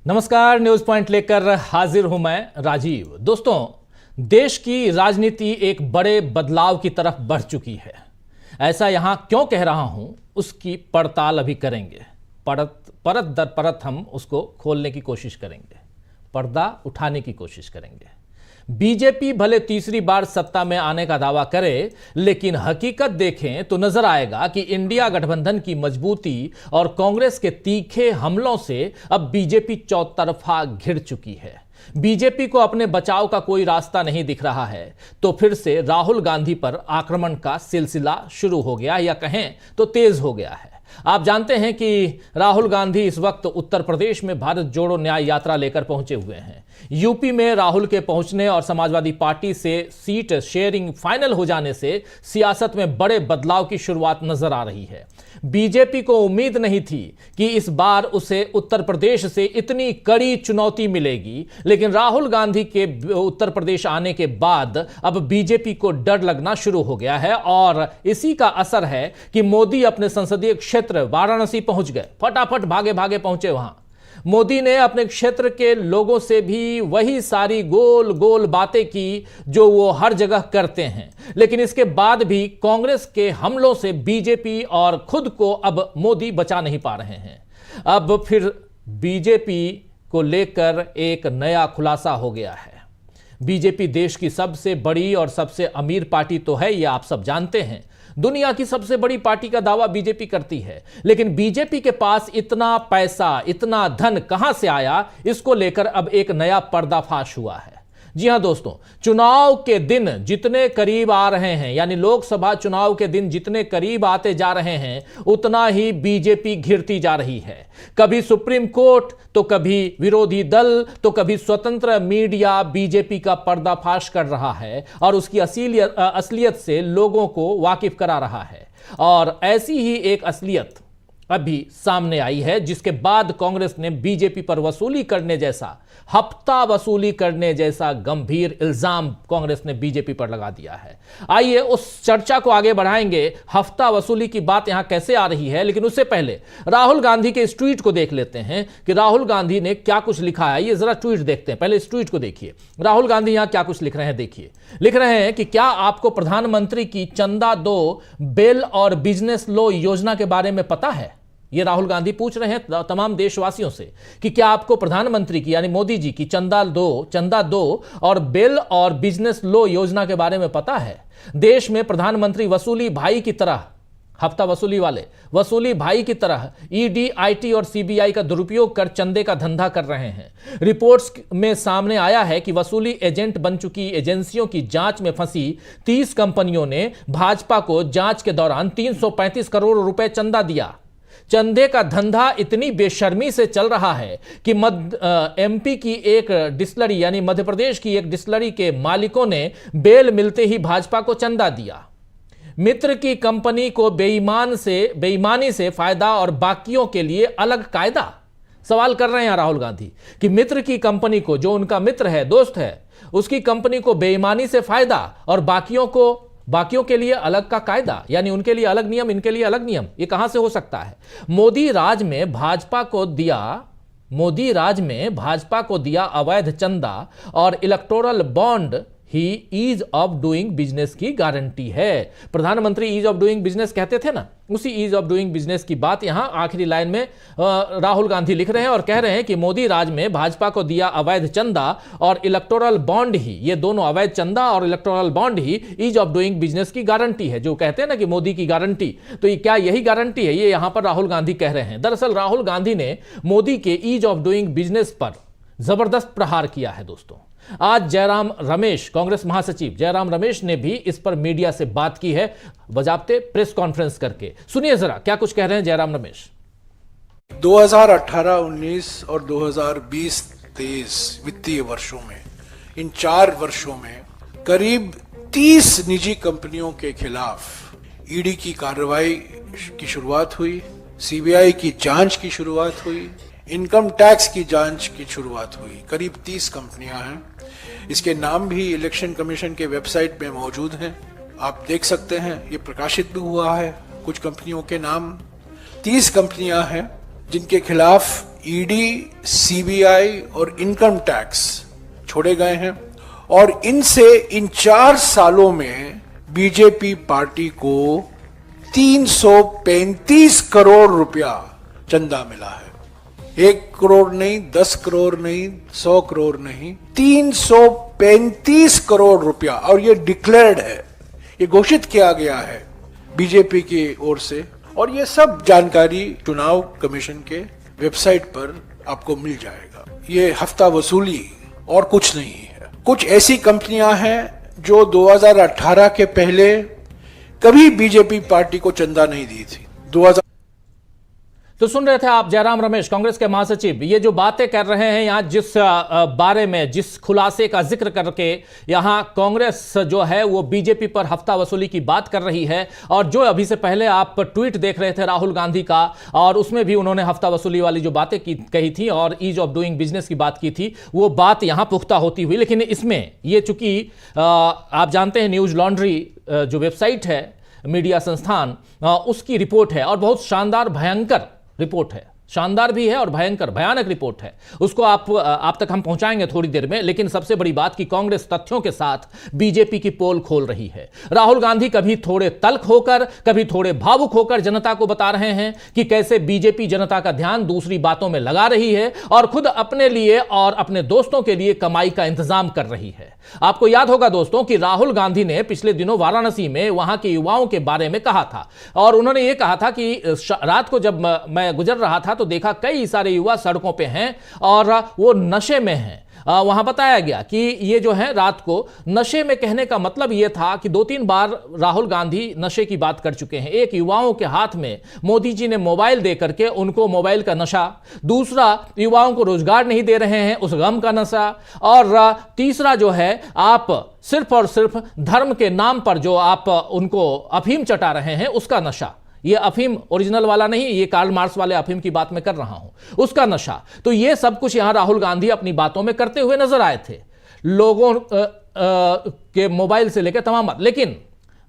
नमस्कार, news point लेकर हाजिर हूं मैं राजीव। दोस्तों, देश की राजनीति एक बड़े बदलाव की तरफ बढ़ चुकी है। ऐसा यहां क्यों कह रहा हूं, उसकी पड़ताल अभी करेंगे। परत दर परत हम उसको खोलने की कोशिश करेंगे, पर्दा उठाने की कोशिश करेंगे। बीजेपी भले तीसरी बार सत्ता में आने का दावा करे, लेकिन हकीकत देखें तो नजर आएगा कि इंडिया गठबंधन की मजबूती और कांग्रेस के तीखे हमलों से अब बीजेपी चौतरफा घिर चुकी है। बीजेपी को अपने बचाव का कोई रास्ता नहीं दिख रहा है, तो फिर से राहुल गांधी पर आक्रमण का सिलसिला शुरू हो गया, या कहें तो तेज हो गया है। आप जानते हैं कि राहुल गांधी इस वक्त उत्तर प्रदेश में भारत जोड़ो न्याय यात्रा लेकर पहुंचे हुए हैं। यूपी में राहुल के पहुंचने और समाजवादी पार्टी से सीट शेयरिंग फाइनल हो जाने से सियासत में बड़े बदलाव की शुरुआत नजर आ रही है। बीजेपी को उम्मीद नहीं थी कि इस बार उसे उत्तर प्रदेश से इतनी कड़ी चुनौती मिलेगी, लेकिन राहुल गांधी के उत्तर प्रदेश आने के बाद अब बीजेपी को डर लगना शुरू हो गया है। और इसी का असर है कि मोदी अपने संसदीय क्षेत्र वाराणसी पहुंच गए। फटाफट भागे भागे पहुंचे वहां। मोदी ने अपने क्षेत्र के लोगों से भी वही सारी गोल गोल बातें की जो वो हर जगह करते हैं, लेकिन इसके बाद भी कांग्रेस के हमलों से बीजेपी और खुद को अब मोदी बचा नहीं पा रहे हैं। अब फिर बीजेपी को लेकर एक नया खुलासा हो गया है। बीजेपी देश की सबसे बड़ी और सबसे अमीर पार्टी तो है, ये आप सब जानते हैं। दुनिया की सबसे बड़ी पार्टी का दावा बीजेपी करती है, लेकिन बीजेपी के पास इतना पैसा, इतना धन कहां से आया, इसको लेकर अब एक नया पर्दाफाश हुआ है। जी हां दोस्तों, चुनाव के दिन जितने करीब आ रहे हैं, यानी लोकसभा चुनाव के दिन जितने करीब आते जा रहे हैं, उतना ही बीजेपी घिरती जा रही है। कभी सुप्रीम कोर्ट, तो कभी विरोधी दल, तो कभी स्वतंत्र मीडिया बीजेपी का पर्दाफाश कर रहा है और उसकी असलियत से लोगों को वाकिफ करा रहा है। और ऐसी ही एक असलियत अभी सामने आई है, जिसके बाद कांग्रेस ने बीजेपी पर वसूली करने जैसा, हफ्ता वसूली करने जैसा गंभीर इल्जाम कांग्रेस ने बीजेपी पर लगा दिया है। आइए उस चर्चा को आगे बढ़ाएंगे। हफ्ता वसूली की बात यहां कैसे आ रही है, लेकिन उससे पहले राहुल गांधी के इस ट्वीट को देख लेते हैं कि राहुल गांधी ने क्या कुछ लिखा है। ये जरा ट्वीट देखते हैं, पहले इस ट्वीट को देखिए। राहुल गांधी यहां क्या कुछ लिख रहे हैं, देखिए। लिख रहे हैं कि क्या आपको प्रधानमंत्री की चंदा दो बेल और बिजनेस लो योजना के बारे में पता है? ये राहुल गांधी पूछ रहे हैं तमाम देशवासियों से कि क्या आपको प्रधानमंत्री की, यानी मोदी जी की चंदा दो और बिल और बिजनेस लो योजना के बारे में पता है? देश में प्रधानमंत्री वसूली भाई की तरह, हफ्ता वसूली वाले वसूली भाई की तरह ईडी, आईटी और सीबीआई का दुरुपयोग कर चंदे का धंधा कर रहे हैं। रिपोर्ट्स में सामने आया है कि वसूली एजेंट बन चुकी एजेंसियों की जांच में फंसी 30 कंपनियों ने भाजपा को जांच के दौरान 335 करोड़ रुपए चंदा दिया। चंदे का धंधा इतनी बेशर्मी से चल रहा है कि एमपी की एक डिस्टिलरी, यानी मध्य प्रदेश की एक डिस्टिलरी के मालिकों ने बेल मिलते ही भाजपा को चंदा दिया। मित्र की कंपनी को बेईमानी से फायदा और बाकियों के लिए अलग कायदा। सवाल कर रहे हैं राहुल गांधी कि मित्र की कंपनी को, जो उनका मित्र है, दोस्त है, उसकी कंपनी को बेईमानी से फायदा और बाकियों के लिए अलग का कायदा, यानी उनके लिए अलग नियम, इनके लिए अलग नियम। ये कहां से हो सकता है? मोदी राज में भाजपा को दिया अवैध चंदा और इलेक्टोरल बॉन्ड ही ईज ऑफ डूइंग बिजनेस की गारंटी है। प्रधानमंत्री ईज ऑफ डूइंग बिजनेस कहते थे ना, उसी ईज ऑफ डूइंग बिजनेस की बात यहां आखिरी लाइन में राहुल गांधी लिख रहे हैं और कह रहे हैं कि मोदी राज में भाजपा को दिया अवैध चंदा और इलेक्टोरल बॉन्ड ही, ये दोनों अवैध चंदा और इलेक्टोरल बॉन्ड ही ईज ऑफ डूइंग बिजनेस की गारंटी है। जो कहते हैं ना कि मोदी की गारंटी, तो ये क्या यही गारंटी है? ये यहां पर राहुल गांधी कह रहे हैं। दरअसल राहुल गांधी ने मोदी के ईज ऑफ डूइंग बिजनेस पर जबरदस्त प्रहार किया है। दोस्तों, आज जयराम रमेश, कांग्रेस महासचिव जयराम रमेश ने भी इस पर मीडिया से बात की है, बजाबते प्रेस कॉन्फ्रेंस करके। सुनिए जरा क्या कुछ कह रहे हैं जयराम रमेश। 2018-19 और 2020-23 वित्तीय वर्षों में, इन 4 वर्षों में करीब 30 निजी कंपनियों के खिलाफ ईडी की कार्रवाई की शुरुआत हुई, सीबीआई की जांच की शुरुआत हुई, इनकम टैक्स की जांच की शुरुआत हुई। करीब 30 कंपनियां हैं। इसके नाम भी इलेक्शन कमीशन के वेबसाइट में मौजूद हैं, आप देख सकते हैं। ये प्रकाशित भी हुआ है कुछ कंपनियों के नाम। 30 कंपनियां हैं जिनके खिलाफ ईडी, सीबीआई और इनकम टैक्स छोड़े गए हैं और इनसे इन 4 सालों में बीजेपी पार्टी को 335 करोड़ रुपया चंदा मिला है। 1 करोड़ नहीं, 10 करोड़ नहीं, 100 करोड़ नहीं, 335 करोड़ रुपया, और ये डिक्लेयर्ड है, ये घोषित किया गया है बीजेपी की ओर से। और ये सब जानकारी चुनाव कमीशन के वेबसाइट पर आपको मिल जाएगा। ये हफ्ता वसूली और कुछ नहीं है। कुछ ऐसी कंपनियां हैं जो 2018 के पहले कभी बीजेपी पार्टी को चंदा नहीं दी थी। तो सुन रहे थे आप जयराम रमेश, कांग्रेस के महासचिव, ये जो बातें कर रहे हैं यहाँ, जिस बारे में, जिस खुलासे का जिक्र करके यहाँ कांग्रेस जो है वो बीजेपी पर हफ्ता वसूली की बात कर रही है। और जो अभी से पहले आप ट्वीट देख रहे थे राहुल गांधी का, और उसमें भी उन्होंने हफ्ता वसूली वाली जो बातें कही थी और ईज ऑफ डूइंग बिजनेस की बात की थी, वो बात यहाँ पुख्ता होती हुई। लेकिन इसमें ये चूंकि आप जानते हैं न्यूज लॉन्ड्री जो वेबसाइट है, मीडिया संस्थान, उसकी रिपोर्ट है और बहुत शानदार भयंकर रिपोर्ट है। शानदार भी है और भयंकर भयानक रिपोर्ट है। उसको आप तक हम पहुंचाएंगे थोड़ी देर में। लेकिन सबसे बड़ी बात कि कांग्रेस तथ्यों के साथ बीजेपी की पोल खोल रही है। राहुल गांधी कभी थोड़े तल्ख होकर, कभी थोड़े भावुक होकर जनता को बता रहे हैं कि कैसे बीजेपी जनता का ध्यान दूसरी बातों में लगा रही है और खुद अपने लिए और अपने दोस्तों के लिए कमाई का इंतजाम कर रही है। आपको याद होगा दोस्तों कि राहुल गांधी ने पिछले दिनों वाराणसी में वहां के युवाओं के बारे में कहा था और उन्होंने यह कहा था कि रात को जब मैं गुजर रहा था तो देखा कई सारे युवा सड़कों पे हैं और वो नशे में हैं। वहां बताया गया कि ये जो है रात को नशे में, कहने का मतलब ये था कि 2-3 बार राहुल गांधी नशे की बात कर चुके हैं। एक, युवाओं के हाथ में मोदी जी ने मोबाइल दे करके उनको मोबाइल का नशा, दूसरा युवाओं को रोजगार नहीं दे रहे हैं उस गम का नशा, और तीसरा जो है आप सिर्फ और सिर्फ धर्म के नाम पर जो आप उनको अफीम चटा रहे हैं उसका नशा। ये अफीम ओरिजिनल वाला नहीं, ये कार्ल मार्क्स वाले अफीम की बात मैं कर रहा हूं, उसका नशा। तो ये सब कुछ यहां राहुल गांधी अपनी बातों में करते हुए नजर आए थे, लोगों के मोबाइल से लेकर तमाम बात। लेकिन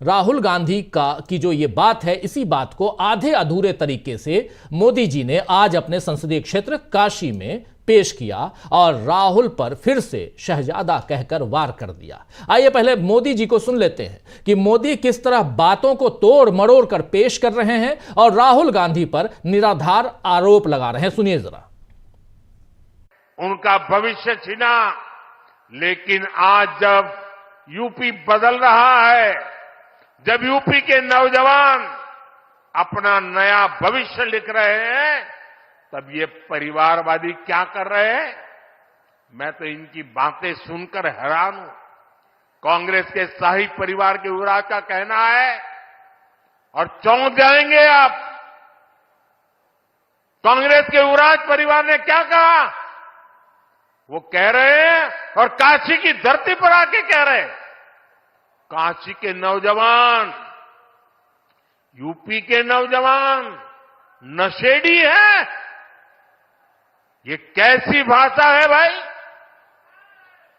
राहुल गांधी की जो ये बात है, इसी बात को आधे अधूरे तरीके से मोदी जी ने आज अपने संसदीय क्षेत्र काशी में पेश किया और राहुल पर फिर से शहजादा कहकर वार कर दिया। आइए पहले मोदी जी को सुन लेते हैं कि मोदी किस तरह बातों को तोड़ मरोड़ कर पेश कर रहे हैं और राहुल गांधी पर निराधार आरोप लगा रहे हैं। सुनिए जरा। उनका भविष्य छीना, लेकिन आज जब यूपी बदल रहा है, जब यूपी के नौजवान अपना नया भविष्य लिख रहे हैं, तब ये परिवारवादी क्या कर रहे हैं? मैं तो इनकी बातें सुनकर हैरान हूं। कांग्रेस के शाही परिवार के युवराज का कहना है और चौंक जाएंगे आप। कांग्रेस के युवराज परिवार ने क्या कहा? वो कह रहे हैं और काशी की धरती पर आके कह रहे हैं, काशी के नौजवान, यूपी के नौजवान नशेड़ी है। ये कैसी भाषा है भाई?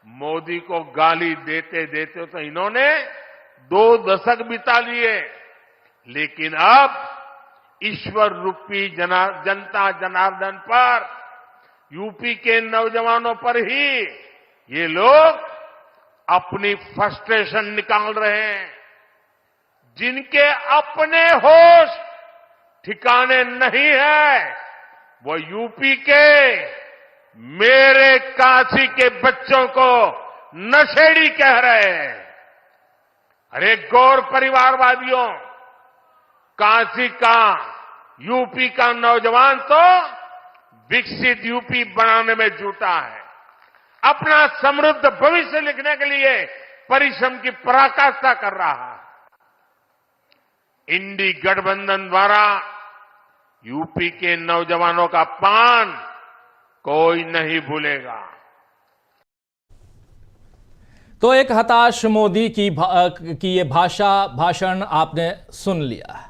मोदी को गाली देते देते तो इन्होंने 2 दशक बिता लिए, लेकिन अब ईश्वर रूपी जनता जनार्दन पर, यूपी के नौजवानों पर ही ये लोग अपनी फ्रस्ट्रेशन निकाल रहे हैं। जिनके अपने होश ठिकाने नहीं है, वो यूपी के मेरे काशी के बच्चों को नशेड़ी कह रहे हैं। अरे गौर परिवारवादियों, काशी का, यूपी का नौजवान तो विकसित यूपी बनाने में जुटा है, अपना समृद्ध भविष्य लिखने के लिए परिश्रम की पराकाष्ठा कर रहा है। इंडी गठबंधन द्वारा यूपी के नौजवानों का पान कोई नहीं भूलेगा। तो एक हताश मोदी की ये भाषण आपने सुन लिया।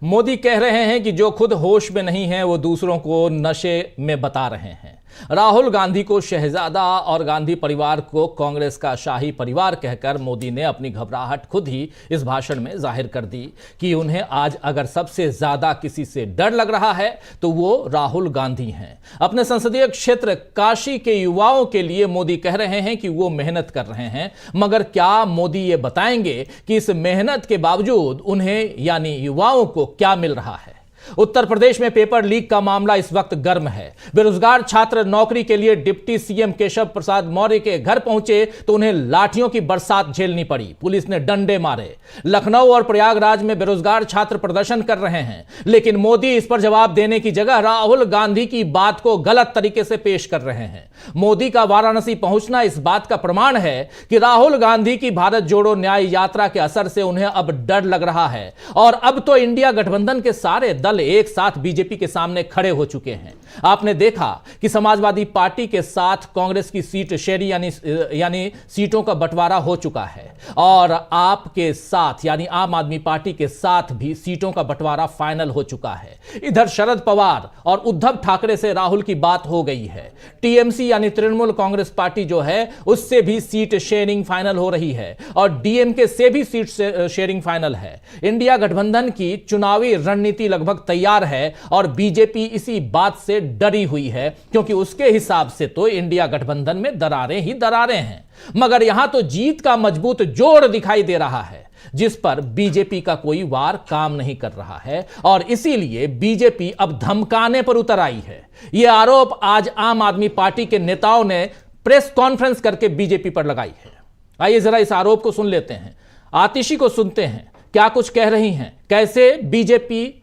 मोदी कह रहे हैं कि जो खुद होश में नहीं है वो दूसरों को नशे में बता रहे हैं। राहुल गांधी को शहजादा और गांधी परिवार को कांग्रेस का शाही परिवार कहकर मोदी ने अपनी घबराहट खुद ही इस भाषण में जाहिर कर दी कि उन्हें आज अगर सबसे ज्यादा किसी से डर लग रहा है तो वो राहुल गांधी हैं। अपने संसदीय क्षेत्र काशी के युवाओं के लिए मोदी कह रहे हैं कि वो मेहनत कर रहे हैं, मगर क्या मोदी ये बताएंगे कि इस मेहनत के बावजूद उन्हें यानी युवाओं को क्या मिल रहा है? उत्तर प्रदेश में पेपर लीक का मामला इस वक्त गर्म है। बेरोजगार छात्र नौकरी के लिए डिप्टी सीएम केशव प्रसाद मौर्य के घर पहुंचे तो उन्हें लाठियों की बरसात झेलनी पड़ी। पुलिस ने डंडे मारे। लखनऊ और प्रयागराज में बेरोजगार छात्र प्रदर्शन कर रहे हैं, लेकिन मोदी इस पर जवाब देने की जगह राहुल गांधी की बात को गलत तरीके से पेश कर रहे हैं। मोदी का वाराणसी पहुंचना इस बात का प्रमाण है कि राहुल गांधी की भारत जोड़ो न्याय यात्रा के असर से उन्हें अब डर लग रहा है और अब तो इंडिया गठबंधन के सारे दल एक साथ बीजेपी के सामने खड़े हो चुके हैं। आपने देखा कि समाजवादी पार्टी के साथ कांग्रेस की सीट शेयरिंग यानी सीटों का बंटवारा हो चुका है और आपके साथ यानी आम आदमी पार्टी के साथ भी सीटों का बंटवारा फाइनल हो चुका है। इधर शरद पवार और उद्धव ठाकरे से राहुल की बात हो गई है। टीएमसी यानी तृणमूल कांग्रेस पार्टी जो है उससे भी सीट शेयरिंग फाइनल हो रही है और डीएमके से भी सीट शेयरिंग फाइनल है। इंडिया गठबंधन की चुनावी रणनीति लगभग तैयार है और बीजेपी इसी बात से डरी हुई है क्योंकि उसके हिसाब से तो इंडिया गठबंधन में दरारें ही दरारें हैं। मगर यहां तो जीत का मजबूत जोड़ दिखाई दे रहा है जिस पर बीजेपी का कोई वार काम नहीं कर रहा है और इसीलिए बीजेपी अब धमकाने पर उतर आई है। यह आरोप आज आम आदमी पार्टी के नेताओं ने प्रेस कॉन्फ्रेंस करके बीजेपी पर लगाई है। आइए जरा इस आरोप को सुन लेते हैं। आतिशी को सुनते हैं क्या कुछ कह रही हैं, कैसे बीजेपी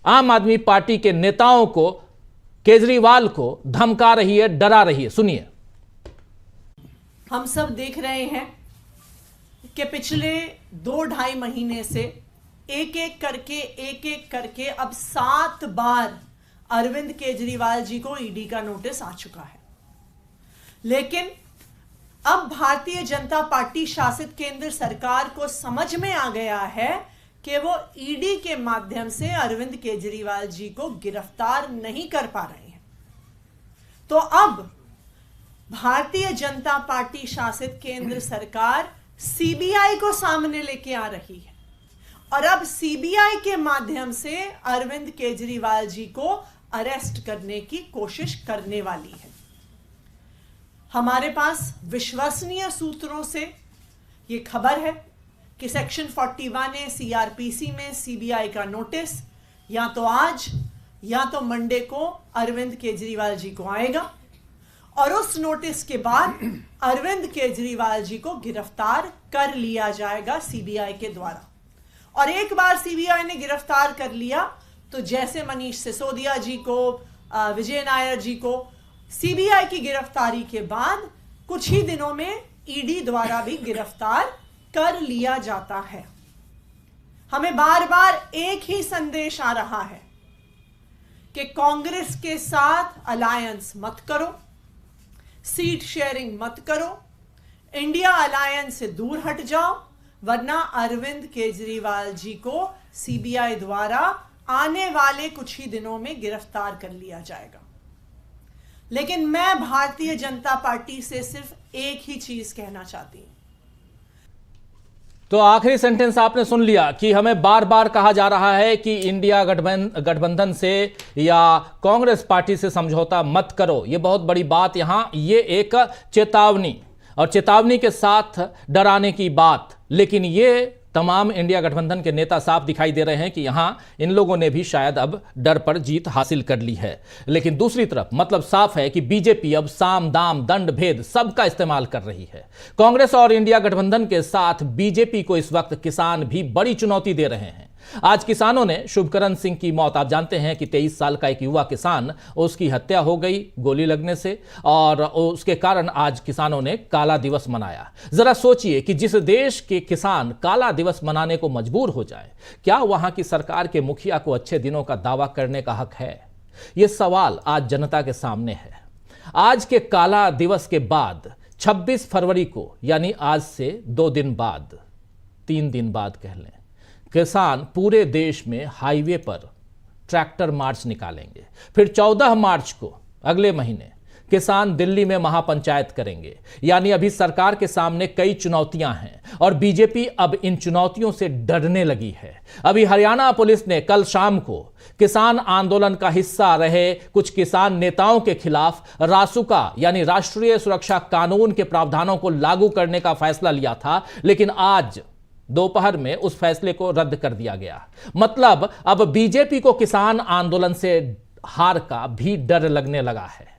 आम आदमी पार्टी के नेताओं को, केजरीवाल को धमका रही है, डरा रही है। सुनिए। हम सब देख रहे हैं कि पिछले 2-2.5 महीने से एक एक करके अब 7 बार अरविंद केजरीवाल जी को ईडी का नोटिस आ चुका है। लेकिन अब भारतीय जनता पार्टी शासित केंद्र सरकार को समझ में आ गया है कि वो ईडी के माध्यम से अरविंद केजरीवाल जी को गिरफ्तार नहीं कर पा रहे हैं। तो अब भारतीय जनता पार्टी शासित केंद्र सरकार सीबीआई को सामने लेके आ रही है और अब सीबीआई के माध्यम से अरविंद केजरीवाल जी को अरेस्ट करने की कोशिश करने वाली है। हमारे पास विश्वसनीय सूत्रों से ये खबर है कि सेक्शन 41A सीआरपीसी में सीबीआई का नोटिस या तो आज या तो मंडे को अरविंद केजरीवाल जी को आएगा और उस नोटिस के बाद अरविंद केजरीवाल जी को गिरफ्तार कर लिया जाएगा सीबीआई के द्वारा। और एक बार सीबीआई ने गिरफ्तार कर लिया तो जैसे मनीष सिसोदिया जी को, विजय नायर जी को सीबीआई की गिरफ्तारी के बाद कुछ ही दिनों में ईडी द्वारा भी गिरफ्तार कर लिया जाता है। हमें बार बार एक ही संदेश आ रहा है कि कांग्रेस के साथ अलायंस मत करो, सीट शेयरिंग मत करो, इंडिया अलायंस से दूर हट जाओ, वरना अरविंद केजरीवाल जी को सीबीआई द्वारा आने वाले कुछ ही दिनों में गिरफ्तार कर लिया जाएगा। लेकिन मैं भारतीय जनता पार्टी से सिर्फ एक ही चीज कहना चाहती हूं। तो आखिरी सेंटेंस आपने सुन लिया कि हमें बार बार कहा जा रहा है कि इंडिया गठबंधन से या कांग्रेस पार्टी से समझौता मत करो। यह बहुत बड़ी बात, यहां ये एक चेतावनी और चेतावनी के साथ डराने की बात। लेकिन ये तमाम इंडिया गठबंधन के नेता साफ दिखाई दे रहे हैं कि यहां इन लोगों ने भी शायद अब डर पर जीत हासिल कर ली है। लेकिन दूसरी तरफ मतलब साफ है कि बीजेपी अब साम दाम दंड भेद सबका इस्तेमाल कर रही है। कांग्रेस और इंडिया गठबंधन के साथ बीजेपी को इस वक्त किसान भी बड़ी चुनौती दे रहे हैं। आज किसानों ने शुभकरण सिंह की मौत, आप जानते हैं कि 23 साल का एक युवा किसान, उसकी हत्या हो गई गोली लगने से और उसके कारण आज किसानों ने काला दिवस मनाया। जरा सोचिए कि जिस देश के किसान काला दिवस मनाने को मजबूर हो जाए, क्या वहां की सरकार के मुखिया को अच्छे दिनों का दावा करने का हक है? यह सवाल आज जनता के सामने है। आज के काला दिवस के बाद 26 फरवरी को, यानी आज से 2 दिन बाद, 3 दिन बाद कह लें, किसान पूरे देश में हाईवे पर ट्रैक्टर मार्च निकालेंगे। फिर 14 मार्च को अगले महीने किसान दिल्ली में महापंचायत करेंगे। यानी अभी सरकार के सामने कई चुनौतियां हैं और बीजेपी अब इन चुनौतियों से डरने लगी है। अभी हरियाणा पुलिस ने कल शाम को किसान आंदोलन का हिस्सा रहे कुछ किसान नेताओं के खिलाफ रासुका यानी राष्ट्रीय सुरक्षा कानून के प्रावधानों को लागू करने का फैसला लिया था, लेकिन आज दोपहर में उस फैसले को रद्द कर दिया गया। मतलब अब बीजेपी को किसान आंदोलन से हार का भी डर लगने लगा है।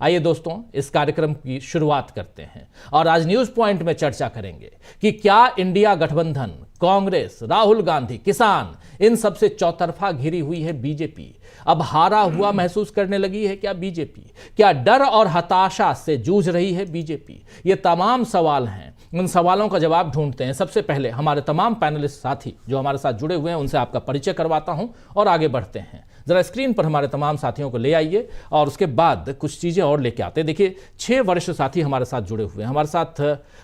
आइए दोस्तों, इस कार्यक्रम की शुरुआत करते हैं और आज न्यूज पॉइंट में चर्चा करेंगे कि क्या इंडिया गठबंधन, कांग्रेस, राहुल गांधी, किसान, इन सबसे चौतरफा घिरी हुई है बीजेपी। अब हारा हुआ महसूस करने लगी है क्या बीजेपी? क्या डर और हताशा से जूझ रही है बीजेपी? ये तमाम सवाल हैं। उन सवालों का जवाब ढूंढते हैं। सबसे पहले हमारे तमाम पैनलिस्ट साथी जो हमारे साथ जुड़े हुए हैं उनसे आपका परिचय करवाता हूं और आगे बढ़ते हैं। जरा स्क्रीन पर हमारे तमाम साथियों को ले आइए और उसके बाद कुछ चीजें और लेके आते हैं। देखिए, 6 वरिष्ठ साथी हमारे साथ जुड़े हुए हैं। हमारे साथ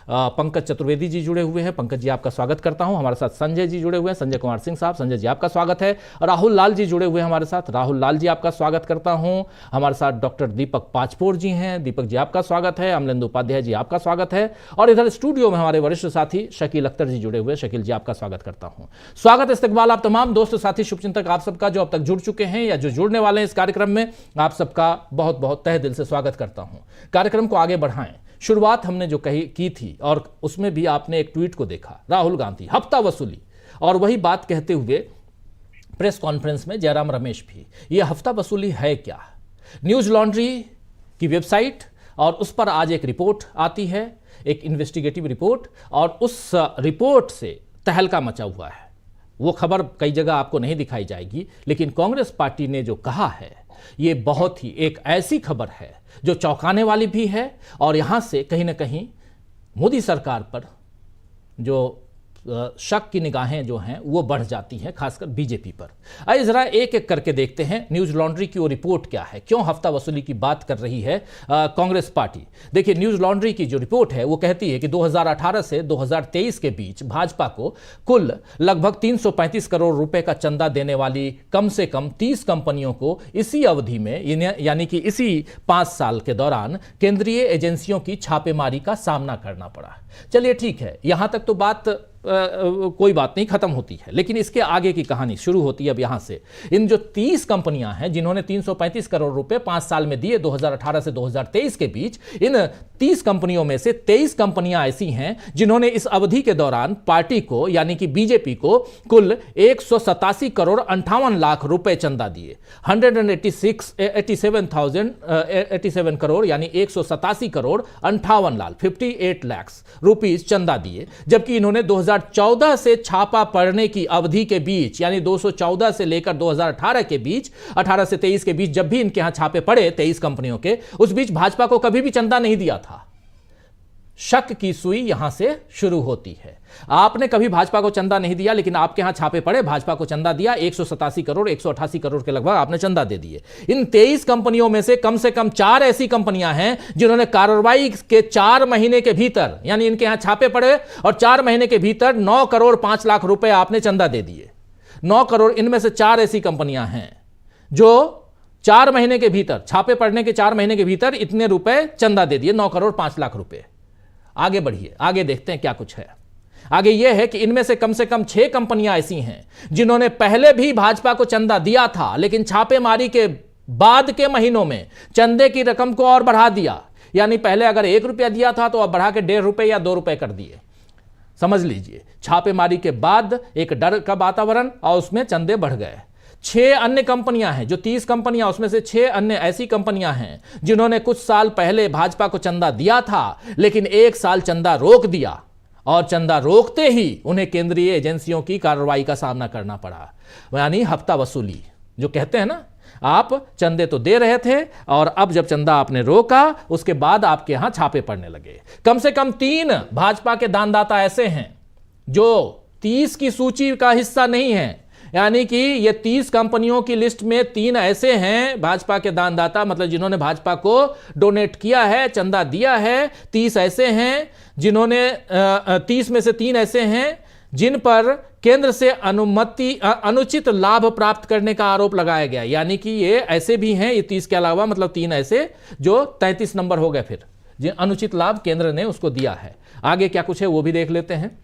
पंकज चतुर्वेदी जी जुड़े हुए हैं। पंकज जी, आपका स्वागत करता हूं। हमारे साथ संजय जी जुड़े हुए हैं। संजय कुमार सिंह साहब, संजय जी आपका स्वागत है। राहुल लाल जी जुड़े हुए हैं हमारे साथ। राहुल लाल जी आपका स्वागत करता हूं। हमारे साथ डॉक्टर दीपक पाचपोर जी हैं। दीपक जी आपका स्वागत है। अमलेंदु उपाध्याय जी आपका स्वागत है। और इधर स्टूडियो में हमारे वरिष्ठ साथी शकील अख्तर जी जुड़े हुए हैं। शकील जी आपका स्वागत करता हूं। स्वागत, इस्तकबाल आप तमाम दोस्त साथी शुभचिंतक आप सबका जो अब तक जुड़ चुके हैं या जो जुड़ने वाले हैं इस कार्यक्रम में, आप सबका बहुत बहुत तहे दिल से स्वागत करता हूं। कार्यक्रम को आगे बढ़ाएं। शुरुआत हमने जो की थी और उसमें भी आपने एक ट्वीट को देखा, राहुल गांधी हफ्ता वसूली, और वही बात कहते हुए प्रेस कॉन्फ्रेंस में जयराम रमेश भी। यह हफ्ता वसूली है क्या? न्यूज लॉन्ड्री की वेबसाइट और उस पर आज एक रिपोर्ट आती है, एक इन्वेस्टिगेटिव रिपोर्ट, और उस रिपोर्ट से तहलका मचा हुआ है। वो खबर कई जगह आपको नहीं दिखाई जाएगी, लेकिन कांग्रेस पार्टी ने जो कहा है ये बहुत ही एक ऐसी खबर है जो चौंकाने वाली भी है और यहां से कहीं ना कहीं मोदी सरकार पर जो शक की निगाहें जो हैं वो बढ़ जाती हैं, खासकर बीजेपी पर। आइए जरा एक एक करके देखते हैं न्यूज लॉन्ड्री की वो रिपोर्ट क्या है, क्यों हफ्ता वसूली की बात कर रही है कांग्रेस पार्टी। देखिए, न्यूज लॉन्ड्री की जो रिपोर्ट है वो कहती है कि 2018 से 2023 के बीच भाजपा को कुल लगभग 335 करोड़ रुपए का चंदा देने वाली कम से कम 30 कंपनियों को इसी अवधि में, यानी कि इसी 5 साल के दौरान केंद्रीय एजेंसियों की छापेमारी का सामना करना पड़ा। चलिए ठीक है, यहां तक तो बात कोई बात नहीं, खत्म होती है, लेकिन इसके आगे की कहानी शुरू होती है अब यहां से। इन जो 30 कंपनियां हैं जिन्होंने 335 करोड़ रुपए 5 साल में दिए 2018 से 2023 के बीच, इन 30 कंपनियों में से 23 कंपनियां ऐसी हैं जिन्होंने इस अवधि के दौरान पार्टी को यानी कि बीजेपी को कुल 187 करोड़ 58 लाख रुपए चंदा दिए। 187 करोड़ यानी 187 करोड़ 58 लाख 58 लाख रुपीस चंदा दिए, जबकि इन्होंने 2014 से छापा पड़ने की अवधि के बीच यानी 214 से लेकर 2018 के बीच, 18 से 23 के बीच जब भी इनके यहां छापे पड़े 23 कंपनियों के, उस बीच भाजपा को कभी भी चंदा नहीं दिया था। शक की सुई यहां से शुरू होती है। आपने कभी भाजपा को चंदा नहीं दिया, लेकिन आपके यहां छापे पड़े, भाजपा को चंदा दिया, 187 करोड़ 188 करोड़ के लगभग आपने चंदा दे दिए। इन 23 कंपनियों में से कम 4 ऐसी कंपनियां हैं जिन्होंने कार्रवाई के 4 महीने के भीतर, यानी इनके यहां छापे पड़े और 4 महीने के भीतर 9 करोड़ 5 लाख रुपए आपने चंदा दे दिए। 9 करोड़, इनमें से 4 ऐसी कंपनियां हैं जो 4 महीने के भीतर, छापे पड़ने के 4 महीने के भीतर इतने रुपए चंदा दे दिए, 9 करोड़ 5 लाख रुपए। आगे बढ़िए, आगे देखते हैं क्या कुछ है। आगे यह है कि इनमें से कम 6 कंपनियां ऐसी हैं जिन्होंने पहले भी भाजपा को चंदा दिया था, लेकिन छापेमारी के बाद के महीनों में चंदे की रकम को और बढ़ा दिया। यानी पहले अगर 1 रुपया दिया था तो अब बढ़ा के 1.5 रुपए या 2 रुपए कर दिए। समझ लीजिए, छापेमारी के बाद एक डर का वातावरण और उसमें चंदे बढ़ गए। 6 अन्य कंपनियां हैं, जो 30 कंपनियां, उसमें से 6 अन्य ऐसी कंपनियां हैं जिन्होंने कुछ साल पहले भाजपा को चंदा दिया था, लेकिन 1 साल चंदा रोक दिया और चंदा रोकते ही उन्हें केंद्रीय एजेंसियों की कार्रवाई का सामना करना पड़ा। यानी हफ्ता वसूली जो कहते हैं ना, आप चंदे तो दे रहे थे और अब जब चंदा आपने रोका उसके बाद आपके यहां छापे पड़ने लगे। कम से कम 3 भाजपा के दानदाता ऐसे हैं जो 30 की सूची का हिस्सा नहीं है, यानी कि ये 30 कंपनियों की लिस्ट में 3 ऐसे हैं भाजपा के दानदाता, मतलब जिन्होंने भाजपा को डोनेट किया है, चंदा दिया है। 30 ऐसे हैं जिन्होंने 30 में से 3 ऐसे हैं जिन पर केंद्र से अनुचित लाभ प्राप्त करने का आरोप लगाया गया। यानी कि ये ऐसे भी हैं, ये 30 के अलावा मतलब 3 ऐसे जो 33 नंबर हो गए फिर, जिन अनुचित लाभ केंद्र ने उसको दिया है। आगे क्या कुछ है वो भी देख लेते हैं।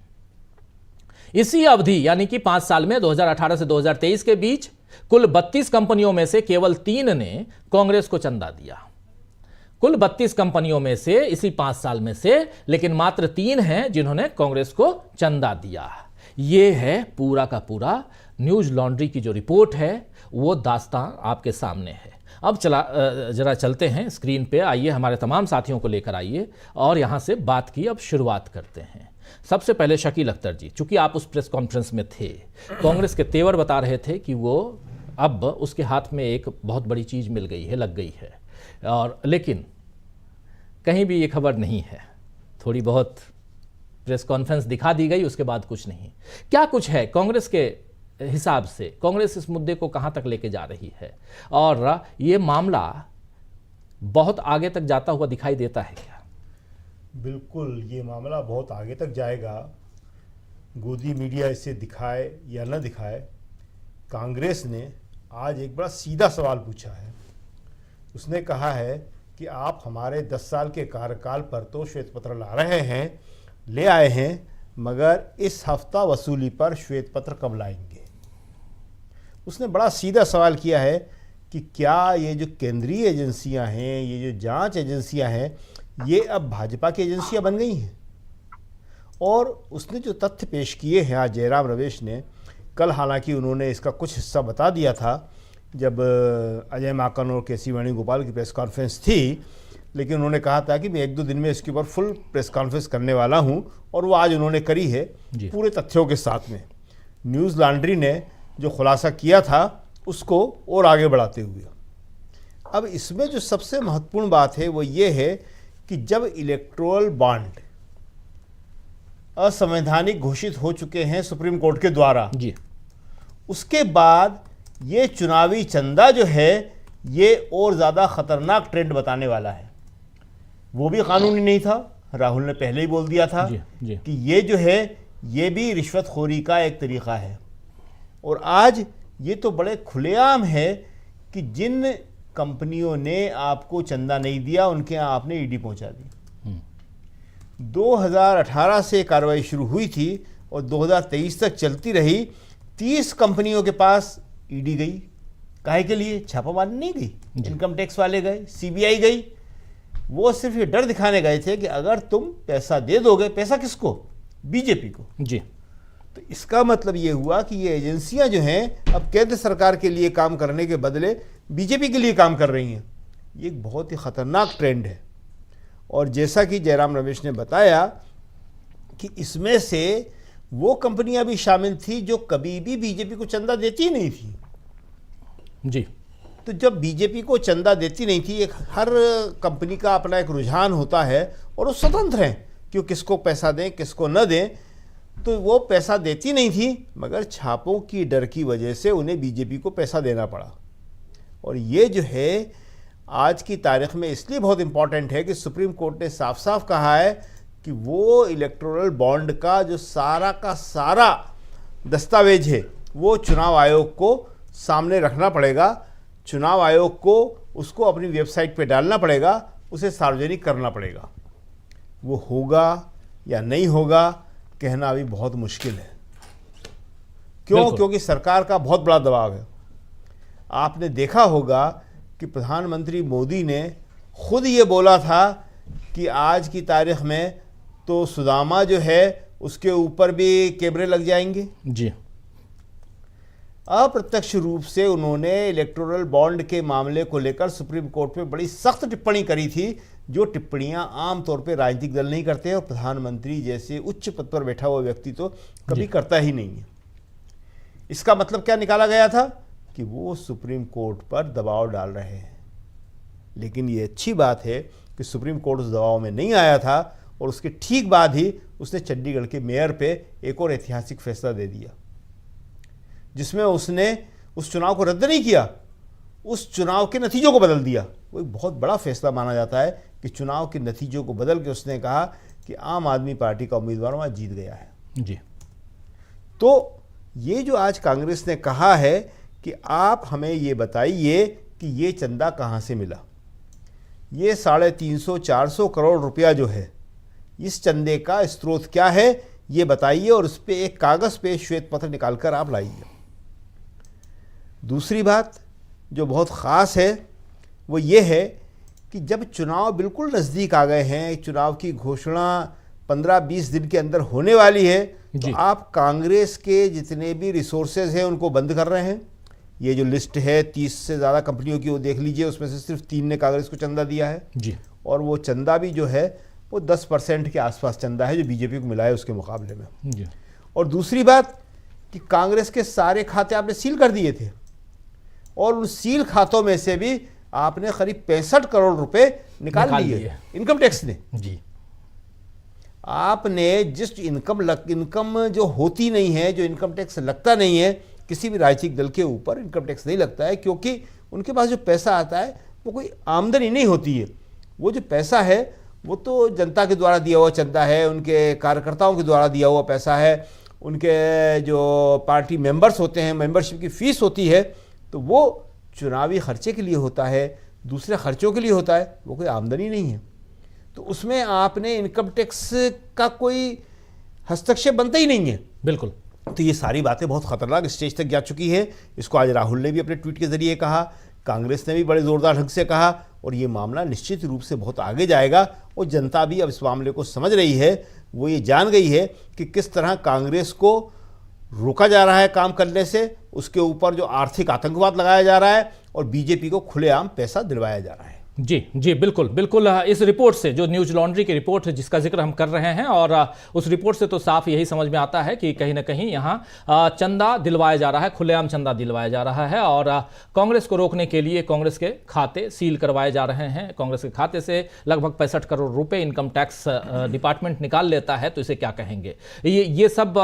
इसी अवधि यानी कि 5 साल में 2018 से 2023 के बीच कुल 32 कंपनियों में से केवल 3 ने कांग्रेस को चंदा दिया। कुल 32 कंपनियों में से इसी 5 साल में से लेकिन मात्र 3 हैं जिन्होंने कांग्रेस को चंदा दिया। यह है पूरा का पूरा न्यूज लॉन्ड्री की जो रिपोर्ट है, वो दास्तां आपके सामने है। अब जरा चलते हैं स्क्रीन पे, आइए हमारे तमाम साथियों को लेकर आइए और यहां से बात की अब शुरुआत करते हैं। सबसे पहले शकील अख्तर जी, चूंकि आप उस प्रेस कॉन्फ्रेंस में थे, कांग्रेस के तेवर बता रहे थे कि वो अब उसके हाथ में एक बहुत बड़ी चीज मिल गई है, लग गई है, और लेकिन कहीं भी ये खबर नहीं है। थोड़ी बहुत प्रेस कॉन्फ्रेंस दिखा दी गई, उसके बाद कुछ नहीं। क्या कुछ है कांग्रेस के हिसाब से? कांग्रेस इस मुद्दे को कहां तक लेके जा रही है और ये मामला बहुत आगे तक जाता हुआ दिखाई देता है क्या? बिल्कुल, ये मामला बहुत आगे तक जाएगा। गोदी मीडिया इसे दिखाए या न दिखाए, कांग्रेस ने आज एक बड़ा सीधा सवाल पूछा है। उसने कहा है कि आप हमारे 10 साल के कार्यकाल पर तो श्वेत पत्र ला रहे हैं, ले आए हैं, मगर इस हफ्ता वसूली पर श्वेत पत्र कब लाएंगे? उसने बड़ा सीधा सवाल किया है कि क्या ये जो केंद्रीय एजेंसियां हैं, ये जो जांच एजेंसियां हैं, ये अब भाजपा की एजेंसियां बन गई हैं? और उसने जो तथ्य पेश किए हैं आज जयराम रमेश ने, कल हालांकि उन्होंने इसका कुछ हिस्सा बता दिया था जब अजय माकन और के सी वेणुगोपाल की प्रेस कॉन्फ्रेंस थी, लेकिन उन्होंने कहा था कि मैं 1-2 दिन में इसके ऊपर फुल प्रेस कॉन्फ्रेंस करने वाला हूं, और वो आज उन्होंने करी है पूरे तथ्यों के साथ में। न्यूज़ लॉन्ड्री ने जो खुलासा किया था उसको और आगे बढ़ाते हुए, अब इसमें जो सबसे महत्वपूर्ण बात है वो ये है कि जब इलेक्टोरल बॉन्ड असंवैधानिक घोषित हो चुके हैं सुप्रीम कोर्ट के द्वारा जी, उसके बाद ये चुनावी चंदा जो है ये और ज़्यादा खतरनाक ट्रेंड बताने वाला है। वो भी कानूनी नहीं था, राहुल ने पहले ही बोल दिया था जी। कि ये जो है ये भी रिश्वतखोरी का एक तरीका है। और आज ये तो बड़े खुलेआम है कि जिन कंपनियों ने आपको चंदा नहीं दिया उनके यहाँ आपने ईडी पहुंचा दी। 2018 से कार्रवाई शुरू हुई थी और 2023 तक चलती रही। 30 कंपनियों के पास ईडी गई, काहे के लिए? छापामारी नहीं गई, इनकम टैक्स वाले गए, सीबीआई गई। वो सिर्फ ये डर दिखाने गए थे कि अगर तुम पैसा दे दोगे, पैसा किसको? बीजेपी को जी। तो इसका मतलब ये हुआ कि ये एजेंसियां जो हैं अब केंद्र सरकार के लिए काम करने के बदले बीजेपी के लिए काम कर रही हैं। ये एक बहुत ही खतरनाक ट्रेंड है। और जैसा कि जयराम रमेश ने बताया कि इसमें से वो कंपनियां भी शामिल थी जो कभी भी बीजेपी को चंदा देती नहीं थी जी। तो जब बीजेपी को चंदा देती नहीं थी, एक हर कंपनी का अपना एक रुझान होता है और वो स्वतंत्र हैं कि वो किसको पैसा दें किसको न दें, तो वो पैसा देती नहीं थी, मगर छापों की डर की वजह से उन्हें बीजेपी को पैसा देना पड़ा। और ये जो है आज की तारीख में इसलिए बहुत इम्पॉर्टेंट है कि सुप्रीम कोर्ट ने साफ साफ कहा है कि वो इलेक्टोरल बॉन्ड का जो सारा का सारा दस्तावेज है वो चुनाव आयोग को सामने रखना पड़ेगा। चुनाव आयोग को उसको अपनी वेबसाइट पे डालना पड़ेगा, उसे सार्वजनिक करना पड़ेगा। वो होगा या नहीं होगा कहना अभी बहुत मुश्किल है। क्यों? क्योंकि सरकार का बहुत बड़ा दबाव है। आपने देखा होगा कि प्रधानमंत्री मोदी ने खुद ये बोला था कि आज की तारीख में तो सुदामा जो है उसके ऊपर भी कैमरे लग जाएंगे जी। अप्रत्यक्ष रूप से उन्होंने इलेक्टोरल बॉन्ड के मामले को लेकर सुप्रीम कोर्ट में बड़ी सख्त टिप्पणी करी थी, जो टिप्पणियां आमतौर पर राजनीतिक दल नहीं करते हैं और प्रधानमंत्री जैसे उच्च पद पर बैठा हुआ व्यक्ति तो कभी करता ही नहीं है। इसका मतलब क्या निकाला गया था कि वो सुप्रीम कोर्ट पर दबाव डाल रहे हैं। लेकिन ये अच्छी बात है कि सुप्रीम कोर्ट उस दबाव में नहीं आया था और उसके ठीक बाद ही उसने चंडीगढ़ के मेयर पे एक और ऐतिहासिक फैसला दे दिया, जिसमें उसने उस चुनाव को रद्द नहीं किया, उस चुनाव के नतीजों को बदल दिया। वो एक बहुत बड़ा फैसला माना जाता है कि चुनाव के नतीजों को बदल के उसने कहा कि आम आदमी पार्टी का उम्मीदवार वहाँ जीत गया है। जी। तो ये जो आज कांग्रेस ने कहा है कि आप हमें ये बताइए कि ये चंदा कहाँ से मिला, ये 350-400 करोड़ रुपया जो है, इस चंदे का स्रोत क्या है ये बताइए और उस पर एक कागज़ पे श्वेत पत्र निकाल कर आप लाइए। दूसरी बात जो बहुत ख़ास है वो ये है कि जब चुनाव बिल्कुल नज़दीक आ गए हैं, चुनाव की घोषणा 15-20 दिन के अंदर होने वाली है, तो आप कांग्रेस के जितने भी रिसोर्सेज हैं उनको बंद कर रहे हैं। ये जो लिस्ट है 30 से ज़्यादा कंपनियों की, वो देख लीजिए, उसमें से सिर्फ 3 ने कांग्रेस को चंदा दिया है जी। और वो चंदा भी जो है वो 10% के आसपास चंदा है जो बीजेपी को मिला है उसके मुकाबले में जी। और दूसरी बात कि कांग्रेस के सारे खाते आपने सील कर दिए थे और उन सील खातों में से भी आपने करीब 65 करोड़ रुपए निकाल लिए इनकम टैक्स ने जी। आपने जिस इनकम जो होती नहीं है, जो इनकम टैक्स लगता नहीं है, किसी भी राजनीतिक दल के ऊपर इनकम टैक्स नहीं लगता है क्योंकि उनके पास जो पैसा आता है वो कोई आमदनी नहीं होती है। वो जो पैसा है वो तो जनता के द्वारा दिया हुआ चंदा है, उनके कार्यकर्ताओं के द्वारा दिया हुआ पैसा है, उनके जो पार्टी मेंबर्स होते हैं, मेंबरशिप की फ़ीस होती है, तो वो चुनावी खर्चे के लिए होता है, दूसरे खर्चों के लिए होता है, वो कोई आमदनी नहीं है। तो उसमें आपने इनकम टैक्स का कोई हस्तक्षेप बनता ही नहीं है। बिल्कुल। तो ये सारी बातें बहुत ख़तरनाक स्टेज तक जा चुकी हैं। इसको आज राहुल ने भी अपने ट्वीट के ज़रिए कहा, कांग्रेस ने भी बड़े ज़ोरदार ढंग से कहा, और ये मामला निश्चित रूप से बहुत आगे जाएगा। और जनता भी अब इस मामले को समझ रही है, वो ये जान गई है कि किस तरह कांग्रेस को रोका जा रहा है काम करने से, उसके ऊपर जो आर्थिक आतंकवाद लगाया जा रहा है और बीजेपी को खुलेआम पैसा दिलवाया जा रहा है। जी जी, बिल्कुल बिल्कुल। इस रिपोर्ट से, जो न्यूज लॉन्ड्री की रिपोर्ट है जिसका जिक्र हम कर रहे हैं, और उस रिपोर्ट से तो साफ यही समझ में आता है कि कहीं ना कहीं यहाँ चंदा दिलवाया जा रहा है, खुलेआम चंदा दिलवाया जा रहा है। और कांग्रेस को रोकने के लिए कांग्रेस के खाते सील करवाए जा रहे हैं। कांग्रेस के खाते से लगभग 65 करोड़ रुपए इनकम टैक्स डिपार्टमेंट निकाल लेता है, तो इसे क्या कहेंगे। ये सब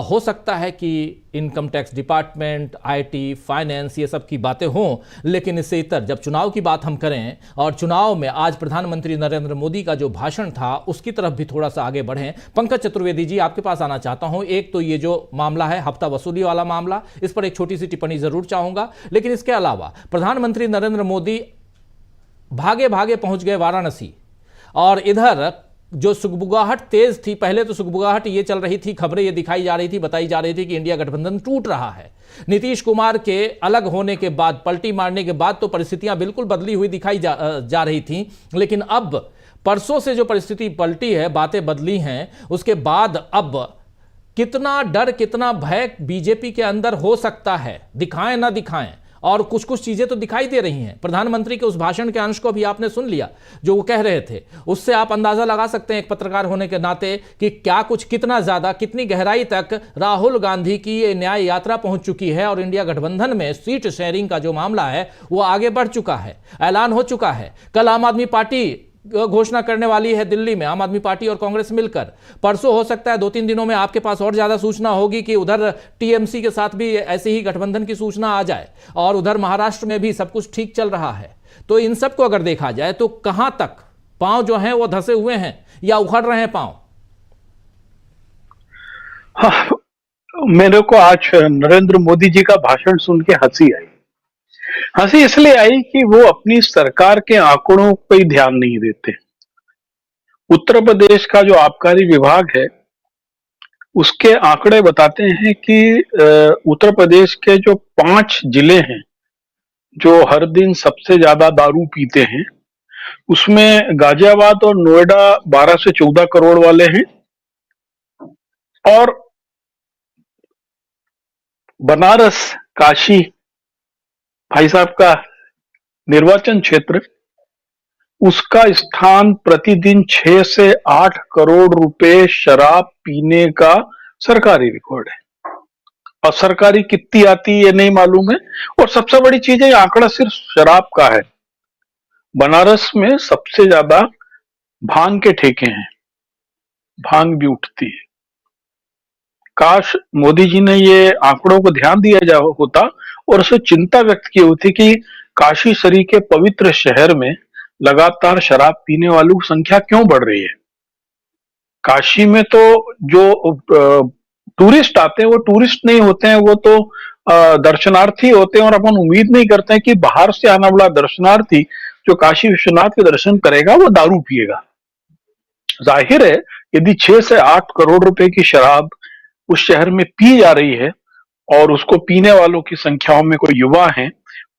हो सकता है कि income tax department, IT, finance, ये सब की बातें हों, लेकिन इससे इतर जब चुनाव की बात हम करें और चुनाव में आज प्रधानमंत्री नरेंद्र मोदी का जो भाषण था उसकी तरफ भी थोड़ा सा आगे बढ़ें। पंकज चतुर्वेदी जी, आपके पास आना चाहता हूं। एक तो ये जो मामला है हफ्ता वसूली वाला मामला, इस पर एक छोटी सी टिप्पणी जरूर चाहूंगा, लेकिन इसके अलावा प्रधानमंत्री नरेंद्र मोदी भागे भागे पहुंच गए वाराणसी, और इधर जो सुगबुगाहट तेज थी, पहले तो सुगबुगाहट ये चल रही थी, खबरें ये दिखाई जा रही थी, बताई जा रही थी कि इंडिया गठबंधन टूट रहा है। नीतीश कुमार के अलग होने के बाद, पलटी मारने के बाद तो परिस्थितियां बिल्कुल बदली हुई दिखाई जा रही थी, लेकिन अब परसों से जो परिस्थिति पलटी है, बातें बदली हैं, उसके बाद अब कितना डर, कितना भय बीजेपी के अंदर हो सकता है, दिखाएं ना दिखाएं, और कुछ कुछ चीजें तो दिखाई दे रही हैं। प्रधानमंत्री के उस भाषण के अंश को भी आपने सुन लिया जो वो कह रहे थे, उससे आप अंदाजा लगा सकते हैं एक पत्रकार होने के नाते कि क्या कुछ, कितना ज्यादा, कितनी गहराई तक राहुल गांधी की ये न्याय यात्रा पहुंच चुकी है और इंडिया गठबंधन में सीट शेयरिंग का जो मामला है वो आगे बढ़ चुका है, ऐलान हो चुका है। कल आम आदमी पार्टी घोषणा करने वाली है दिल्ली में, आम आदमी पार्टी और कांग्रेस मिलकर। परसों हो सकता है 2-3 दिनों में आपके पास और ज्यादा सूचना होगी कि उधर TMC के साथ भी ऐसे ही गठबंधन की सूचना आ जाए, और उधर महाराष्ट्र में भी सब कुछ ठीक चल रहा है। तो इन सब को अगर देखा जाए तो कहां तक पांव जो हैं वो धसे हुए हैं या उखड़ रहे हैं पांव? हाँ, मेरे को आज नरेंद्र मोदी जी का भाषण सुन के हंसी आई। हंसी इसलिए आई कि वो अपनी सरकार के आंकड़ों पर ध्यान नहीं देते। उत्तर प्रदेश का जो आबकारी विभाग है उसके आंकड़े बताते हैं कि उत्तर प्रदेश के जो 5 जिले हैं जो हर दिन सबसे ज्यादा दारू पीते हैं, उसमें गाजियाबाद और नोएडा 12 से 14 करोड़ वाले हैं, और बनारस, काशी, भाई साहब का निर्वाचन क्षेत्र, उसका स्थान प्रतिदिन 6 से 8 करोड़ रुपए शराब पीने का सरकारी रिकॉर्ड है। और सरकारी कितनी आती है ये नहीं मालूम है। और सबसे बड़ी चीज है, आंकड़ा सिर्फ शराब का है। बनारस में सबसे ज्यादा भांग के ठेके हैं, भांग भी उठती है। काश मोदी जी ने ये आंकड़ों को ध्यान दिया होता और उसे चिंता व्यक्त की होती कि काशी शरीफ के पवित्र शहर में लगातार शराब पीने वालों की संख्या क्यों बढ़ रही है। काशी में तो जो टूरिस्ट आते हैं वो टूरिस्ट नहीं होते हैं, वो तो दर्शनार्थी होते हैं। और अपन उम्मीद नहीं करते हैं कि बाहर से आने वाला दर्शनार्थी जो काशी विश्वनाथ के दर्शन करेगा वो दारू पिएगा। जाहिर है यदि 6 से 8 करोड़ रुपए की शराब उस शहर में पी जा रही है और उसको पीने वालों की संख्याओं में कोई युवा हैं,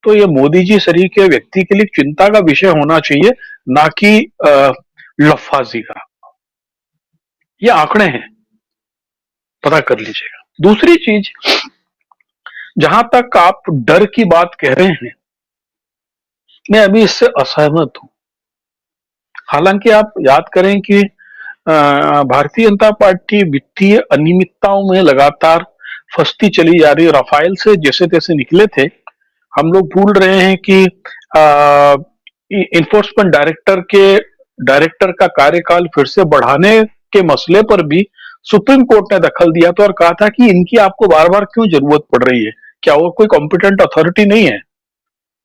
तो ये मोदी जी शरीर के व्यक्ति के लिए चिंता का विषय होना चाहिए, ना कि लफाजी का। ये आंकड़े हैं, पता कर लीजिएगा। दूसरी चीज, जहां तक आप डर की बात कह रहे हैं, मैं अभी इससे असहमत हूं। हालांकि आप याद करें कि भारतीय जनता पार्टी वित्तीय अनियमितताओं में लगातार फंसती चली जा रही है। राफेल से जैसे तैसे निकले थे। हम लोग भूल रहे हैं कि इन्फोर्समेंट डायरेक्टर का कार्यकाल फिर से बढ़ाने के मसले पर भी सुप्रीम कोर्ट ने दखल दिया था और कहा था कि इनकी आपको बार बार क्यों जरूरत पड़ रही है, क्या वो कोई कॉम्पिटेंट अथॉरिटी नहीं है?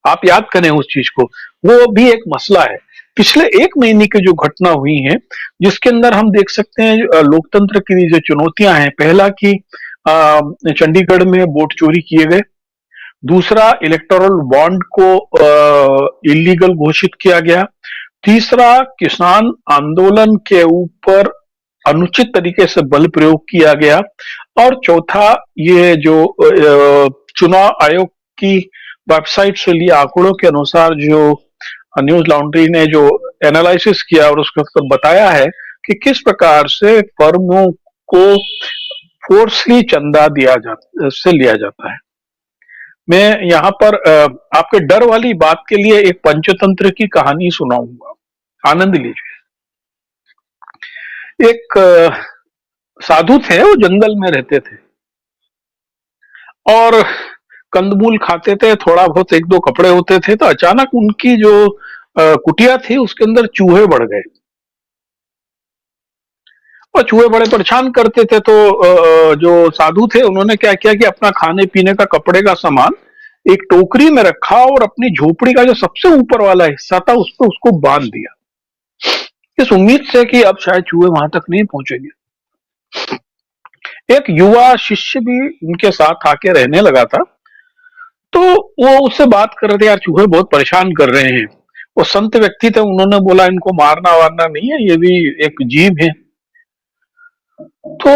आप याद करें उस चीज को, वो भी एक मसला है। पिछले 1 महीने की जो घटना हुई है, जिसके अंदर हम देख सकते हैं लोकतंत्र की जो चुनौतियां हैं। पहला कि चंडीगढ़ में वोट चोरी किए गए। दूसरा, इलेक्टोरल बॉन्ड को इलीगल घोषित किया गया। तीसरा, किसान आंदोलन के ऊपर अनुचित तरीके से बल प्रयोग किया गया। और चौथा, ये जो चुनाव आयोग की वेबसाइट से लिए आंकड़ों के अनुसार जो न्यूज लॉन्ड्री ने जो एनालिसिस किया और उसके ऊपर बताया है कि किस प्रकार से फर्मों को फोर्सली चंदा लिया जाता है। मैं यहाँ पर आपके डर वाली बात के लिए एक पंचतंत्र की कहानी सुनाऊंगा, आनंद लीजिए। एक साधु थे, वो जंगल में रहते थे और कंदमूल खाते थे, थोड़ा बहुत 1-2 कपड़े होते थे। तो अचानक उनकी जो कुटिया थी उसके अंदर चूहे बढ़ गए और चूहे बड़े परेशान करते थे। तो जो साधु थे उन्होंने क्या किया कि अपना खाने पीने का, कपड़े का सामान एक टोकरी में रखा और अपनी झोपड़ी का जो सबसे ऊपर वाला हिस्सा था उस पर उसको बांध दिया, इस उम्मीद से कि अब शायद चूहे वहां तक नहीं पहुंचेंगे। एक युवा शिष्य भी उनके साथ आके रहने लगा था। तो वो उससे बात कर रहे थे, यार चूहे बहुत परेशान कर रहे हैं। वो संत व्यक्ति थे, उन्होंने बोला इनको मारना वारना नहीं है, ये भी एक जीव है। तो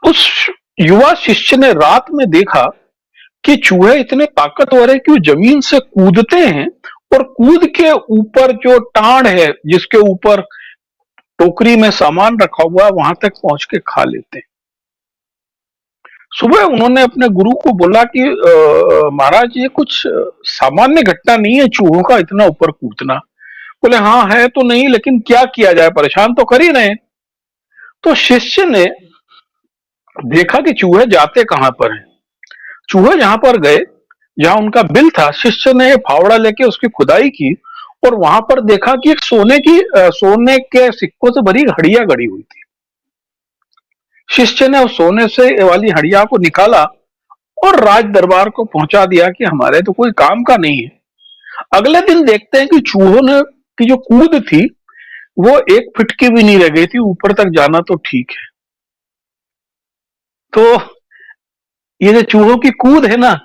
उस युवा शिष्य ने रात में देखा कि चूहे इतने ताकतवर है कि वो जमीन से कूदते हैं और कूद के ऊपर जो टांड है जिसके ऊपर टोकरी में सामान रखा हुआ वहां तक पहुंच के खा लेते हैं। सुबह उन्होंने अपने गुरु को बोला कि महाराज ये कुछ सामान्य घटना नहीं है चूहों का इतना ऊपर कूदना। बोले हाँ है तो नहीं, लेकिन क्या किया जाए, परेशान तो कर ही रहे। तो शिष्य ने देखा कि चूहे जाते कहां पर हैं। चूहे जहां पर गए, जहां उनका बिल था, शिष्य ने फावड़ा लेके उसकी खुदाई की और वहां पर देखा कि एक सोने के सिक्कों से भरी हड़िया गड़ी हुई थी। शिष्य ने उस सोने से वाली हड़िया को निकाला और राज दरबार को पहुंचा दिया कि हमारे तो कोई काम का नहीं है। अगले दिन देखते हैं कि चूहों ने की जो कूद थी वो 1 फीट की भी नहीं रह गई थी, ऊपर तक जाना तो ठीक है। तो ये जो चूहों की कूद है ना,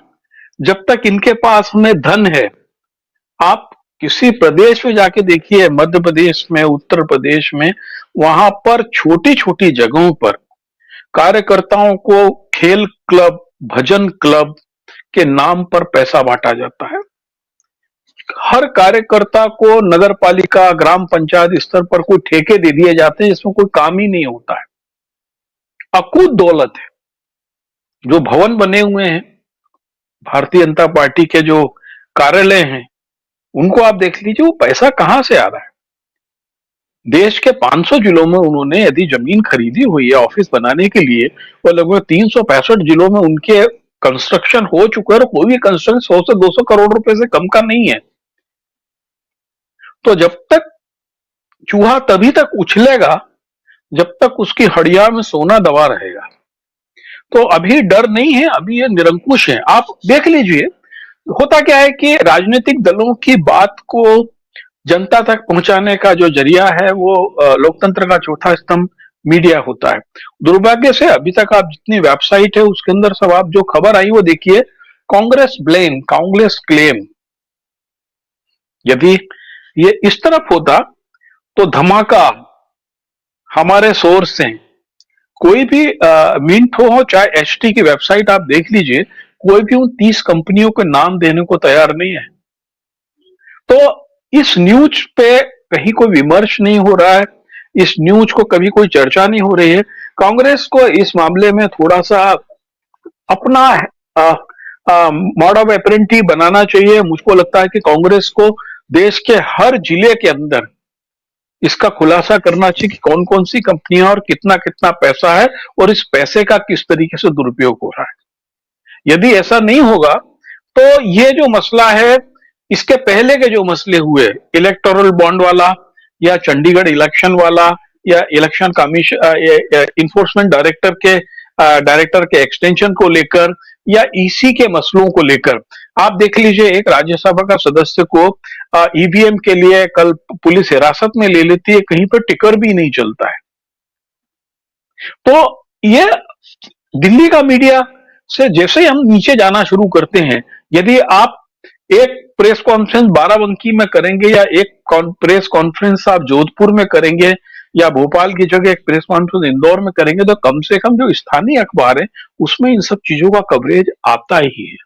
जब तक इनके पास में धन है, आप किसी प्रदेश में जाके देखिए, मध्य प्रदेश में, उत्तर प्रदेश में, वहां पर छोटी छोटी जगहों पर कार्यकर्ताओं को खेल क्लब, भजन क्लब के नाम पर पैसा बांटा जाता है। हर कार्यकर्ता को नगर पालिका, ग्राम पंचायत स्तर पर कोई ठेके दे दिए जाते हैं जिसमें कोई काम ही नहीं होता है। अकूत दौलत है। जो भवन बने हुए हैं भारतीय जनता पार्टी के, जो कार्यालय हैं, उनको आप देख लीजिए वो पैसा कहां से आ रहा है। देश के 500 जिलों में उन्होंने यदि जमीन खरीदी हुई है ऑफिस बनाने के लिए, और लगभग 365 जिलों में उनके कंस्ट्रक्शन हो चुका है और कोई भी कंस्ट्रक्शन 100 से 200 करोड़ रुपए से कम का नहीं है। तो जब तक चूहा तभी तक उछलेगा जब तक उसकी हड़िया में सोना दबा रहेगा। तो अभी डर नहीं है, अभी ये निरंकुश है। आप देख लीजिए होता क्या है कि राजनीतिक दलों की बात को जनता तक पहुंचाने का जो जरिया है वो लोकतंत्र का चौथा स्तंभ मीडिया होता है। दुर्भाग्य से अभी तक आप जितनी वेबसाइट है उसके अंदर सब आप जो खबर आई वो देखिए, कांग्रेस ब्लेम, कांग्रेस क्लेम। यदि ये इस तरफ होता तो धमाका हमारे सोर्स से कोई भी मिंट हो चाहे एचटी की वेबसाइट आप देख लीजिए, कोई भी उन 30 कंपनियों के नाम देने को तैयार नहीं है। तो इस न्यूज पे कहीं कोई विमर्श नहीं हो रहा है, इस न्यूज को कभी कोई चर्चा नहीं हो रही है। कांग्रेस को इस मामले में थोड़ा सा अपना मोड ऑफ ऑपरेंडी बनाना चाहिए। मुझको लगता है कि कांग्रेस को देश के हर जिले के अंदर इसका खुलासा करना चाहिए कि कौन कौन सी कंपनियां और कितना कितना पैसा है और इस पैसे का किस तरीके से दुरुपयोग हो रहा है। यदि ऐसा नहीं होगा तो ये जो मसला है, इसके पहले के जो मसले हुए, इलेक्टोरल बॉन्ड वाला या चंडीगढ़ इलेक्शन वाला या इलेक्शन कमीशन इन्फोर्समेंट डायरेक्टर के एक्सटेंशन को लेकर या ईसी के मसलों को लेकर, आप देख लीजिए एक राज्यसभा का सदस्य को ईवीएम के लिए कल पुलिस हिरासत में ले लेती है, कहीं पर टिकर भी नहीं चलता है। तो ये दिल्ली का मीडिया से जैसे ही हम नीचे जाना शुरू करते हैं, यदि आप एक प्रेस कॉन्फ्रेंस बाराबंकी में करेंगे या एक प्रेस कॉन्फ्रेंस आप जोधपुर में करेंगे या भोपाल की जगह एक प्रेस कॉन्फ्रेंस इंदौर में करेंगे, तो कम से कम जो स्थानीय अखबार है उसमें इन सब चीजों का कवरेज आता ही है।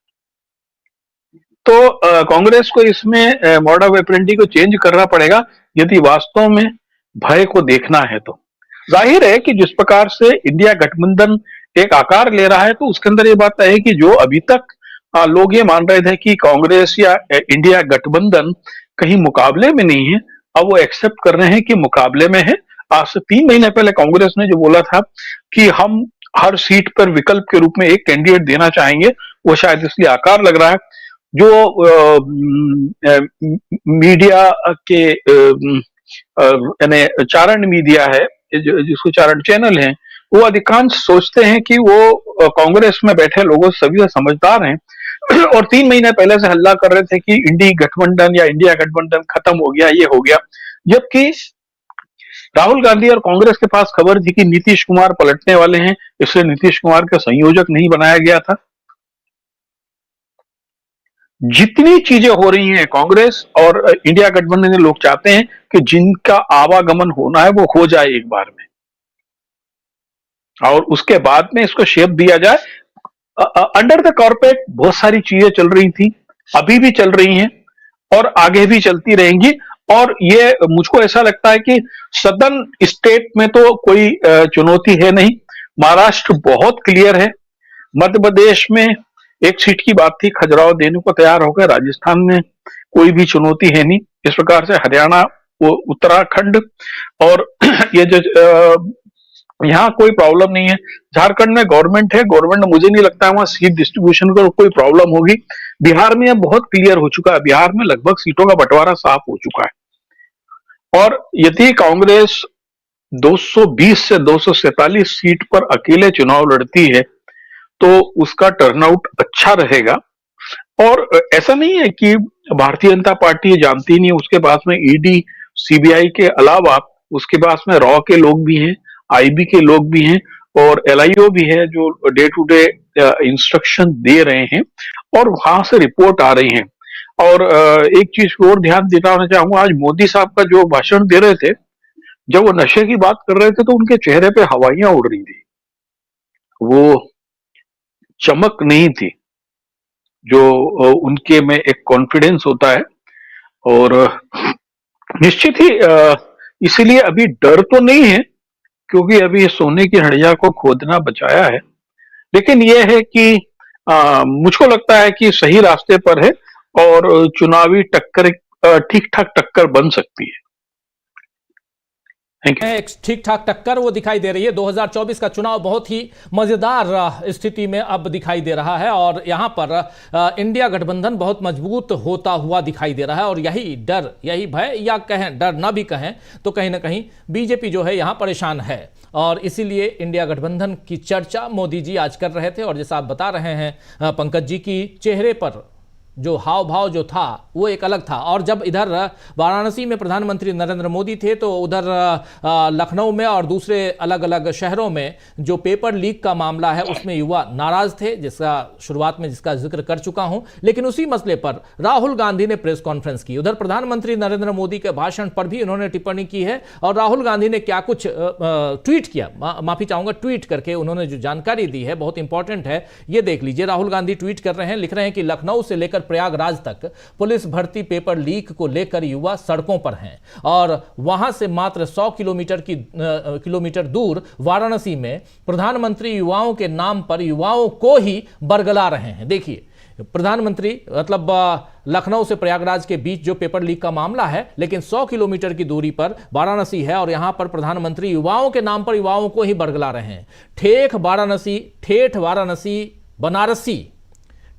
तो कांग्रेस को इसमें मोड ऑफ ऑपरेंडी को चेंज करना पड़ेगा यदि वास्तव में भय को देखना है। तो जाहिर है कि जिस प्रकार से इंडिया गठबंधन एक आकार ले रहा है, तो उसके अंदर ये बात है कि जो अभी तक लोग ये मान रहे थे कि कांग्रेस या इंडिया गठबंधन कहीं मुकाबले में नहीं है, अब वो एक्सेप्ट कर रहे हैं कि मुकाबले में है। आज से 3 महीने पहले कांग्रेस ने जो बोला था कि हम हर सीट पर विकल्प के रूप में एक कैंडिडेट देना चाहेंगे, वो शायद इसलिए आकार लग रहा है। जो मीडिया के यानी चारण मीडिया है, जिसको चारण चैनल है, वो अधिकांश सोचते हैं कि वो कांग्रेस में बैठे लोगों सभी समझदार हैं और 3 महीने पहले से हल्ला कर रहे थे कि इंडी गठबंधन या इंडिया गठबंधन खत्म हो गया, ये हो गया। जबकि राहुल गांधी और कांग्रेस के पास खबर थी कि नीतीश कुमार पलटने वाले हैं, इसलिए नीतीश कुमार का संयोजक नहीं बनाया गया था। जितनी चीजें हो रही हैं कांग्रेस और इंडिया गठबंधन के लोग चाहते हैं कि जिनका आवागमन होना है वो हो जाए एक बार में, और उसके बाद में इसको शेप दिया जाए। अंडर द कॉर्पोरेट बहुत सारी चीजें चल रही थी, अभी भी चल रही हैं और आगे भी चलती रहेंगी। और ये मुझको ऐसा लगता है कि सदर्न स्टेट में तो कोई चुनौती है नहीं, महाराष्ट्र बहुत क्लियर है, मध्य प्रदेश में एक सीट की बात थी, खजुराहो देने को तैयार हो गए, राजस्थान में कोई भी चुनौती है नहीं। इस प्रकार से हरियाणा, उत्तराखंड और ये जो यहाँ कोई प्रॉब्लम नहीं है। झारखंड में गवर्नमेंट है, गवर्नमेंट में मुझे नहीं लगता है वहां सीट डिस्ट्रीब्यूशन को कोई प्रॉब्लम होगी। बिहार में यह बहुत क्लियर हो चुका है, बिहार में लगभग सीटों का बंटवारा साफ हो चुका है। और यदि कांग्रेस 220 से 247 सीट पर अकेले चुनाव लड़ती है तो उसका टर्नआउट अच्छा रहेगा। और ऐसा नहीं है कि भारतीय जनता पार्टी जानती नहीं है, उसके पास में ईडी सीबीआई के अलावा उसके पास में रॉ के लोग भी हैं, आईबी के लोग भी हैं और एलआईओ भी है जो डे टू डे इंस्ट्रक्शन दे रहे हैं और वहां से रिपोर्ट आ रही है। और एक चीज को और ध्यान देना चाहूंगा, आज मोदी साहब का जो भाषण दे रहे थे, जब वो नशे की बात कर रहे थे तो उनके चेहरे पे हवाइयां उड़ रही थी, वो चमक नहीं थी जो उनके में एक कॉन्फिडेंस होता है। और निश्चित ही इसीलिए अभी डर तो नहीं है, क्योंकि अभी सोने की हड़िया को खोदना बचाया है, लेकिन यह है कि मुझको लगता है कि सही रास्ते पर है और चुनावी टक्कर ठीक ठाक टक्कर बन सकती है। एक ठीक ठाक टक्कर वो दिखाई दे रही है। 2024 का चुनाव बहुत ही मजेदार स्थिति में अब दिखाई दे रहा है और यहां पर इंडिया गठबंधन बहुत मजबूत होता हुआ दिखाई दे रहा है। और यही डर, यही भय, या कहें डर ना भी कहें तो कहीं ना कहीं बीजेपी जो है यहां परेशान है और इसीलिए इंडिया गठबंधन की चर्चा मोदी जी आज कर रहे थे। और जैसा आप बता रहे हैं पंकज जी की चेहरे पर जो हाव भाव जो था वो एक अलग था। और जब इधर वाराणसी में प्रधानमंत्री नरेंद्र मोदी थे तो उधर लखनऊ में और दूसरे अलग अलग शहरों में जो पेपर लीक का मामला है उसमें युवा नाराज थे, जिसका शुरुआत में जिसका जिक्र कर चुका हूं। लेकिन उसी मसले पर राहुल गांधी ने प्रेस कॉन्फ्रेंस की। उधर प्रधानमंत्री नरेंद्र मोदी के भाषण पर भी उन्होंने टिप्पणी की है और राहुल गांधी ने क्या कुछ ट्वीट किया, माफी चाहूंगा, ट्वीट करके उन्होंने जो जानकारी दी है बहुत इंपॉर्टेंट है, ये देख लीजिए। राहुल गांधी ट्वीट कर रहे हैं, लिख रहे हैं कि लखनऊ से लेकर प्रयागराज तक पुलिस भर्ती पेपर लीक को लेकर युवा सड़कों पर हैं और वहां से मात्र 100 किलोमीटर दूर वाराणसी में प्रधानमंत्री युवाओं के नाम पर युवाओं को ही बरगला रहे हैं। देखिए, प्रधानमंत्री मतलब लखनऊ से प्रयागराज के बीच जो पेपर लीक का मामला है, लेकिन 100 किलोमीटर की दूरी पर वाराणसी है और यहां पर प्रधानमंत्री युवाओं के नाम पर युवाओं को ही बरगला रहे हैं।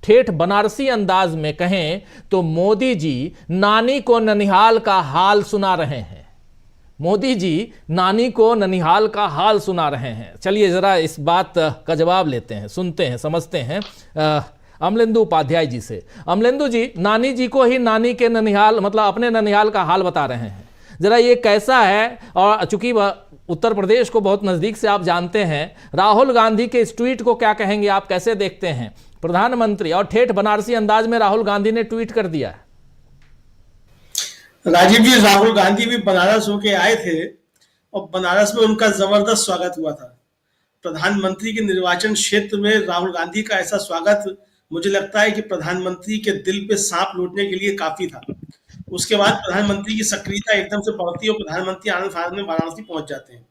ठेठ बनारसी अंदाज में कहें तो मोदी जी नानी को ननिहाल का हाल सुना रहे हैं। मोदी जी नानी को ननिहाल का हाल सुना रहे हैं। चलिए जरा इस बात का जवाब लेते हैं, सुनते हैं, समझते हैं अमलेंदु उपाध्याय जी से। अमलेंदु जी, नानी जी को ही नानी के ननिहाल मतलब अपने ननिहाल का हाल बता रहे हैं, जरा ये कैसा है? और चूंकि उत्तर प्रदेश को बहुत नजदीक से आप जानते हैं, राहुल गांधी के इस ट्वीट को क्या कहेंगे, आप कैसे देखते हैं? प्रधानमंत्री और ठेठ बनारसी अंदाज में राहुल गांधी ने ट्वीट कर दिया है। राजीव जी, राहुल गांधी भी बनारस होके आए थे और बनारस में उनका जबरदस्त स्वागत हुआ था। प्रधानमंत्री के निर्वाचन क्षेत्र में राहुल गांधी का ऐसा स्वागत मुझे लगता है कि प्रधानमंत्री के दिल पे सांप लौटने के लिए काफी था। उसके बाद प्रधानमंत्री की सक्रियता एकदम से बढ़ती है और प्रधानमंत्री आनंद फानंद में वाराणसी पहुंच जाते हैं।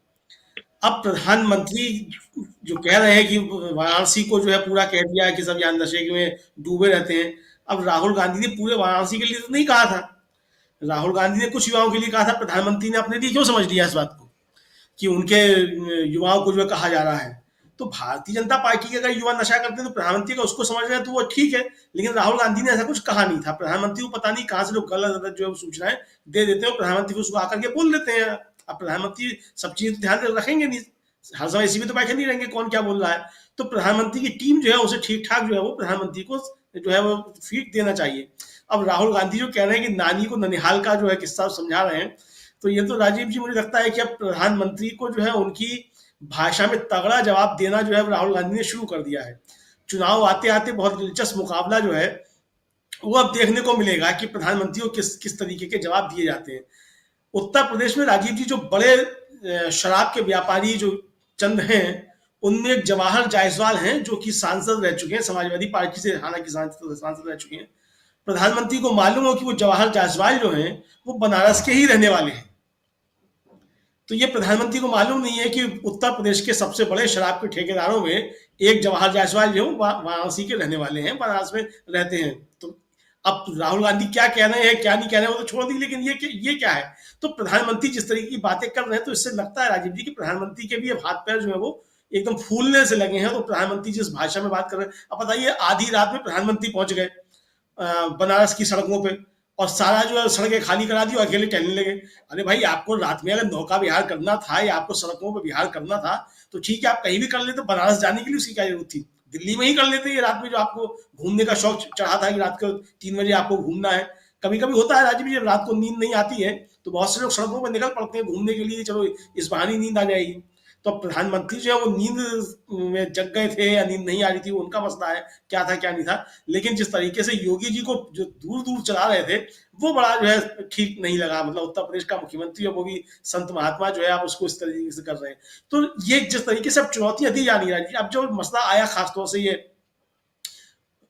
अब प्रधानमंत्री जो कह रहे हैं कि वाराणसी को जो है पूरा कह दिया कि सब यहाँ नशे में डूबे रहते हैं, अब राहुल गांधी ने पूरे वाराणसी के लिए तो नहीं कहा था। राहुल गांधी ने कुछ युवाओं के लिए कहा था। प्रधानमंत्री ने अपने लिए क्यों समझ लिया इस बात को कि उनके युवाओं को जो है कहा जा रहा है? तो भारतीय जनता पार्टी के अगर युवा नशा करते हैं तो प्रधानमंत्री का उसको समझ रहे हैं तो वो ठीक है, लेकिन राहुल गांधी ने ऐसा कुछ कहा नहीं था। प्रधानमंत्री को पता नहीं कहां से लोग गलत जो है सूचनाएं दे देते हैं और प्रधानमंत्री को उसको आकर के बोल देते हैं। अब प्रधानमंत्री सब चीज ध्यान रखेंगे नहीं, हर समय इसी में तो बैठे नहीं रहेंगे कौन क्या बोल रहा है। तो प्रधानमंत्री की टीम जो है उसे ठीक ठाक जो है वो प्रधानमंत्री को जो है वो फीड देना चाहिए। अब राहुल गांधी जो कह रहे हैं कि नानी को ननिहाल का जो है किस्सा समझा रहे हैं, तो ये तो राजीव जी मुझे लगता है कि अब प्रधानमंत्री को जो है उनकी भाषा में तगड़ा जवाब देना जो है राहुल गांधी ने शुरू कर दिया है। चुनाव आते आते बहुत दिलचस्प मुकाबला जो है वो अब देखने को मिलेगा कि प्रधानमंत्री को किस तरीके के जवाब दिए जाते हैं। उत्तर प्रदेश में राजीव जी जो बड़े शराब के व्यापारी जो चंद हैं, उनमें एक जवाहर जायसवाल हैं जो कि सांसद रह चुके हैं, समाजवादी पार्टी से हालांकि सांसद रह चुके हैं। प्रधानमंत्री को मालूम हो कि वो जवाहर जायसवाल जो हैं वो बनारस के ही रहने वाले हैं। तो ये प्रधानमंत्री को मालूम नहीं है कि उत्तर प्रदेश के सबसे बड़े शराब के ठेकेदारों में एक जवाहर जायसवाल जो वाराणसी के रहने वाले हैं, बनारस में रहते हैं। तो अब राहुल गांधी क्या कह रहे हैं क्या नहीं कह रहे हैं वो तो छोड़ दी, लेकिन ये क्या है? तो प्रधानमंत्री जिस तरीके की बातें कर रहे हैं तो इससे लगता है राजीव जी की प्रधानमंत्री के भी अब हाथ पैर जो है वो एकदम फूलने से लगे हैं। तो प्रधानमंत्री जिस भाषा में बात कर रहे हैं, अब बताइए आधी रात में प्रधानमंत्री पहुंच गए बनारस की सड़कों पे और सारा जो है सड़कें खाली करा दी और अकेले टहलने लगे। अरे भाई, आपको रात में अगर नौका विहार करना था या आपको सड़कों पर विहार करना था तो ठीक है, आप कहीं भी कर लेते। बनारस जाने के लिए उसकी क्या जरूरत थी? दिल्ली में ही कर लेते। ये रात में जो आपको घूमने का शौक चढ़ा था कि रात को 3 बजे आपको घूमना है। कभी कभी होता है राजीव जी, जब रात को नींद नहीं आती है तो बहुत से लोग सड़कों पर निकल पड़ते हैं घूमने के लिए, चलो इस बहाने नींद आ जाएगी। तो प्रधानमंत्री जो है वो नींद में जग गए थे या नींद नहीं आ रही थी, वो उनका मसला है, क्या था क्या नहीं था। लेकिन जिस तरीके से योगी जी को जो दूर दूर चला रहे थे वो बड़ा जो है ठीक नहीं लगा। मतलब उत्तर प्रदेश का मुख्यमंत्री और वो भी संत महात्मा जो है आप उसको इस तरीके से कर रहे हैं। तो ये जिस तरीके से अब चुनौतियां दी जा रही है, अब जो मसला आया खासतौर से ये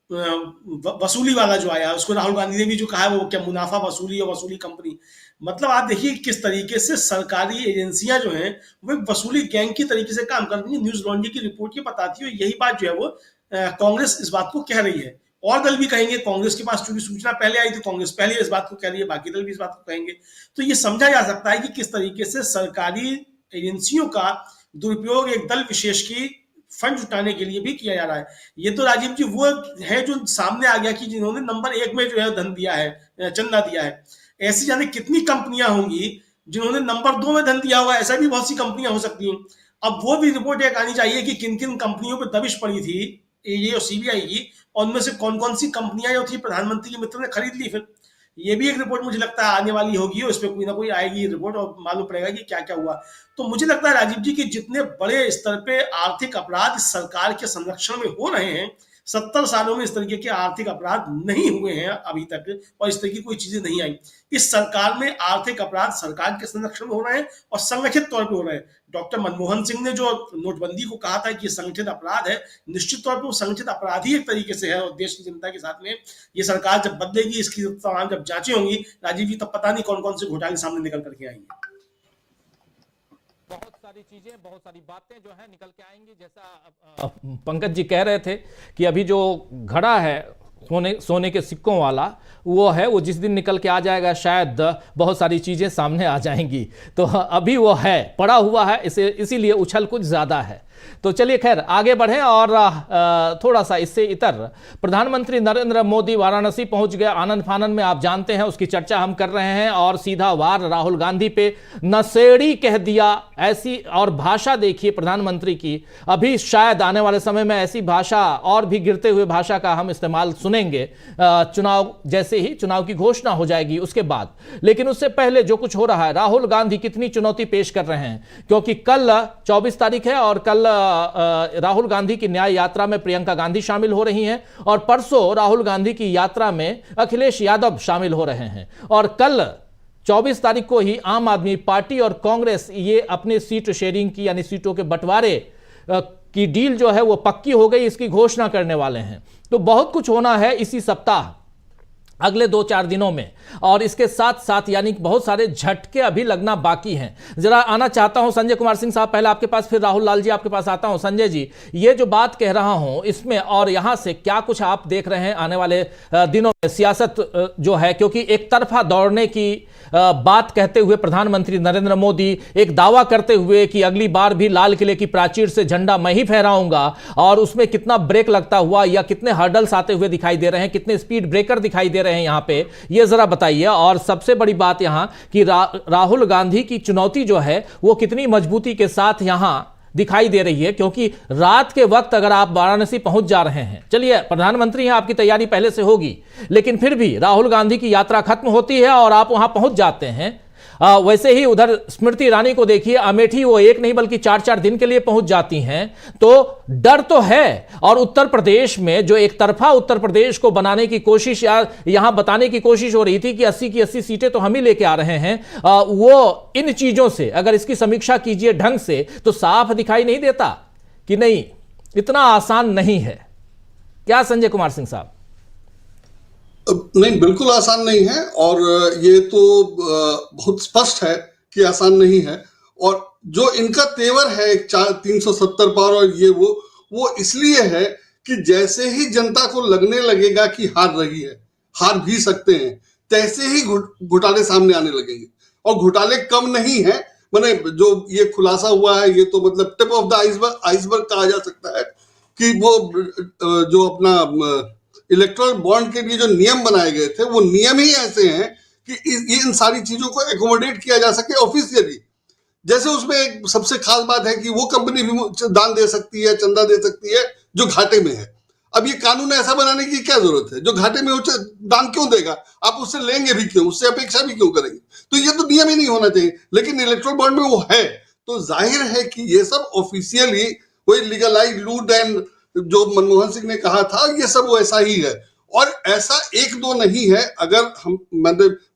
वसूली वाला जो आया, उसको राहुल गांधी ने भी जो कहा है वो क्या मुनाफा वसूली और वसूली कंपनी, मतलब आप देखिए किस तरीके से सरकारी एजेंसियां जो हैं वो एक वसूली गैंग की तरीके से काम कर रही है। न्यूज लॉन्ड्री की रिपोर्ट ये बताती है, यही बात जो है वो कांग्रेस इस बात को कह रही है और दल भी कहेंगे। कांग्रेस के पास चूंकि सूचना पहले आई थी, कांग्रेस पहले इस बात को कह रही है, बाकी दल भी इस बात को कहेंगे। तो ये समझा जा सकता है कि किस तरीके से सरकारी एजेंसियों का दुरुपयोग एक दल विशेष की फंड जुटाने के लिए भी किया जा रहा है। ये तो राजीव जी वो है जो सामने आ गया कि जिन्होंने नंबर 1 में जो है धन दिया है, चंदा दिया है। ऐसी जाने कितनी कंपनियां होंगी जिन्होंने नंबर 2 में धन दिया हुआ, ऐसा भी बहुत सी कंपनियां हो सकती हैं। अब वो भी रिपोर्ट एक आनी चाहिए कि किन किन कंपनियों पर दबिश पड़ी थी ये और सीबीआई की, और उनमें से कौन कौन सी कंपनियां जो थी प्रधानमंत्री के मित्र ने खरीद ली। फिर ये भी एक रिपोर्ट मुझे लगता है आने वाली होगी और इसमें कोई ना कोई आएगी रिपोर्ट और मालूम पड़ेगा कि क्या क्या हुआ। तो मुझे लगता है राजीव जी की जितने बड़े स्तर पे आर्थिक अपराध इस सरकार के संरक्षण में हो रहे हैं, 70 सालों में इस तरीके के आर्थिक अपराध नहीं हुए हैं अभी तक, और इस तरह की कोई चीजें नहीं आई। इस सरकार में आर्थिक अपराध सरकार के संरक्षण में हो रहे हैं और संगठित तौर पे हो रहे हैं। डॉक्टर मनमोहन सिंह ने जो नोटबंदी को कहा था कि ये संगठित अपराध है, निश्चित तौर पे वो संगठित अपराध ही एक तरीके से है, और देश की जनता के साथ में ये सरकार जब बदलेगी, इसकी तमाम जब जांचें होंगी राजीव जी, तब पता नहीं कौन कौन से घोटाले सामने निकल करके आएंगे। बहुत सारी चीजें, बहुत सारी बातें जो है निकल के आएंगी। जैसा पंकज जी कह रहे थे कि अभी जो घड़ा है सोने के सिक्कों वाला वो है, वो जिस दिन निकल के आ जाएगा शायद बहुत सारी चीजें सामने आ जाएंगी। तो अभी वो है पड़ा हुआ है, इसीलिए उछल कुछ ज्यादा है। तो चलिए खैर आगे बढ़ें और थोड़ा सा इससे इतर प्रधानमंत्री नरेंद्र मोदी वाराणसी पहुंच गए। आनंद फानन में आप जानते हैं उसकी चर्चा हम कर रहे हैं, और सीधा वार राहुल गांधी पे नशेड़ी कह दिया। ऐसी और भाषा देखिए प्रधानमंत्री की, अभी शायद आने वाले समय में ऐसी भाषा और भी गिरते हुए भाषा का हम इस्तेमाल सुनेंगे चुनाव जैसे ही चुनाव की घोषणा हो जाएगी उसके बाद। लेकिन उससे पहले जो कुछ हो रहा है, राहुल गांधी कितनी चुनौती पेश कर रहे हैं, क्योंकि कल 24 तारीख है और कल राहुल गांधी की न्याय यात्रा में प्रियंका गांधी शामिल हो रही हैं, और परसों राहुल गांधी की यात्रा में अखिलेश यादव शामिल हो रहे हैं। और कल 24 तारीख को ही आम आदमी पार्टी और कांग्रेस ये अपने सीट शेयरिंग की यानी सीटों के बंटवारे की डील जो है वो पक्की हो गई, इसकी घोषणा करने वाले हैं। तो बहुत कुछ होना है इसी सप्ताह, अगले 2-4 दिनों में, और इसके साथ साथ यानी बहुत सारे झटके अभी लगना बाकी हैं। जरा आना चाहता हूं संजय कुमार सिंह साहब पहले आपके पास, फिर राहुल लाल जी आपके पास आता हूं। संजय जी, ये जो बात कह रहा हूं इसमें और यहां से क्या कुछ आप देख रहे हैं आने वाले दिनों में सियासत जो है, क्योंकि एक तरफा दौड़ने की बात कहते हुए प्रधानमंत्री नरेंद्र मोदी एक दावा करते हुए कि अगली बार भी लाल किले की प्राचीर से झंडा मैं ही फहराऊंगा, और उसमें कितना ब्रेक लगता हुआ या कितने हर्डल्स आते हुए दिखाई दे रहे हैं, कितने स्पीड ब्रेकर दिखाई दे रहे हैं यहां पे, ये जरा बताइए। और सबसे बड़ी बात यहां कि राहुल गांधी की चुनौती जो है वो कितनी मजबूती के साथ यहां दिखाई दे रही है, क्योंकि रात के वक्त अगर आप वाराणसी पहुंच जा रहे हैं, चलिए प्रधानमंत्री हैं, आपकी तैयारी पहले से होगी, लेकिन फिर भी राहुल गांधी की यात्रा खत्म होती है और आप वहां पहुंच जाते हैं। वैसे ही उधर स्मृति ईरानी को देखिए, अमेठी वो 1 नहीं बल्कि 4-4 दिन के लिए पहुंच जाती हैं। तो डर तो है, और उत्तर प्रदेश में जो एक तरफा उत्तर प्रदेश को बनाने की कोशिश या यहां बताने की कोशिश हो रही थी कि 80 की 80 सीटें तो हम ही लेके आ रहे हैं, वो इन चीजों से अगर इसकी समीक्षा कीजिए ढंग से तो साफ दिखाई नहीं देता कि नहीं इतना आसान नहीं है। क्या संजय कुमार सिंह साहब? नहीं, बिल्कुल आसान नहीं है, और ये तो बहुत स्पष्ट है कि आसान नहीं है। और जो इनका तेवर है 370 पार और ये वो इसलिए है कि जैसे ही जनता को लगने लगेगा कि हार रही है, हार भी सकते हैं, तैसे ही घोटाले सामने आने लगेंगे। और घोटाले कम नहीं है, माने जो ये खुलासा हुआ है ये तो मतलब टिप ऑफ द आइसबर्ग कहा जा सकता है कि वो जो अपना इलेक्ट्रल बॉन्ड के लिए जो नियम बनाए गए थे वो नियम ही ऐसे हैं कि इन सारी चीजों को एकोमोडेट किया जा सके ऑफिशियली। जैसे उसमें एक सबसे खास बात है कि वो कंपनी भी दान दे सकती है, चंदा दे सकती है जो घाटे में है। अब ये कानून ऐसा बनाने की क्या जरूरत है? जो घाटे में हो दान क्यों देगा? आप उससे लेंगे भी क्यों, उससे अपेक्षा भी क्यों करेंगे? तो ये तो नियम ही नहीं होना चाहिए, लेकिन इलेक्ट्रल बॉन्ड में वो है। तो जाहिर है कि ये सब ऑफिशियली वही लीगलाइज लूट एंड जो मनमोहन सिंह ने कहा था ये सब वैसा ही है। और ऐसा 1-2 नहीं है। अगर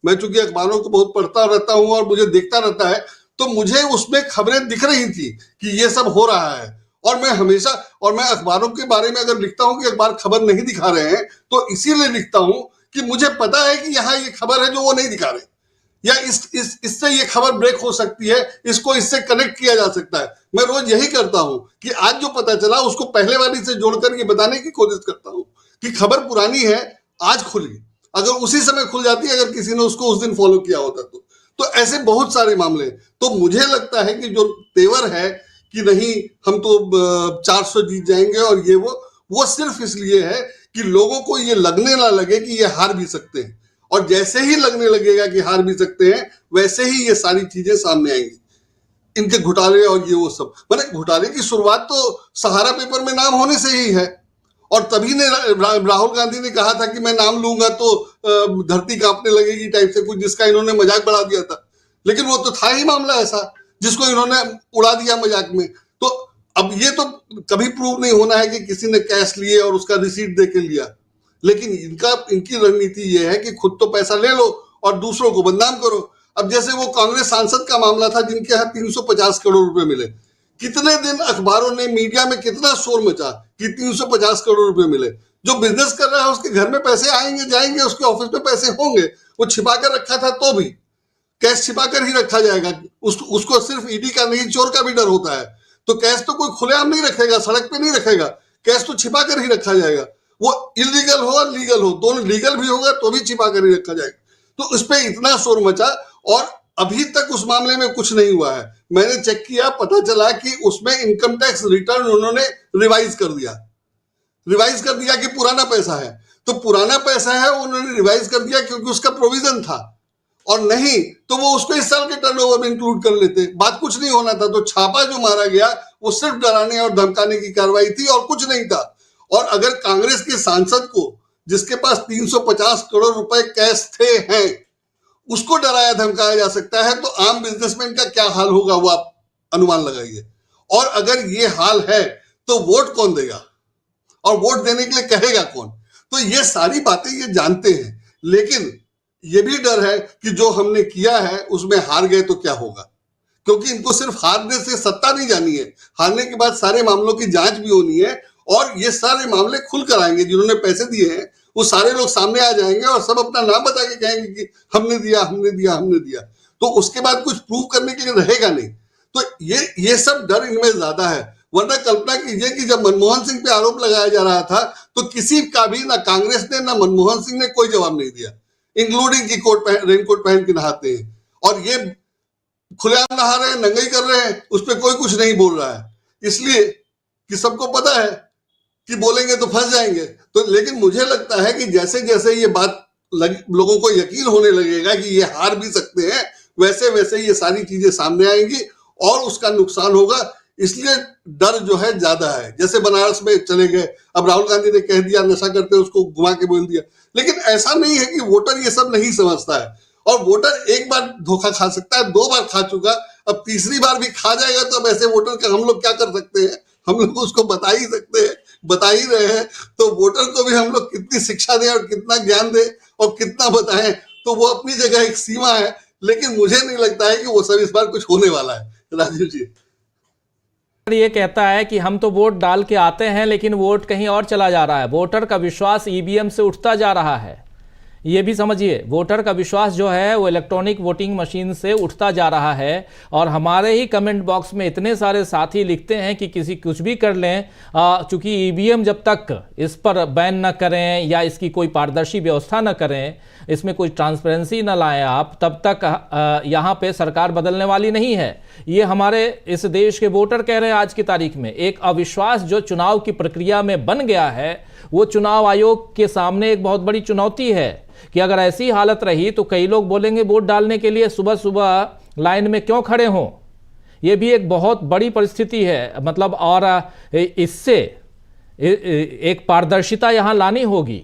मैं चूंकि अखबारों को बहुत पढ़ता रहता हूं और मुझे देखता रहता है, तो मुझे उसमें खबरें दिख रही थी कि ये सब हो रहा है। और मैं अखबारों के बारे में अगर लिखता हूं कि अखबार खबर नहीं दिखा रहे हैं, तो इसीलिए लिखता हूं कि मुझे पता है कि यहाँ ये खबर है जो वो नहीं दिखा रहे, या इससे ये खबर ब्रेक हो सकती है, इसको इससे कनेक्ट किया जा सकता है। मैं रोज यही करता हूं कि आज जो पता चला उसको पहले वाली से जोड़कर ये बताने की कोशिश करता हूं कि खबर पुरानी है, आज खुली, अगर उसी समय खुल जाती, अगर किसी ने उसको उस दिन फॉलो किया होता तो ऐसे बहुत सारे मामले। तो मुझे लगता है कि जो तेवर है कि नहीं हम तो 400 जीत जाएंगे और ये वो सिर्फ इसलिए है कि लोगों को ये लगने ना लगे कि ये हार भी सकते हैं। और जैसे ही लगने लगेगा कि हार भी सकते हैं, वैसे ही ये सारी चीजें सामने आएंगी, इनके घोटाले और ये वो सब। मैंने घोटाले की शुरुआत तो सहारा पेपर में नाम होने से ही है, और तभी ने राहुल गांधी ने कहा था कि मैं नाम लूंगा तो धरती कांपने लगेगी टाइप से कुछ, जिसका इन्होंने मजाक बढ़ा दिया था। लेकिन वो तो था ही मामला ऐसा जिसको इन्होंने उड़ा दिया मजाक में। तो अब ये तो कभी प्रूव नहीं होना है कि किसी ने कैश लिए और उसका रिसीट दे के लिया, लेकिन इनकी रणनीति ये है कि खुद तो पैसा ले लो और दूसरों को बदनाम करो। अब जैसे वो कांग्रेस सांसद का मामला था जिनके यहाँ 350 करोड़ रुपए मिले, कितने दिन अखबारों ने, मीडिया में कितना शोर मचा कि 350 करोड़ रुपए मिले। जो बिजनेस कर रहा है उसके घर में पैसे आएंगे जाएंगे, उसके ऑफिस में पैसे होंगे, वो छिपा कर रखा था तो भी कैश छिपा कर ही रखा जाएगा। उसको सिर्फ ईडी का नहीं, चोर का भी डर होता है। तो कैश तो कोई खुलेआम नहीं रखेगा, सड़क पे नहीं रखेगा, कैश तो छिपा कर ही रखा जाएगा। वो इलीगल हो और लीगल हो, दोनों लीगल भी होगा तो भी छिपा कर ही रखा जाएगा। तो उस पर इतना शोर मचा और अभी तक उस मामले में कुछ नहीं हुआ है। मैंने चेक किया, पता चला कि उसमें इनकम टैक्स रिटर्न उन्होंने रिवाइज कर दिया कि पुराना पैसा है। तो पुराना पैसा है उन्होंने रिवाइज कर दिया क्योंकि उसका प्रोविजन था, और नहीं तो वो उसको इस साल के टर्नओवर में इंक्लूड कर लेते, बात कुछ नहीं होना था। तो छापा जो मारा गया वो सिर्फ डराने और धमकाने की कार्रवाई थी और कुछ नहीं था। और अगर कांग्रेस के सांसद को, जिसके पास 350 करोड़ रुपए कैश थे हैं, उसको डराया धमकाया जा सकता है, तो आम बिजनेसमैन का क्या हाल होगा वो आप अनुमान लगाइए। और अगर ये हाल है तो वोट कौन देगा और वोट देने के लिए कहेगा कौन? तो ये सारी बातें ये जानते हैं, लेकिन ये भी डर है कि जो हमने किया है उसमें हार गए तो क्या होगा, क्योंकि इनको सिर्फ हारने से सत्ता नहीं जानी है, हारने के बाद सारे मामलों की जांच भी होनी है और ये सारे मामले खुल कर आएंगे। जिन्होंने पैसे दिए हैं वो सारे लोग सामने आ जाएंगे और सब अपना नाम बता के कहेंगे कि हमने दिया। तो उसके बाद कुछ प्रूव करने के लिए रहेगा नहीं। तो ये सब डर इनमें ज्यादा है। वरना कल्पना कीजिए कि जब मनमोहन सिंह पे आरोप लगाया जा रहा था तो किसी का भी, ना कांग्रेस ने ना मनमोहन सिंह ने कोई जवाब नहीं दिया, इंक्लूडिंग की रेनकोट पहन के नहाते हैं और ये खुलेआम नहा रहे हैं, नंगाई कर रहे हैं, उस पर कोई कुछ नहीं बोल रहा है, इसलिए कि सबको पता है कि बोलेंगे तो फंस जाएंगे। तो लेकिन मुझे लगता है कि जैसे जैसे ये बात लोगों को यकीन होने लगेगा कि ये हार भी सकते हैं, वैसे वैसे ये सारी चीजें सामने आएंगी और उसका नुकसान होगा। इसलिए डर जो है ज्यादा है। जैसे बनारस में चले गए, अब राहुल गांधी ने कह दिया नशा करते उसको घुमा के बोल दिया, लेकिन ऐसा नहीं है कि वोटर ये सब नहीं समझता है। और वोटर एक बार धोखा खा सकता है, 2 बार खा चुका, अब तीसरी बार भी खा जाएगा। तो अब ऐसे वोटर का हम लोग क्या कर सकते हैं? हम लोग उसको बता ही सकते हैं, बता ही रहे हैं। तो वोटर को भी हम लोग कितनी शिक्षा दें और कितना ज्ञान दें और कितना बताएं, तो वो अपनी जगह एक सीमा है। लेकिन मुझे नहीं लगता है कि वो सब इस बार कुछ होने वाला है। राजीव जी ये कहता है कि हम तो वोट डाल के आते हैं लेकिन वोट कहीं और चला जा रहा है। वोटर का विश्वास ईवीएम से उठता जा रहा है, ये भी समझिए। वोटर का विश्वास जो है वो इलेक्ट्रॉनिक वोटिंग मशीन से उठता जा रहा है। और हमारे ही कमेंट बॉक्स में इतने सारे साथी लिखते हैं कि किसी कुछ भी कर लें, चूंकि ईवीएम जब तक इस पर बैन न करें या इसकी कोई पारदर्शी व्यवस्था न करें, इसमें कोई ट्रांसपेरेंसी न लाएं आप, तब तक यहाँ पे सरकार बदलने वाली नहीं है। ये हमारे इस देश के वोटर कह रहे हैं आज की तारीख में। एक अविश्वास जो चुनाव की प्रक्रिया में बन गया है, वो चुनाव आयोग के सामने एक बहुत बड़ी चुनौती है कि अगर ऐसी हालत रही तो कई लोग बोलेंगे वोट डालने के लिए सुबह सुबह लाइन में क्यों खड़े हों। ये भी एक बहुत बड़ी परिस्थिति है, मतलब। और इससे एक पारदर्शिता यहाँ लानी होगी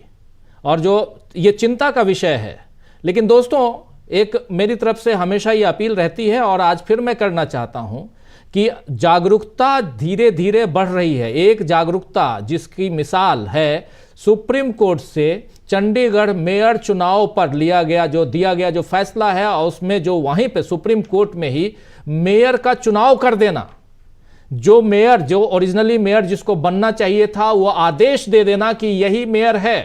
और जो ये चिंता का विषय है। लेकिन दोस्तों, एक मेरी तरफ से हमेशा ये अपील रहती है और आज फिर मैं करना चाहता हूँ कि जागरूकता धीरे धीरे बढ़ रही है। एक जागरूकता जिसकी मिसाल है सुप्रीम कोर्ट से चंडीगढ़ मेयर चुनाव पर दिया गया जो फैसला है, और उसमें जो वहीं पे सुप्रीम कोर्ट में ही मेयर का चुनाव कर देना, जो मेयर, जो ओरिजिनली मेयर जिसको बनना चाहिए था, वो आदेश दे देना कि यही मेयर है,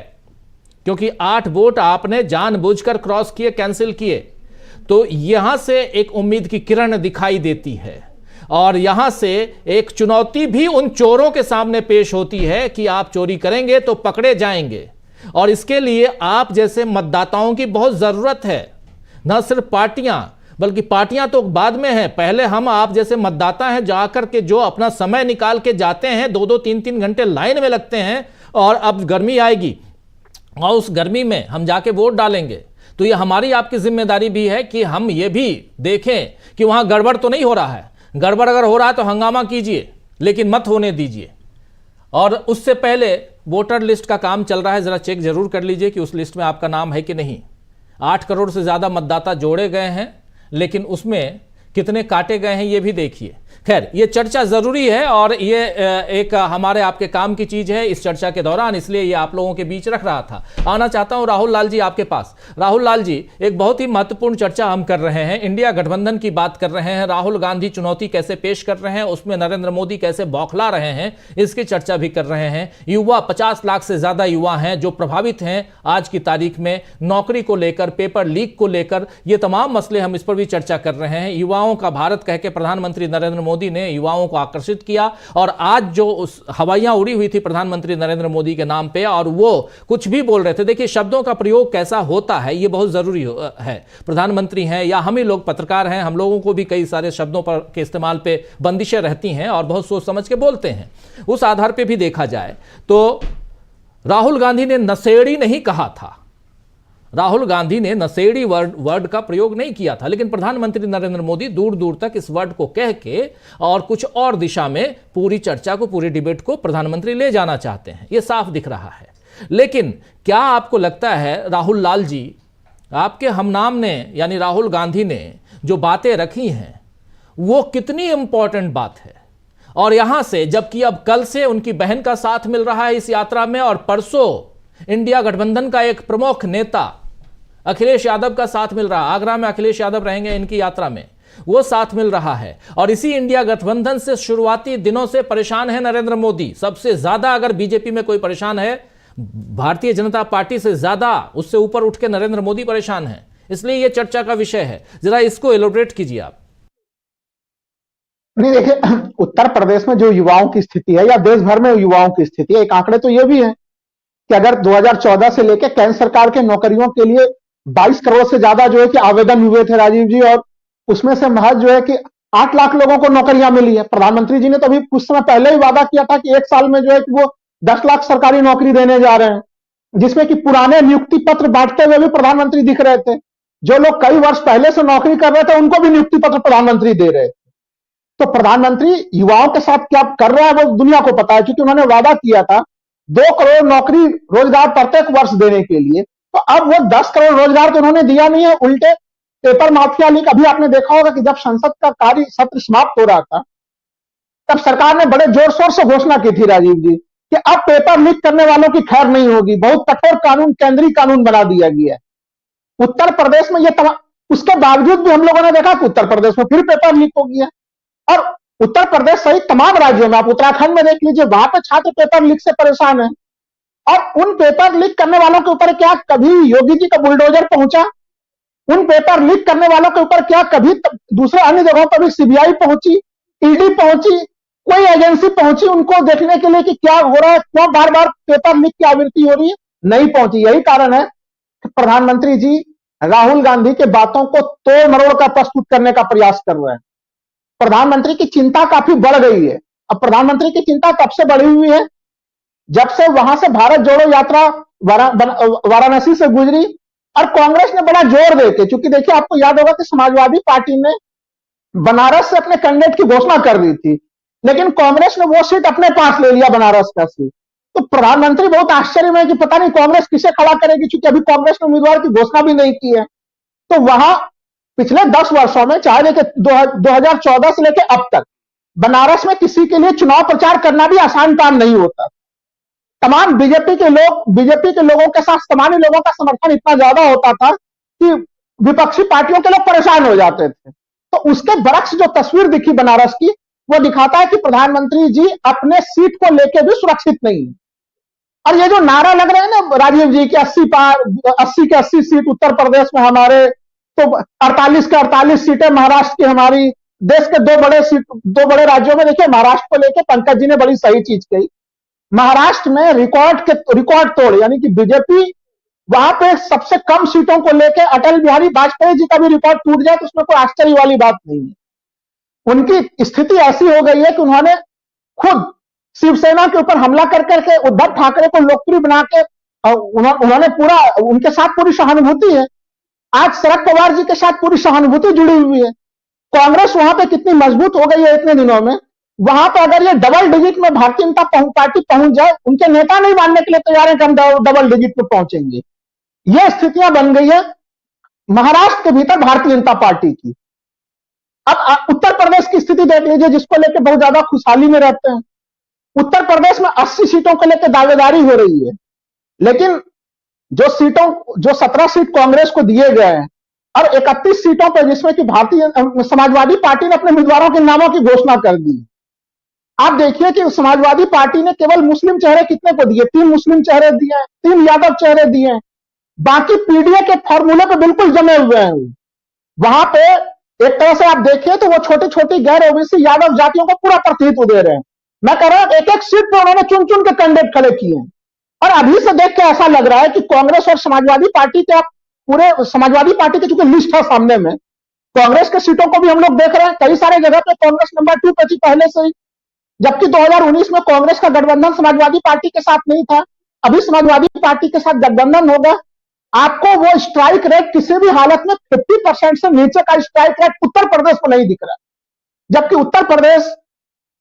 क्योंकि 8 वोट आपने जानबूझकर क्रॉस किए, कैंसिल किए। तो यहां से एक उम्मीद की किरण दिखाई देती है और यहां से एक चुनौती भी उन चोरों के सामने पेश होती है कि आप चोरी करेंगे तो पकड़े जाएंगे। और इसके लिए आप जैसे मतदाताओं की बहुत जरूरत है, न सिर्फ पार्टियां, बल्कि पार्टियां तो बाद में हैं। पहले हम आप जैसे मतदाता हैं, जाकर के जो अपना समय निकाल के जाते हैं, 2-2 3-3 घंटे लाइन में लगते हैं, और अब गर्मी आएगी और उस गर्मी में हम जाके वोट डालेंगे। तो ये हमारी आपकी जिम्मेदारी भी है कि हम ये भी देखें कि वहां गड़बड़ तो नहीं हो रहा है। गड़बड़ अगर हो रहा है तो हंगामा कीजिए, लेकिन मत होने दीजिए। और उससे पहले वोटर लिस्ट का काम चल रहा है, जरा चेक जरूर कर लीजिए कि उस लिस्ट में आपका नाम है कि नहीं। 8 करोड़ से ज्यादा मतदाता जोड़े गए हैं, लेकिन उसमें कितने काटे गए हैं ये भी देखिए। खैर, ये चर्चा जरूरी है और ये एक हमारे आपके काम की चीज है इस चर्चा के दौरान, इसलिए ये आप लोगों के बीच रख रहा था। आना चाहता हूं राहुल लाल जी आपके पास। राहुल लाल जी, एक बहुत ही महत्वपूर्ण चर्चा हम कर रहे हैं, इंडिया गठबंधन की बात कर रहे हैं। राहुल गांधी चुनौती कैसे पेश कर रहे हैं, उसमें नरेंद्र मोदी कैसे बौखला रहे हैं, इसकी चर्चा भी कर रहे हैं। युवा, 50 लाख से ज्यादा युवा हैं जो प्रभावित हैं आज की तारीख में नौकरी को लेकर, पेपर लीक को लेकर, ये तमाम मसले हम इस पर भी चर्चा कर रहे हैं। युवाओं का भारत कह के प्रधानमंत्री नरेंद्र मोदी ने युवाओं को आकर्षित किया और आज जो उस हवाइयां उड़ी हुई थी प्रधानमंत्री नरेंद्र मोदी के नाम पे और वो कुछ भी बोल रहे थे। देखिए, शब्दों का प्रयोग कैसा होता है ये बहुत जरूरी है। प्रधानमंत्री हैं या हम ही लोग पत्रकार हैं, हम लोगों को भी कई सारे शब्दों पर के इस्तेमाल पे बंदिशें रहती हैं और बहुत सोच समझ के बोलते हैं। उस आधार पर भी देखा जाए तो राहुल गांधी ने नशेड़ी नहीं कहा था, राहुल गांधी ने नशेड़ी वर्ड का प्रयोग नहीं किया था, लेकिन प्रधानमंत्री नरेंद्र मोदी दूर दूर तक इस वर्ड को कह के और कुछ और दिशा में पूरी चर्चा को, पूरी डिबेट को प्रधानमंत्री ले जाना चाहते हैं, यह साफ दिख रहा है। लेकिन क्या आपको लगता है राहुल लाल जी, आपके हमनाम ने यानी राहुल गांधी ने जो बातें रखी हैं वो कितनी इंपॉर्टेंट बात है? और यहां से, जबकि अब कल से उनकी बहन का साथ मिल रहा है इस यात्रा में और परसों इंडिया गठबंधन का एक प्रमुख नेता अखिलेश यादव का साथ मिल रहा है, आगरा में अखिलेश यादव रहेंगे इनकी यात्रा में, वो साथ मिल रहा है। और इसी इंडिया गठबंधन से शुरुआती दिनों से परेशान है नरेंद्र मोदी। सबसे ज्यादा अगर बीजेपी में कोई परेशान है, भारतीय जनता पार्टी से ज्यादा, उससे ऊपर उठ के नरेंद्र मोदी परेशान है, इसलिए यह चर्चा का विषय है। जरा इसको एलोबरेट कीजिए आप। नहीं, देखिए, उत्तर प्रदेश में जो युवाओं की स्थिति है या देश भर में युवाओं की स्थिति है, एक आंकड़े तो ये भी है कि अगर 2014 से लेकर केंद्र सरकार के नौकरियों के लिए 22 करोड़ से ज्यादा जो है कि आवेदन हुए थे राजीव जी, और उसमें से महज जो है कि 8 लाख लोगों को नौकरियां मिली है। प्रधानमंत्री जी ने तो अभी कुछ समय पहले ही वादा किया था कि 1 साल में जो है कि वो 10 लाख सरकारी नौकरी देने जा रहे हैं, जिसमें कि पुराने नियुक्ति पत्र बांटते हुए भी प्रधानमंत्री दिख रहे थे। जो लोग कई वर्ष पहले से नौकरी कर रहे थे उनको भी नियुक्ति पत्र प्रधानमंत्री दे रहे थे। तो प्रधानमंत्री युवाओं के साथ क्या कर रहा है वो दुनिया को पता है, क्योंकि उन्होंने वादा किया था 2 करोड़ नौकरी रोजगार प्रत्येक वर्ष देने के लिए। तो अब वो 10 करोड़ रोजगार तो उन्होंने दिया नहीं है, उल्टे पेपर माफिया लीक। अभी आपने देखा होगा कि जब संसद का कार्य सत्र समाप्त हो रहा था तब सरकार ने बड़े जोर शोर से घोषणा की थी राजीव जी कि अब पेपर लीक करने वालों की खैर नहीं होगी, बहुत कठोर कानून, केंद्रीय कानून बना दिया गया है। उत्तर प्रदेश में यह उसके बावजूद भी हम लोगों ने देखा कि उत्तर प्रदेश में फिर पेपर लीक हो गया। और उत्तर प्रदेश सहित तमाम राज्यों में, आप उत्तराखंड में देख लीजिए, वहां पे छात्र पेपर लीक से परेशान है। और उन पेपर लीक करने वालों के ऊपर क्या कभी योगी जी का बुलडोजर पहुंचा? उन पेपर लीक करने वालों के ऊपर क्या कभी दूसरे अन्य जगहों पर भी सीबीआई पहुंची, ईडी पहुंची, कोई एजेंसी पहुंची उनको देखने के लिए कि क्या हो रहा है, क्यों बार बार पेपर लीक की आवृत्ति हो रही है? नहीं पहुंची। यही कारण है कि प्रधानमंत्री जी राहुल गांधी के बातों को तोड़ मरोड़ कर प्रस्तुत करने का प्रयास कर रहे हैं। प्रधानमंत्री की चिंता काफी बढ़ गई है। अब प्रधानमंत्री की चिंता कब से बढ़ी हुई है? जब से वहां से भारत जोड़ो यात्रा वाराणसी से गुजरी और कांग्रेस ने बड़ा जोर देके, क्योंकि देखिए आपको याद होगा कि समाजवादी पार्टी ने बनारस से अपने कैंडिडेट की घोषणा कर दी थी, लेकिन कांग्रेस ने वो सीट अपने पास ले लिया, बनारस का सीट। तो प्रधानमंत्री बहुत आश्चर्य में कि पता नहीं कांग्रेस किसे खड़ा करेगी, क्योंकि अभी कांग्रेस ने उम्मीदवार की घोषणा भी नहीं की है। तो वहां पिछले 10 वर्षों में, चाहे लेके 2014 से लेकर अब तक, बनारस में किसी के लिए चुनाव प्रचार करना भी आसान काम नहीं होता। तमाम बीजेपी के लोगों के साथ सामान्य लोगों का समर्थन इतना ज्यादा होता था कि विपक्षी पार्टियों के लोग परेशान हो जाते थे। तो उसके बरक्स जो तस्वीर दिखी बनारस की, वो दिखाता है कि प्रधानमंत्री जी अपने सीट को लेकर भी सुरक्षित नहीं है। और ये जो नारा लग रहे हैं ना राजीव जी की 80 के 80 सीट उत्तर प्रदेश में हमारे, तो 48 के 48 सीटें महाराष्ट्र की हमारी, देश के 2 बड़े राज्यों में देखिए महाराष्ट्र को लेकर पंकज जी ने बड़ी सही चीज कही। महाराष्ट्र में रिकॉर्ड तोड़, यानी कि बीजेपी वहां पे सबसे कम सीटों को लेकर अटल बिहारी वाजपेयी जी का भी रिकॉर्ड टूट जाए तो उसमें कोई आश्चर्य वाली बात नहीं है। उनकी स्थिति ऐसी हो गई है कि उन्होंने खुद शिवसेना के ऊपर हमला कर करके उद्धव ठाकरे को लोकप्रिय बना के उन्होंने उनके साथ पूरी सहानुभूति है। आज शरद पवार जी के साथ पूरी सहानुभूति जुड़ी हुई है। कांग्रेस वहां पे कितनी मजबूत हो गई है इतने दिनों में, वहां पर अगर ये डबल डिजिट में भारतीय जनता पार्टी पहुंच जाए, उनके नेता नहीं मानने के लिए तैयार है कि हम डबल डिजिट में पहुंचेंगे। ये स्थितियां बन गई है महाराष्ट्र के भीतर भारतीय जनता पार्टी की। अब उत्तर प्रदेश की स्थिति देख लीजिए, जिसको लेकर बहुत ज्यादा खुशहाली में रहते हैं। उत्तर प्रदेश में 80 सीटों को लेकर दावेदारी हो रही है, लेकिन जो 17 सीट कांग्रेस को दिए गए हैं और 31 सीटों पर जिसमें कि भारतीय समाजवादी पार्टी ने अपने उम्मीदवारों के नामों की घोषणा कर दी। आप देखिए कि समाजवादी पार्टी ने केवल मुस्लिम चेहरे कितने को दिए? 3 मुस्लिम चेहरे दिए हैं, 3 यादव चेहरे दिए हैं। बाकी पीडीए के फॉर्मूले पे बिल्कुल जमे हुए हैं। वहां पे एक तरह से आप देखिए तो वो छोटी छोटी गैर ओबीसी यादव जातियों को पूरा प्रतिनिधित्व दे रहे हैं। मैं कह रहा हूं एक एक सीट पे उन्होंने चुन चुन के कैंडिडेट खड़े किए हैं। और अभी से देख के ऐसा लग रहा है कि कांग्रेस और समाजवादी पार्टी के पूरे समाजवादी पार्टी की चूंकि लिस्ट है सामने में, कांग्रेस के सीटों को भी हम लोग देख रहे हैं। कई सारे जगह पे कांग्रेस नंबर 2 पे थी पहले से ही, जबकि 2019 में कांग्रेस का गठबंधन समाजवादी पार्टी के साथ नहीं था। अभी समाजवादी पार्टी के साथ गठबंधन होगा। आपको वो स्ट्राइक रेट किसी भी हालत में 50% से नीचे का स्ट्राइक रेट उत्तर प्रदेश में नहीं दिख रहा, जबकि उत्तर प्रदेश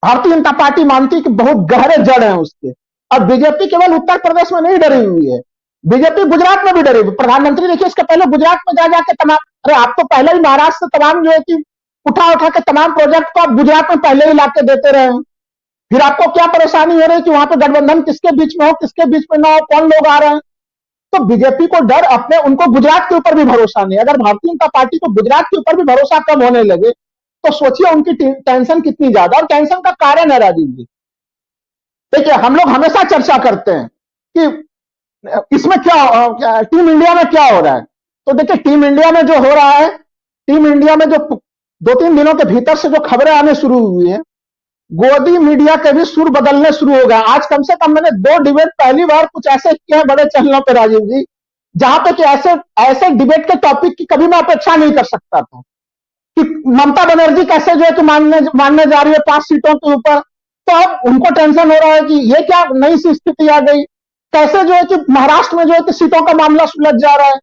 भारतीय जनता पार्टी मानती है कि बहुत गहरे जड़ हैं उसके। और बीजेपी केवल उत्तर प्रदेश में नहीं डरी हुई है, बीजेपी गुजरात में भी डरी हुई। प्रधानमंत्री देखिए इसके पहले गुजरात में जा जाके तमाम, अरे आप तो पहले ही महाराष्ट्र से तमाम जो है कि उठा के तमाम प्रोजेक्ट को आप गुजरात में पहले ही लाके देते रहे। फिर आपको क्या परेशानी हो रही है कि वहां पे गठबंधन किसके बीच में हो, किसके बीच में ना हो, कौन लोग आ रहे हैं? तो बीजेपी को डर अपने, उनको गुजरात के ऊपर भी भरोसा नहीं। अगर भारतीय जनता पार्टी को गुजरात के ऊपर भी भरोसा कम होने लगे तो सोचिए उनकी टेंशन कितनी ज्यादा। और टेंशन का कारण है राजीव जी, देखिए हम लोग हमेशा चर्चा करते हैं कि इसमें क्या टीम इंडिया में क्या हो रहा है। तो देखिए टीम इंडिया में जो हो रहा है, टीम इंडिया में जो 2-3 दिनों के भीतर से जो खबरें आने शुरू हुई है, गोदी मीडिया के भी सुर बदलने शुरू हो गए। आज कम से कम मैंने 2 डिबेट पहली बार कुछ ऐसे किए हैं बड़े चैनलों पे राजीव जी, जहां पे कि ऐसे डिबेट के टॉपिक की कभी मैं अपेक्षा नहीं कर सकता था कि ममता बनर्जी कैसे जो है कि मानने जा रही है 5 सीटों के ऊपर। तो अब उनको टेंशन हो रहा है कि ये क्या नई सी स्थिति आ गई। कैसे जो है कि महाराष्ट्र में जो है कि सीटों का मामला सुलझ जा रहा है,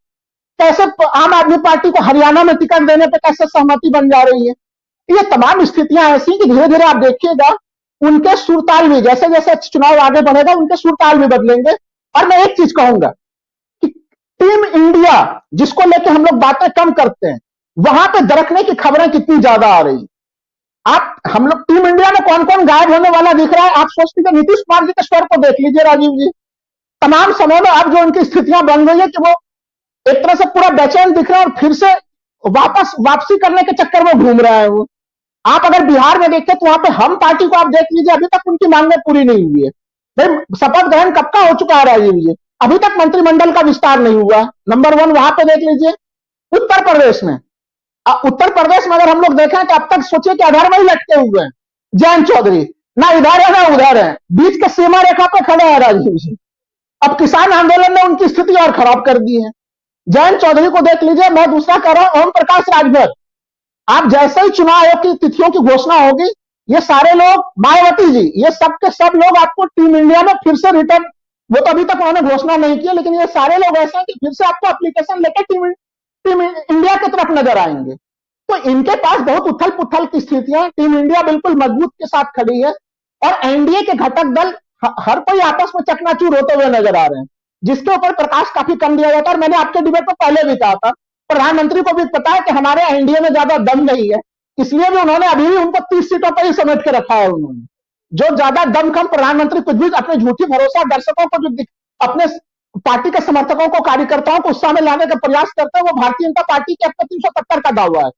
कैसे आम आदमी पार्टी को हरियाणा में टिकट देने पर कैसे सहमति बन जा रही है। ये तमाम स्थितियां ऐसी कि धीरे धीरे आप देखिएगा उनके सुरताल भी, जैसे जैसे चुनाव आगे बढ़ेगा उनके सुरताल भी बदलेंगे। और मैं एक चीज कहूंगा कि टीम इंडिया जिसको लेकर हम लोग बातें कम करते हैं, वहां पे दरकने की खबरें कितनी ज्यादा आ रही। हम लोग टीम इंडिया में कौन कौन गायब होने वाला दिख रहा है। आप सोच लीजिए नीतीश कुमार जी के स्वर को देख लीजिए राजीव जी। तमाम समय में अब जो उनकी स्थितियां बन गई है कि वो एक तरह से पूरा बेचैन दिख रहा है और फिर से वापसी करने के चक्कर में घूम रहा है वो। आप अगर बिहार में देखें तो वहां पे हम पार्टी को आप देख लीजिए, अभी तक उनकी मांगें पूरी नहीं हुई है। भाई शपथ ग्रहण कब का हो चुका है राजीव जी, अभी तक मंत्रिमंडल का विस्तार नहीं हुआ। नंबर 1 वहां पे देख लीजिए। उत्तर प्रदेश में अगर हम लोग देखें तो अब तक सोचिए कि अधर में ही लटके हुए हैं जयंत चौधरी, ना इधर है ना उधर है, बीच के सीमा रेखा पे खड़े हैं राजीव जी। अब किसान आंदोलन ने उनकी स्थिति और खराब कर दी है। जयंत चौधरी को देख लीजिए। मैं दूसरा कह रहा हूं ओम प्रकाश राजभर, आप जैसे ही चुनाव आयोग की तिथियों की घोषणा होगी, ये सारे लोग, मायावती जी, ये सब के सब लोग आपको टीम इंडिया में फिर से रिटर्न, वो तो अभी तक उन्होंने घोषणा नहीं की, लेकिन ये सारे लोग ऐसे हैं कि फिर से आपको एप्लीकेशन लेकर टीम इंडिया की तरफ नजर आएंगे। तो इनके पास बहुत उथल पुथल की स्थितियां, टीम इंडिया बिल्कुल मजबूत के साथ खड़ी है और एनडीए के घटक दल हर कोई आपस में चकनाचूर होते हुए नजर आ रहे हैं, जिसके ऊपर प्रकाश काफी कम दिया जाता है। और मैंने आपके डिबेट में पहले भी कहा था, प्रधानमंत्री को भी पता है कि हमारे एनडीए में ज्यादा दम नहीं है, इसलिए भी उन्होंने अभी भी उनको 30 सीटों पर ही समेट के रखा है। उन्होंने जो ज्यादा दमखम प्रधानमंत्री कुछ भी अपने झूठी भरोसा दर्शकों को, जो अपने पार्टी के समर्थकों को, कार्यकर्ताओं को उत्साह में लाने का प्रयास करते हैं, वो भारतीय जनता पार्टी के अब 370 का दावा है।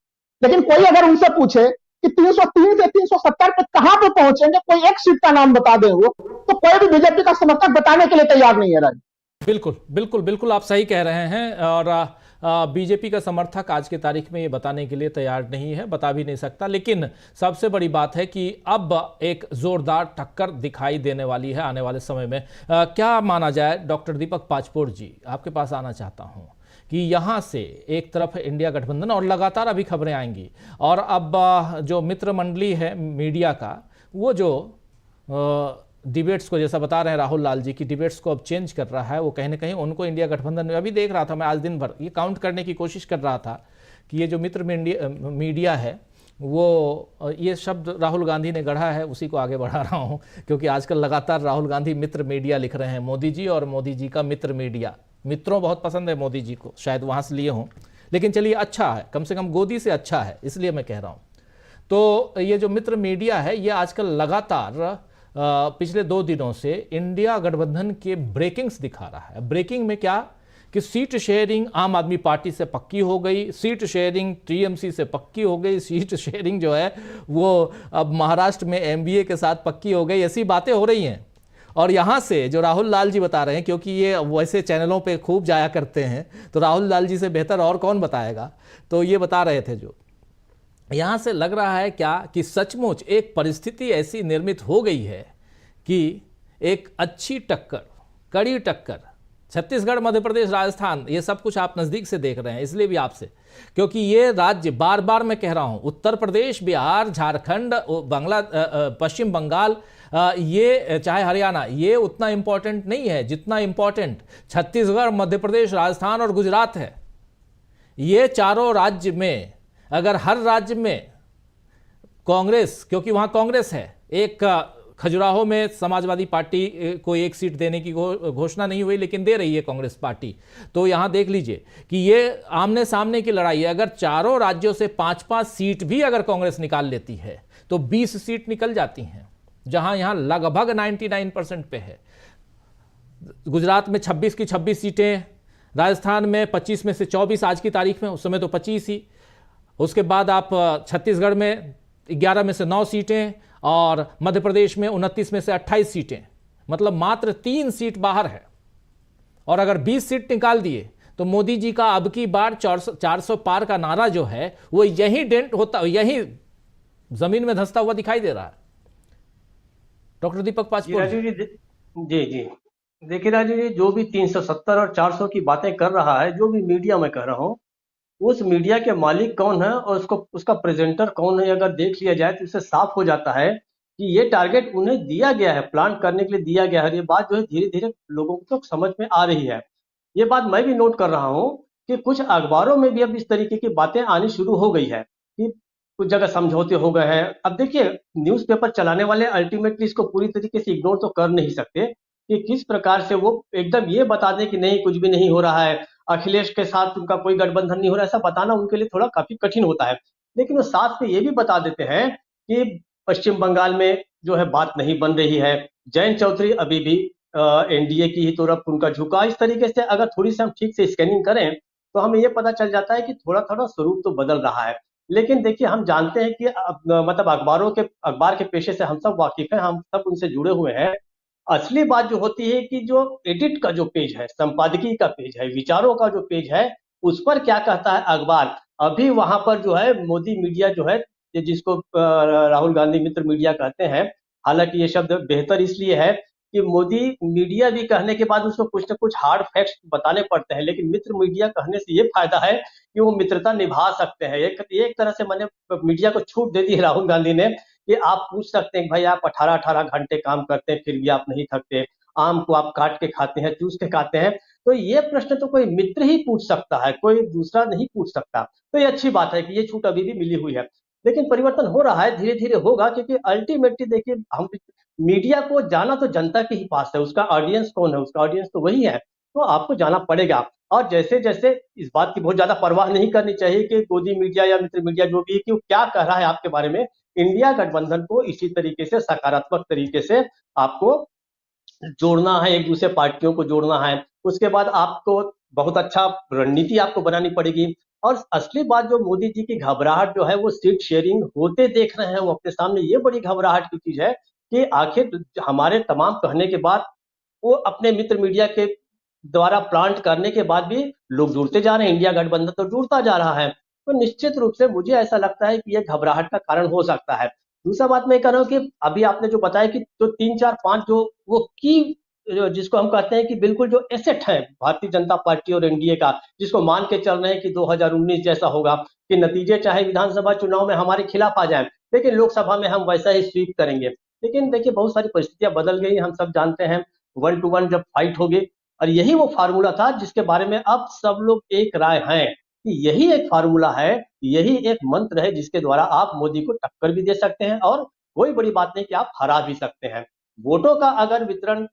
लेकिन कोई अगर उनसे पूछे कि 303 से 370 पे कहां पे पहुंचेंगे, कोई एक सीट का नाम बता दें वो, तो कोई भी बीजेपी का समर्थक बताने के लिए तैयार नहीं है राज। बिल्कुल बिल्कुल बिल्कुल आप सही कह रहे हैं। और बीजेपी का समर्थक आज की तारीख में ये बताने के लिए तैयार नहीं है, बता भी नहीं सकता। लेकिन सबसे बड़ी बात है कि अब एक जोरदार टक्कर दिखाई देने वाली है आने वाले समय में। क्या माना जाए? डॉक्टर दीपक पाचपोर जी, आपके पास आना चाहता हूं कि यहाँ से एक तरफ इंडिया गठबंधन और लगातार अभी खबरें आएंगी, और अब जो मित्र मंडली है मीडिया का, वो जो डिबेट्स को, जैसा बता रहे हैं राहुल लाल जी की डिबेट्स को अब चेंज कर रहा है, वो कहीं ना कहीं उनको इंडिया गठबंधन में, अभी देख रहा था मैं आज दिन भर ये काउंट करने की कोशिश कर रहा था कि ये जो मित्र मीडिया है वो ये शब्द राहुल गांधी ने गढ़ा है, उसी को आगे बढ़ा रहा हूँ, क्योंकि आजकल लगातार राहुल गांधी मित्र मीडिया लिख रहे हैं, मोदी जी और मोदी जी का मित्र मीडिया। मित्रों बहुत पसंद है मोदी जी को, शायद वहाँ से लिए हों, लेकिन चलिए अच्छा है, कम से कम गोदी से अच्छा है, इसलिए मैं कह रहा हूँ। तो ये जो मित्र मीडिया है ये आजकल लगातार पिछले 2 दिनों से इंडिया गठबंधन के ब्रेकिंग्स दिखा रहा है। ब्रेकिंग में क्या कि सीट शेयरिंग आम आदमी पार्टी से पक्की हो गई, सीट शेयरिंग टीएमसी से पक्की हो गई, सीट शेयरिंग जो है वो अब महाराष्ट्र में एमबीए के साथ पक्की हो गई, ऐसी बातें हो रही हैं। और यहाँ से जो राहुल लाल जी बता रहे हैं, क्योंकि ये वैसे चैनलों पे खूब जाया करते हैं, तो राहुल लाल जी से बेहतर और कौन बताएगा, तो ये बता रहे थे जो यहाँ से लग रहा है क्या कि सचमुच एक परिस्थिति ऐसी निर्मित हो गई है कि एक अच्छी टक्कर, कड़ी टक्कर, छत्तीसगढ़, मध्य प्रदेश, राजस्थान, ये सब कुछ आप नज़दीक से देख रहे हैं, इसलिए भी आपसे, क्योंकि ये राज्य बार बार मैं कह रहा हूँ, उत्तर प्रदेश, बिहार, झारखंड, पश्चिम बंगाल, ये चाहे हरियाणा, ये उतना इम्पोर्टेंट नहीं है जितना इम्पोर्टेंट छत्तीसगढ़, मध्य प्रदेश, राजस्थान और गुजरात है। ये चारों राज्य में अगर हर राज्य में कांग्रेस, क्योंकि वहाँ कांग्रेस है, एक खजुराहो में समाजवादी पार्टी को 1 सीट देने की घोषणा नहीं हुई, लेकिन दे रही है कांग्रेस पार्टी, तो यहाँ देख लीजिए कि ये आमने सामने की लड़ाई है। अगर चारों राज्यों से 5-5 सीट भी अगर कांग्रेस निकाल लेती है तो 20 सीट निकल जाती हैं, जहाँ यहाँ लगभग 99% पे है। गुजरात में 26 की 26 सीटें, राजस्थान में 25 में से 24 आज की तारीख में, उस समय तो 25 ही। उसके बाद आप छत्तीसगढ़ में 11 में से 9 सीटें और मध्य प्रदेश में 29 में से 28 सीटें, मतलब मात्र 3 सीट बाहर है। और अगर 20 सीट निकाल दिए तो मोदी जी का अब की बार 400 पार का नारा जो है वो यही डेंट होता, यही जमीन में धंसता हुआ दिखाई दे रहा है। डॉक्टर दीपक पाचपुर जी देखिए राजू जी, जो भी 370 और 400 की बातें कर रहा है, जो भी मीडिया में कह रहा हूँ, उस मीडिया के मालिक कौन है और उसका प्रेजेंटर कौन है, अगर देख लिया जाए तो इससे साफ हो जाता है कि ये टारगेट उन्हें दिया गया है, प्लान करने के लिए दिया गया है। ये बात जो है धीरे धीरे लोगों को तो समझ में आ रही है। ये बात मैं भी नोट कर रहा हूँ कि कुछ अखबारों में भी अब इस तरीके की बातें आनी शुरू हो गई है कि कुछ जगह समझौते हो गए हैं। अब देखिए, न्यूज़पेपर चलाने वाले अल्टीमेटली इसको पूरी तरीके से इग्नोर तो कर नहीं सकते कि किस प्रकार से वो एकदम ये बता दें कि नहीं कुछ भी नहीं हो रहा है, अखिलेश के साथ उनका कोई गठबंधन नहीं हो रहा, ऐसा बताना उनके लिए थोड़ा काफी कठिन होता है। लेकिन वो साथ में ये भी बता देते हैं कि पश्चिम बंगाल में जो है बात नहीं बन रही है, जयंत चौधरी अभी भी एनडीए की ही तरफ उनका झुका। इस तरीके से अगर थोड़ी सी हम ठीक से स्कैनिंग करें तो हमें ये पता चल जाता है कि थोड़ा थोड़ा स्वरूप तो बदल रहा है। लेकिन देखिए, हम जानते हैं कि मतलब अखबार के पेशे से हम सब वाकिफ हैं, हम सब उनसे जुड़े हुए हैं। असली बात जो होती है कि जो एडिट का जो पेज है, संपादकीय का पेज है, विचारों का जो पेज है, उस पर क्या कहता है अखबार, अभी वहां पर जो है मोदी मीडिया जो है, जिसको राहुल गांधी मित्र मीडिया कहते हैं, हालांकि ये शब्द बेहतर इसलिए है कि मोदी मीडिया भी कहने के बाद उसको कुछ न कुछ हार्ड फैक्ट्स बताने पड़ते हैं, लेकिन मित्र मीडिया कहने से ये फायदा है कि वो मित्रता निभा सकते हैं। एक तरह से मैंने मीडिया को छूट दे दी है राहुल गांधी ने कि आप पूछ सकते हैं कि भाई आप 18-18 घंटे काम करते हैं फिर भी आप नहीं थकते, आम को आप काट के खाते हैं, चूस के खाते हैं, तो ये प्रश्न तो कोई मित्र ही पूछ सकता है, कोई दूसरा नहीं पूछ सकता। तो ये अच्छी बात है कि ये छूट अभी भी मिली हुई है। लेकिन परिवर्तन हो रहा है, धीरे धीरे होगा, क्योंकि अल्टीमेटली देखिए, हम मीडिया को जाना तो जनता के ही पास है, उसका ऑडियंस कौन है, उसका ऑडियंस तो वही है, तो आपको जाना पड़ेगा। और जैसे जैसे इस बात की बहुत ज्यादा परवाह नहीं करनी चाहिए कि गोदी मीडिया या मित्र मीडिया जो भी है कि वो क्या कह रहा है आपके बारे में। इंडिया गठबंधन को इसी तरीके से सकारात्मक तरीके से आपको जोड़ना है, एक दूसरे पार्टियों को जोड़ना है। उसके बाद आपको बहुत अच्छा रणनीति आपको बनानी पड़ेगी। और असली बात जो मोदी जी की घबराहट जो है वो सीट शेयरिंग होते देख रहे हैं वो अपने सामने, ये बड़ी घबराहट की चीज है कि आखिर हमारे तमाम कहने के बाद वो अपने मित्र मीडिया के द्वारा प्लांट करने के बाद भी लोग जुड़ते जा रहे हैं, इंडिया गठबंधन तो जुड़ता जा रहा है। तो निश्चित रूप से मुझे ऐसा लगता है कि यह घबराहट का कारण हो सकता है। दूसरा बात मैं कह रहा हूँ कि अभी आपने जो बताया कि जो 3-4-5 जो वो की जिसको हम कहते हैं कि बिल्कुल जो एसेट है भारतीय जनता पार्टी और एनडीए का, जिसको मान के चल रहे हैं कि 2019 जैसा होगा कि नतीजे चाहे विधानसभा चुनाव में हमारे खिलाफ आ जाए, लेकिन लोकसभा में हम वैसा ही स्वीप करेंगे। लेकिन देखिए, बहुत सारी परिस्थितियां बदल गई, हम सब जानते हैं, 1 to 1 जब फाइट होगी, और यही वो फार्मूला था जिसके बारे में अब सब लोग एक राय हैं कि यही एक फार्मूला है, यही एक मंत्र है जिसके द्वारा आप मोदी को टक्कर भी दे सकते हैं और कोई बड़ी बात नहीं कि आप हरा भी सकते हैं। वोटों का अगर वितरण,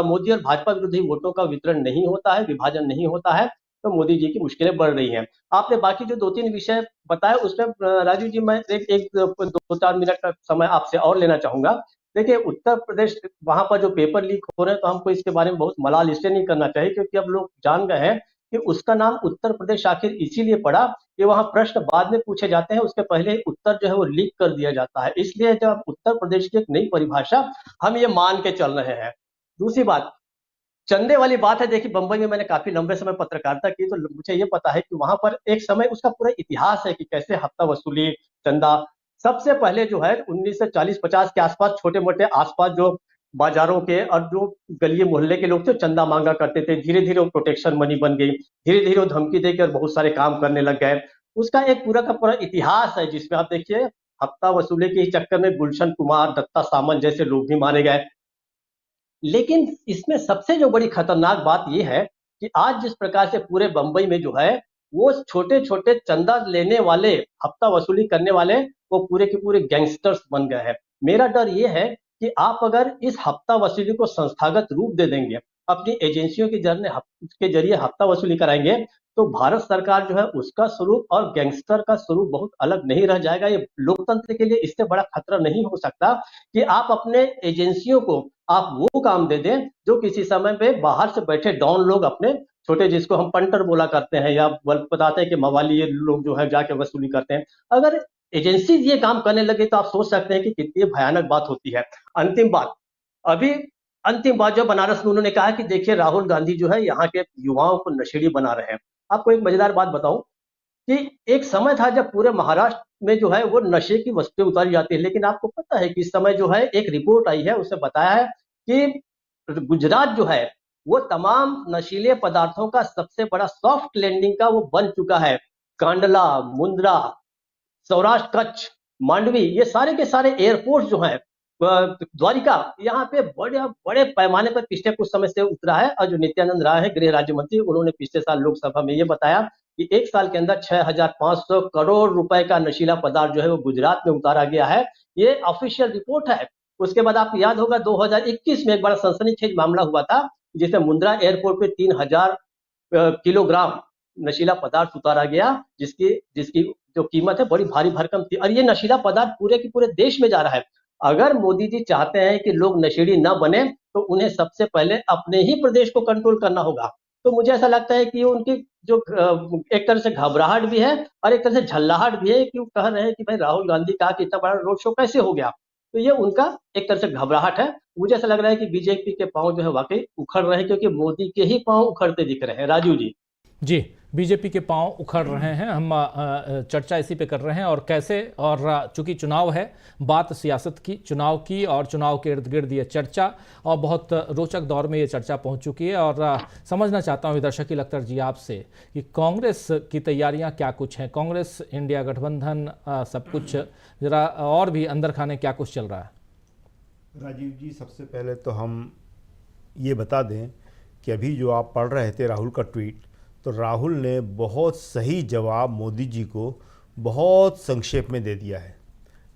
मोदी और भाजपा विरोधी वोटों का वितरण नहीं होता है, विभाजन नहीं होता है, तो मोदी जी की मुश्किलें बढ़ रही हैं। आपने बाकी जो 2-3 विषय बताए उसमें राजीव जी मैं एक 2-4 मिनट का समय आपसे और लेना चाहूंगा। देखिए उत्तर प्रदेश वहां पर जो पेपर लीक हो रहे हैं, तो हमको इसके बारे में बहुत मलाल इसलिए नहीं करना चाहिए क्योंकि अब लोग जान गए हैं कि उसका नाम उत्तर प्रदेश आखिर इसीलिए पड़ा कि वहां प्रश्न बाद में पूछे जाते हैं, उसके पहले उत्तर जो है वो लीक कर दिया जाता है। इसलिए जब उत्तर प्रदेश की एक नई परिभाषा हम ये मान के चल रहे हैं। दूसरी बात, चंदे वाली बात है। देखिए बंबई में मैंने काफी लंबे समय पत्रकारिता की, तो मुझे ये पता है कि वहां पर एक समय उसका पूरा इतिहास है कि कैसे हफ्ता वसूली, चंदा। सबसे पहले जो है 1940-50 के आसपास छोटे मोटे आसपास जो बाजारों के और जो गली मोहल्ले के लोग थे चंदा मांगा करते थे। धीरे धीरे वो प्रोटेक्शन मनी बन गई, धीरे धीरे वो धमकी देकर बहुत सारे काम करने लग गए। उसका एक पूरा का पूरा इतिहास है जिसमें आप देखिए हफ्ता वसूली के चक्कर में गुलशन कुमार, दत्ता सामंत जैसे लोग भी मारे गए। लेकिन इसमें सबसे जो बड़ी खतरनाक बात यह है कि आज जिस प्रकार से पूरे बंबई में जो है वो छोटे छोटे चंदा लेने वाले, हफ्ता वसूली करने वाले, वो पूरे के पूरे गैंगस्टर्स बन गए हैं। मेरा डर ये है कि आप अगर इस हफ्ता वसूली को संस्थागत रूप दे देंगे, अपनी एजेंसियों के जरिए हफ्ता वसूली कराएंगे, तो भारत सरकार जो है उसका स्वरूप और गैंगस्टर का स्वरूप बहुत अलग नहीं रह जाएगा। ये लोकतंत्र के लिए इससे बड़ा खतरा नहीं हो सकता कि आप अपने एजेंसियों को आप वो काम दे दें जो किसी समय पे बाहर से बैठे डॉन लोग अपने छोटे, जिसको हम पंटर बोला करते हैं या बताते हैं कि मवाली, ये लोग जो है जाके वसूली करते हैं। अगर एजेंसी ये काम करने लगे तो आप सोच सकते हैं कि कितनी भयानक बात होती है। अंतिम बात जो बनारस में उन्होंने कहा कि देखिए राहुल गांधी जो है यहाँ के युवाओं को नशेड़ी बना रहे हैं। आपको एक मजेदार बात बताऊं कि एक समय था जब पूरे महाराष्ट्र में जो है वो नशे की वस्तुएं उतारी जाती है, लेकिन आपको पता है कि इस समय जो है एक रिपोर्ट आई है, उसने बताया है कि गुजरात जो है वो तमाम नशीले पदार्थों का सबसे बड़ा सॉफ्ट लैंडिंग का वो बन चुका है। कांडला, मुंद्रा, सौराष्ट्र, कच्छ, मांडवी, ये सारे के सारे एयरपोर्ट जो हैं, द्वारिका, यहाँ पे बड़े बड़े पैमाने पर पिछले कुछ समय से उतरा है। और जो नित्यानंद राय है गृह राज्य मंत्री, उन्होंने पिछले साल लोकसभा में ये बताया कि एक साल के अंदर 6,500 करोड़ रुपए का नशीला पदार्थ जो है वो गुजरात में उतारा गया है। ये ऑफिशियल रिपोर्ट है। उसके बाद आपको याद होगा 2021 में एक बड़ा सनसनीखेज मामला हुआ था जिसमें मुंद्रा एयरपोर्ट पे 3,000 किलोग्राम नशीला पदार्थ उतारा गया, जिसकी जो कीमत है बड़ी भारी भरकम थी। और ये नशीला पदार्थ पूरे के पूरे देश में जा रहा है। अगर मोदी जी चाहते हैं कि लोग नशेड़ी न बने तो उन्हें सबसे पहले अपने ही प्रदेश को कंट्रोल करना होगा। तो मुझे ऐसा लगता है कि उनकी जो एक तरह से घबराहट भी है और एक तरह से झल्लाहट भी है कि वो कह रहे हैं कि भाई राहुल गांधी का इतना बड़ा रोड शो कैसे हो गया। तो ये उनका एक तरह से घबराहट है। मुझे ऐसा लग रहा है कि बीजेपी के पांव जो है वाकई उखड़ रहे हैं, क्योंकि मोदी के ही पांव उखड़ते दिख रहे हैं। राजीव जी, बीजेपी के पांव उखड़ रहे हैं। हम चर्चा इसी पे कर रहे हैं और कैसे, और चूंकि चुनाव है, बात सियासत की, चुनाव की, और चुनाव के इर्द गिर्द ये चर्चा, और बहुत रोचक दौर में ये चर्चा पहुंच चुकी है। और समझना चाहता हूं विदर शकील अख्तर जी आपसे कि कांग्रेस की तैयारियां क्या कुछ हैं, कांग्रेस इंडिया गठबंधन, सब कुछ जरा और भी अंदर खाने क्या कुछ चल रहा है। राजीव जी, सबसे पहले तो हम ये बता दें कि अभी जो आप पढ़ रहे थे राहुल का ट्वीट, तो राहुल ने बहुत सही जवाब मोदी जी को बहुत संक्षेप में दे दिया है।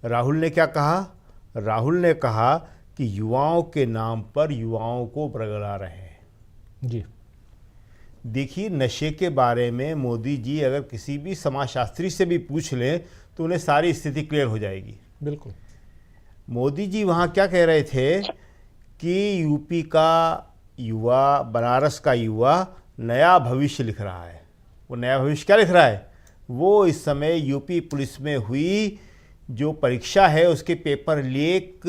राहुल ने क्या कहा? राहुल ने कहा कि युवाओं के नाम पर युवाओं को बरगला रहे हैं। जी देखिए, नशे के बारे में मोदी जी अगर किसी भी समाजशास्त्री से भी पूछ लें तो उन्हें सारी स्थिति क्लियर हो जाएगी। बिल्कुल। मोदी जी वहाँ क्या कह रहे थे कि यूपी का युवा, बनारस का युवा नया भविष्य लिख रहा है। वो नया भविष्य क्या लिख रहा है? वो इस समय यूपी पुलिस में हुई जो परीक्षा है उसके पेपर लीक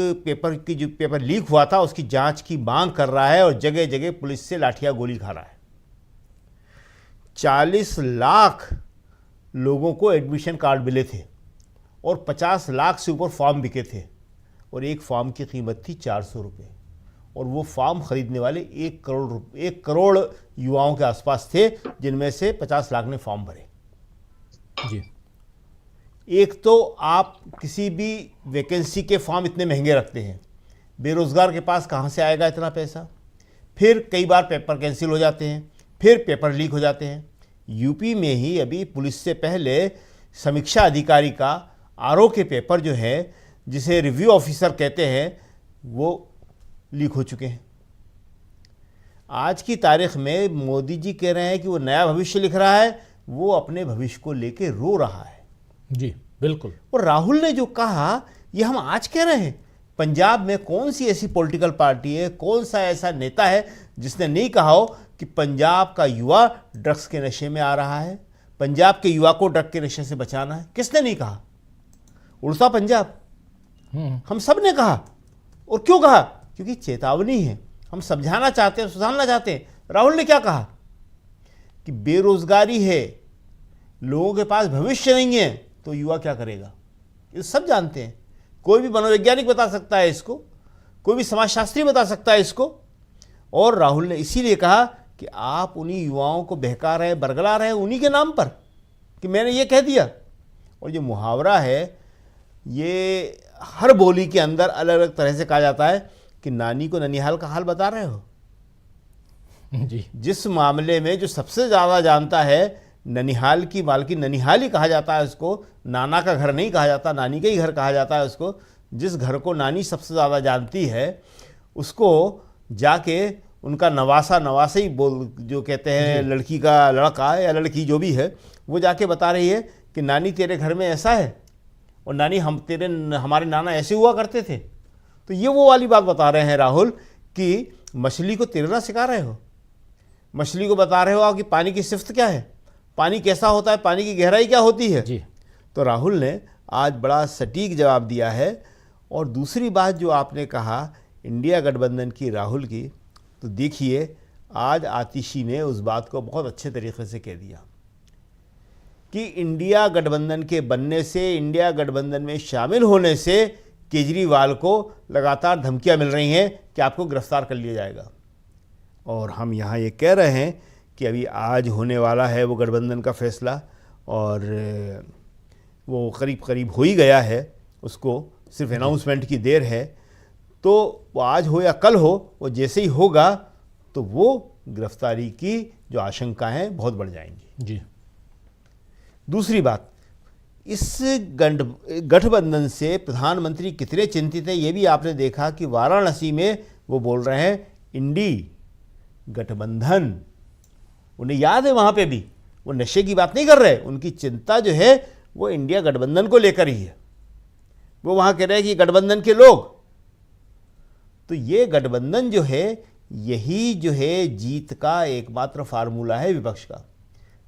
हुआ था, उसकी जांच की मांग कर रहा है और जगह जगह पुलिस से लाठियां गोली खा रहा है। 40 लाख लोगों को एडमिशन कार्ड मिले थे और 50 लाख से ऊपर फॉर्म बिके थे, और एक फॉर्म की कीमत थी 400 रुपये, और वो फॉर्म खरीदने वाले 1 करोड़ युवाओं के आसपास थे, जिनमें से 50 लाख ने फॉर्म भरे। जी, एक तो आप किसी भी वैकेंसी के फॉर्म इतने महंगे रखते हैं, बेरोजगार के पास कहाँ से आएगा इतना पैसा? फिर कई बार पेपर कैंसिल हो जाते हैं, फिर पेपर लीक हो जाते हैं। यूपी में ही अभी पुलिस से पहले समीक्षा अधिकारी का आरओ के पेपर जो है, जिसे रिव्यू ऑफिसर कहते हैं, वो लीक हो चुके हैं। आज की तारीख में मोदी जी कह रहे हैं कि वो नया भविष्य लिख रहा है, वो अपने भविष्य को लेके रो रहा है। जी बिल्कुल। और राहुल ने जो कहा ये हम आज कह रहे हैं। पंजाब में कौन सी ऐसी पॉलिटिकल पार्टी है, कौन सा ऐसा नेता है जिसने नहीं कहा हो कि पंजाब का युवा ड्रग्स के नशे में आ रहा है, पंजाब के युवा को ड्रग के नशे से बचाना है? किसने नहीं कहा? उड़ता पंजाब, हम सब ने कहा। और क्यों कहा? क्योंकि चेतावनी है, हम समझाना चाहते हैं, सुधारना चाहते हैं। राहुल ने क्या कहा कि बेरोजगारी है, लोगों के पास भविष्य नहीं है, तो युवा क्या करेगा? ये सब जानते हैं। कोई भी मनोवैज्ञानिक बता सकता है इसको, कोई भी समाजशास्त्री बता सकता है इसको। और राहुल ने इसीलिए कहा कि आप उन्हीं युवाओं को बहका रहे हैं, बरगला रहे हैं उन्हीं के नाम पर कि मैंने ये कह दिया। और जो मुहावरा है, ये हर बोली के अंदर अलग अलग तरह से कहा जाता है कि नानी को ननिहाल का हाल बता रहे हो। जी। जिस मामले में जो सबसे ज़्यादा जानता है, ननिहाल की मालकी ननिहाल ही कहा जाता है उसको, नाना का घर नहीं कहा जाता, नानी का ही घर कहा जाता है उसको। जिस घर को नानी सबसे ज़्यादा जानती है, उसको जाके उनका नवासा ही बोल, जो कहते हैं लड़की का लड़का या लड़की जो भी है, वो जाके बता रही है कि नानी तेरे घर में ऐसा है, और नानी हमारे नाना ऐसे हुआ करते थे। तो ये वो वाली बात बता रहे हैं राहुल कि मछली को तैरना सिखा रहे हो, मछली को बता रहे हो कि पानी की सिफ्त क्या है, पानी कैसा होता है, पानी की गहराई क्या होती है। जी। तो राहुल ने आज बड़ा सटीक जवाब दिया है। और दूसरी बात जो आपने कहा इंडिया गठबंधन की, राहुल की, तो देखिए आज आतिशी ने उस बात को बहुत अच्छे तरीके से कह दिया कि इंडिया गठबंधन के बनने से, इंडिया गठबंधन में शामिल होने से केजरीवाल को लगातार धमकियां मिल रही हैं कि आपको गिरफ्तार कर लिया जाएगा। और हम यहाँ ये कह रहे हैं कि अभी आज होने वाला है वो गठबंधन का फैसला, और वो करीब करीब हो ही गया है, उसको सिर्फ अनाउंसमेंट की देर है। तो वो आज हो या कल हो, वो जैसे ही होगा तो वो गिरफ्तारी की जो आशंका हैं बहुत बढ़ जाएंगी। जी। दूसरी बात, इस गठबंधन से प्रधानमंत्री कितने चिंतित हैं, ये भी आपने देखा कि वाराणसी में वो बोल रहे हैं इंडी गठबंधन। उन्हें याद है, वहाँ पे भी वो नशे की बात नहीं कर रहे, उनकी चिंता जो है वो इंडिया गठबंधन को लेकर ही है। वो वहाँ कह रहे हैं कि गठबंधन के लोग, तो ये गठबंधन जो है, यही जो है जीत का एकमात्र फार्मूला है विपक्ष का।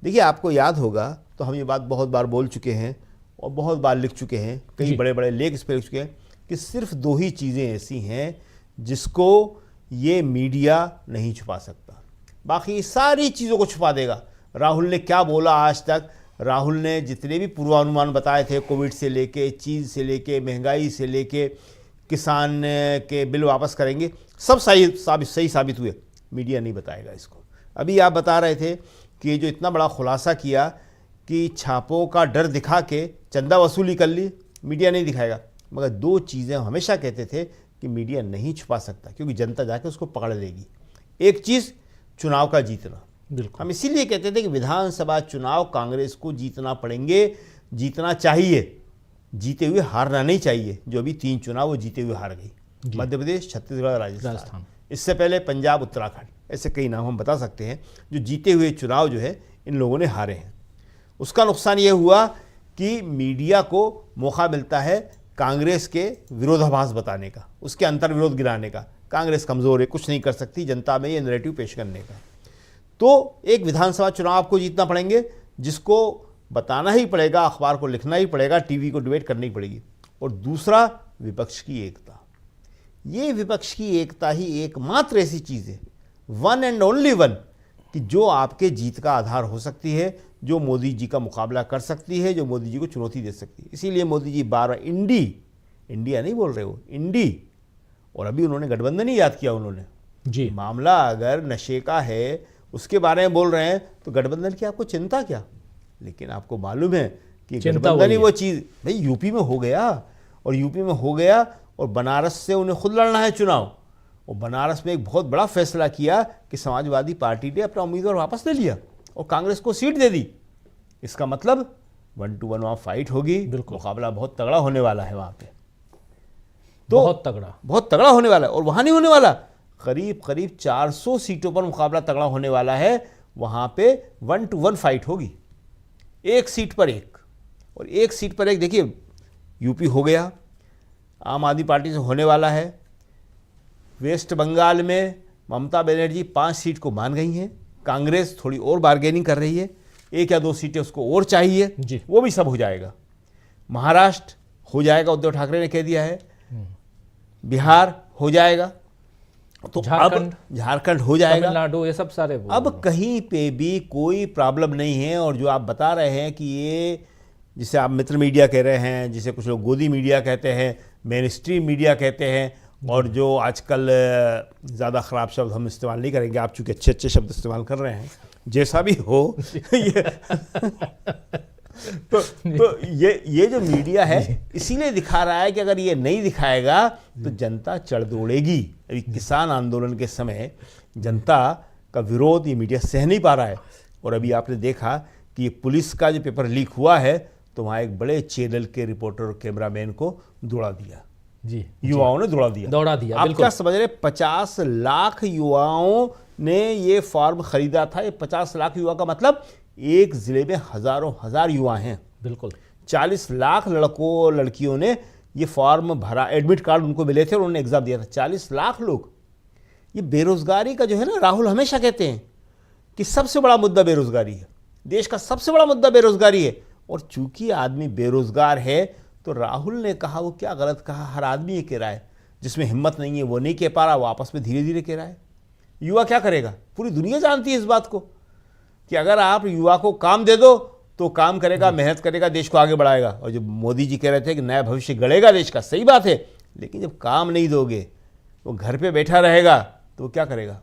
देखिए आपको याद होगा, तो हम ये बात बहुत बार बोल चुके हैं और बहुत बार लिख चुके हैं, कई बड़े बड़े लेख इस पर लिख चुके हैं कि सिर्फ दो ही चीज़ें ऐसी हैं जिसको ये मीडिया नहीं छुपा सकता, बाकी सारी चीज़ों को छुपा देगा। राहुल ने क्या बोला आज तक, राहुल ने जितने भी पूर्वानुमान बताए थे, कोविड से लेके, चीज़ से लेके, महंगाई से लेके, किसान के बिल वापस करेंगे, सब सही साबित हुए। मीडिया नहीं बताएगा इसको। अभी आप बता रहे थे कि जो इतना बड़ा खुलासा किया कि छापों का डर दिखा के चंदा वसूली कर ली, मीडिया नहीं दिखाएगा। मगर दो चीज़ें हम हमेशा कहते थे कि मीडिया नहीं छुपा सकता, क्योंकि जनता जाके उसको पकड़ लेगी। एक चीज़ चुनाव का जीतना, बिल्कुल हम इसीलिए कहते थे कि विधानसभा चुनाव कांग्रेस को जीतना पड़ेंगे, जीतना चाहिए, जीते हुए हारना नहीं चाहिए। जो अभी 3 चुनाव वो जीते हुए हार गई, मध्य प्रदेश, छत्तीसगढ़, राजस्थान। इससे पहले पंजाब, उत्तराखंड, ऐसे कई नाम हम बता सकते हैं जो जीते हुए चुनाव जो है इन लोगों ने हारे हैं। उसका नुकसान ये हुआ कि मीडिया को मौका मिलता है कांग्रेस के विरोधाभास बताने का, उसके अंतर्विरोध गिराने का। कांग्रेस कमज़ोर है, कुछ नहीं कर सकती, जनता में ये नैरेटिव पेश करने का। तो एक विधानसभा चुनाव आपको जीतना पड़ेंगे, जिसको बताना ही पड़ेगा, अखबार को लिखना ही पड़ेगा, टीवी को डिबेट करनी पड़ेगी। और दूसरा, विपक्ष की एकता। ये विपक्ष की एकता ही एकमात्र ऐसी चीज़ है, वन एंड ओनली वन, कि जो आपके जीत का आधार हो सकती है, जो मोदी जी का मुकाबला कर सकती है, जो मोदी जी को चुनौती दे सकती है। इसीलिए मोदी जी बार बार इंडिया नहीं बोल रहे हो, इंडी। और अभी उन्होंने गठबंधन ही याद किया उन्होंने जी। मामला अगर नशे का है, उसके बारे में बोल रहे हैं, तो गठबंधन की आपको चिंता क्या? लेकिन आपको मालूम है कि गठबंधन ही वो चीज़, भाई यूपी में हो गया, और यूपी में हो गया, और बनारस से उन्हें खुद लड़ना है चुनाव। और बनारस में एक बहुत बड़ा फैसला किया कि समाजवादी पार्टी ने अपना उम्मीदवार वापस ले लिया, और कांग्रेस को सीट दे दी। इसका मतलब 1 to 1 वहां फाइट होगी, मुकाबला बहुत तगड़ा होने वाला है वहां पे, तो बहुत तगड़ा होने वाला है। और वहां नहीं होने वाला, करीब करीब 400 सीटों पर मुकाबला तगड़ा होने वाला है। वहां पे 1 to 1 फाइट होगी, एक सीट पर एक, और एक सीट पर एक। देखिए यूपी हो गया, आम आदमी पार्टी से होने वाला है। वेस्ट बंगाल में ममता बनर्जी 5 सीट को मान गई हैं, कांग्रेस थोड़ी और बार्गेनिंग कर रही है, 1 या 2 सीटें उसको और चाहिए जी, वो भी सब हो जाएगा। महाराष्ट्र हो जाएगा, उद्धव ठाकरे ने कह दिया है, बिहार हो जाएगा, तो अब झारखंड हो जाएगा, तमिलनाडु, ये सब सारे। अब कहीं पे भी कोई प्रॉब्लम नहीं है। और जो आप बता रहे हैं कि ये, जिसे आप मित्र मीडिया कह रहे हैं, जिसे कुछ लोग गोदी मीडिया कहते हैं, मेन स्ट्रीम मीडिया कहते हैं, और जो आजकल ज़्यादा ख़राब शब्द हम इस्तेमाल नहीं करेंगे, आप चूँकि अच्छे अच्छे शब्द इस्तेमाल कर रहे हैं, जैसा भी हो ये तो ये जो मीडिया है इसीलिए दिखा रहा है कि अगर ये नहीं दिखाएगा तो जनता चढ़ दौड़ेगी। अभी किसान आंदोलन के समय जनता का विरोध ये मीडिया सह नहीं पा रहा है। और अभी आपने देखा कि ये पुलिस का जो पेपर लीक हुआ है, तो वहाँ एक बड़े चैनल के रिपोर्टर और कैमरामैन को दौड़ा दिया जी, युवाओं ने दौड़ा दिया। आप क्या समझ रहे, 50 लाख युवाओं ने ये फॉर्म खरीदा था। ये 50 लाख युवा का मतलब एक जिले में हजारों हजार युवा हैं। बिल्कुल 40 लाख लड़कों लड़कियों ने ये फॉर्म भरा, एडमिट कार्ड उनको मिले थे और उन्होंने एग्जाम दिया था। 40 लाख लोग। ये बेरोजगारी का जो है ना, राहुल हमेशा कहते हैं कि सबसे बड़ा मुद्दा बेरोजगारी है, देश का सबसे बड़ा मुद्दा बेरोजगारी है। और चूंकि आदमी बेरोजगार है, तो राहुल ने कहा, वो क्या गलत कहा, हर आदमी ये कह रहा है, जिसमें हिम्मत नहीं है वो नहीं कह पा रहा, वो आपस में धीरे धीरे कह रहा है। युवा क्या करेगा, पूरी दुनिया जानती है इस बात को कि अगर आप युवा को काम दे दो तो काम करेगा, मेहनत करेगा, देश को आगे बढ़ाएगा। और जब मोदी जी कह रहे थे कि नया भविष्य गढ़ेगा देश का, सही बात है, लेकिन जब काम नहीं दोगे, वो घर पे बैठा रहेगा, तो वो क्या करेगा,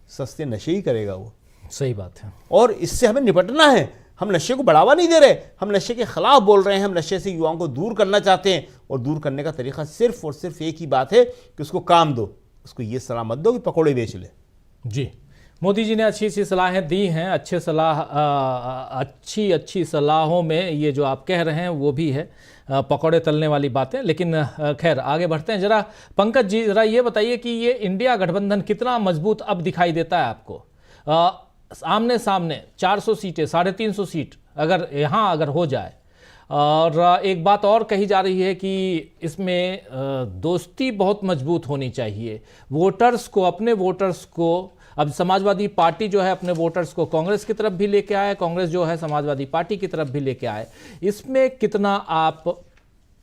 सस्ते नशे ही करेगा वो। सही बात है। और इससे हमें निपटना है। हम नशे को बढ़ावा नहीं दे रहे, हम नशे के खिलाफ बोल रहे हैं। हम नशे से युवाओं को दूर करना चाहते हैं, और दूर करने का तरीका सिर्फ और सिर्फ एक ही बात है कि उसको काम दो, उसको ये सलाह मत दो कि पकौड़े बेच ले। जी, मोदी जी ने अच्छी सलाहें दी हैं। अच्छी सलाहों में ये जो आप कह रहे हैं वो भी है, पकौड़े तलने वाली बातें। लेकिन खैर आगे बढ़ते हैं। जरा पंकज जी, जरा ये बताइए कि ये इंडिया गठबंधन कितना मजबूत अब दिखाई देता है आपको? आमने सामने 400 सीटें, 350 सीट अगर यहाँ अगर हो जाए, और एक बात और कही जा रही है कि इसमें दोस्ती बहुत मजबूत होनी चाहिए। वोटर्स को, अपने वोटर्स को, अब समाजवादी पार्टी जो है अपने वोटर्स को कांग्रेस की तरफ भी लेके आए, कांग्रेस जो है समाजवादी पार्टी की तरफ भी लेके आए। इसमें कितना आप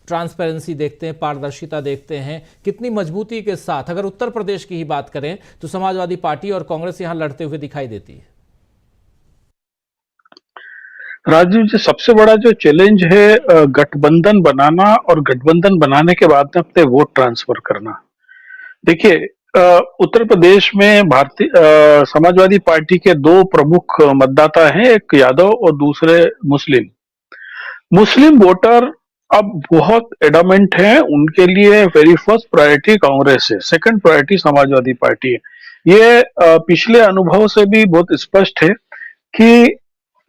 ट्रांसपेरेंसी देखते हैं, पारदर्शिता देखते हैं, कितनी मजबूती के साथ, अगर उत्तर प्रदेश की ही बात करें तो समाजवादी पार्टी और कांग्रेस यहाँ लड़ते हुए दिखाई देती है? राजीव जी, सबसे बड़ा जो चैलेंज है गठबंधन बनाना, और गठबंधन बनाने के बाद में अपने वोट ट्रांसफर करना। देखिए, उत्तर प्रदेश में भारतीय समाजवादी पार्टी के 2 प्रमुख मतदाता हैं, एक यादव और दूसरे मुस्लिम। मुस्लिम वोटर अब बहुत एडामेंट हैं, उनके लिए वेरी फर्स्ट प्रायोरिटी कांग्रेस है, सेकंड प्रायोरिटी समाजवादी पार्टी है। ये पिछले अनुभव से भी बहुत स्पष्ट है कि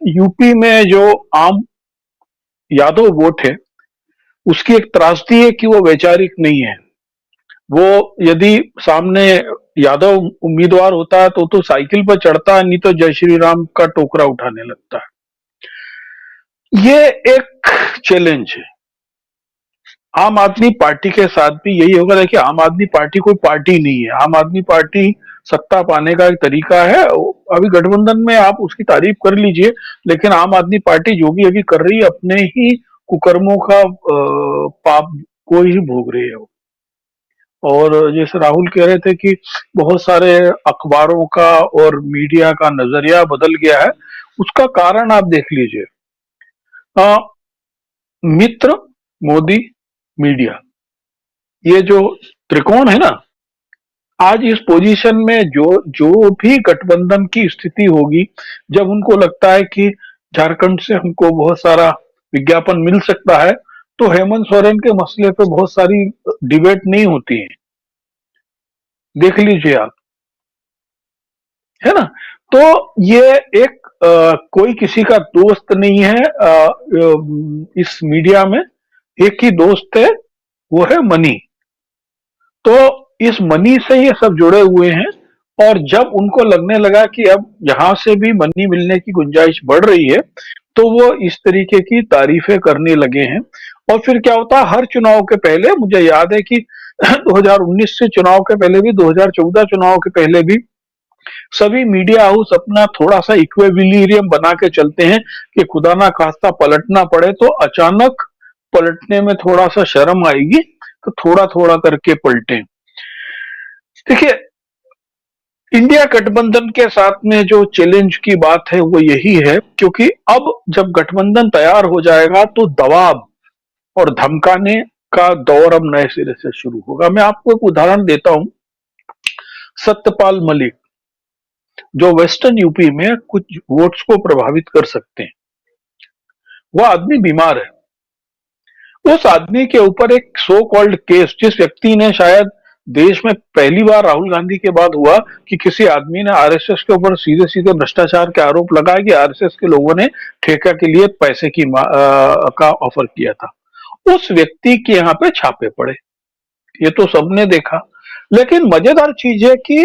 यूपी में जो आम यादव वोट है, उसकी एक त्रासदी है कि वो वैचारिक नहीं है। वो यदि सामने यादव उम्मीदवार होता है तो साइकिल पर चढ़ता है, नहीं तो जय श्री राम का टोकरा उठाने लगता है। ये एक चैलेंज है। आम आदमी पार्टी के साथ भी यही होगा। देखिए, आम आदमी पार्टी कोई पार्टी नहीं है, आम आदमी पार्टी सत्ता पाने का एक तरीका है। अभी गठबंधन में आप उसकी तारीफ कर लीजिए, लेकिन आम आदमी पार्टी जो भी अभी कर रही है, अपने ही कुकर्मों का पाप को ही भोग रही है। और जैसे राहुल कह रहे थे कि बहुत सारे अखबारों का और मीडिया का नजरिया बदल गया है, उसका कारण आप देख लीजिए। मित्र, मोदी, मीडिया, ये जो त्रिकोण है ना, आज इस पोजीशन में जो भी गठबंधन की स्थिति होगी, जब उनको लगता है कि झारखंड से हमको बहुत सारा विज्ञापन मिल सकता है, तो हेमंत सोरेन के मसले पे बहुत सारी डिबेट नहीं होती है। देख लीजिए आप, है ना। तो ये एक कोई किसी का दोस्त नहीं है इस मीडिया में। एक ही दोस्त है, वो है मनी। तो इस मनी से ये सब जुड़े हुए हैं, और जब उनको लगने लगा कि अब यहां से भी मनी मिलने की गुंजाइश बढ़ रही है, तो वो इस तरीके की तारीफें करने लगे हैं। और फिर क्या होता है, हर चुनाव के पहले, मुझे याद है कि 2019 से चुनाव के पहले भी, 2014 चुनाव के पहले भी, सभी मीडिया हाउस अपना थोड़ा सा इक्विलिब्रियम बना के चलते हैं कि खुदा ना खास्ता पलटना पड़े तो अचानक पलटने में थोड़ा सा शर्म आएगी, तो थोड़ा थोड़ा करके पलटें। देखिए, इंडिया गठबंधन के साथ में जो चैलेंज की बात है वो यही है, क्योंकि अब जब गठबंधन तैयार हो जाएगा तो दबाव और धमकाने का दौर अब नए सिरे से शुरू होगा। मैं आपको एक उदाहरण देता हूं। सत्यपाल मलिक, जो वेस्टर्न यूपी में कुछ वोट्स को प्रभावित कर सकते हैं, वह आदमी बीमार है। उस आदमी के ऊपर एक सो कॉल्ड केस, जिस व्यक्ति ने, शायद देश में पहली बार राहुल गांधी के बाद हुआ कि किसी आदमी ने आरएसएस के ऊपर सीधे सीधे भ्रष्टाचार के आरोप लगाए कि आरएसएस के लोगों ने ठेका के लिए पैसे का ऑफर किया था। उस व्यक्ति के यहाँ पे छापे पड़े, ये तो सबने देखा। लेकिन मजेदार चीज है कि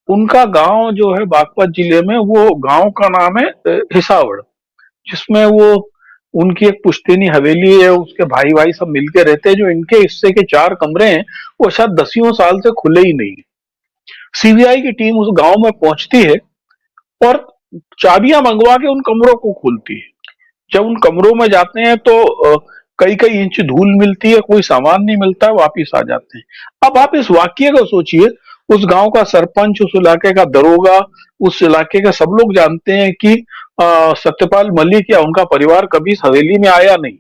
उनका गांव जो है बागपत जिले में, वो गांव का नाम है हिसावड़, जिसमें वो उनकी एक पुश्तैनी हवेली है, उसके भाई भाई सब मिलके रहते हैं। जो इनके हिस्से के 4 कमरे हैं वो शायद 10 साल से खुले ही नहीं। सीबीआई की टीम उस गांव में पहुंचती है और चाबियां मंगवा के उन कमरों को खोलती है। जब उन कमरों में जाते हैं तो कई कई इंच धूल मिलती है, कोई सामान नहीं मिलता है, वापिस आ जाते हैं। अब आप इस वाक्य को सोचिए, उस गांव का सरपंच, उस इलाके का दरोगा, उस इलाके के सब लोग जानते हैं कि सत्यपाल मलिक या उनका परिवार कभी इस हवेली में आया नहीं,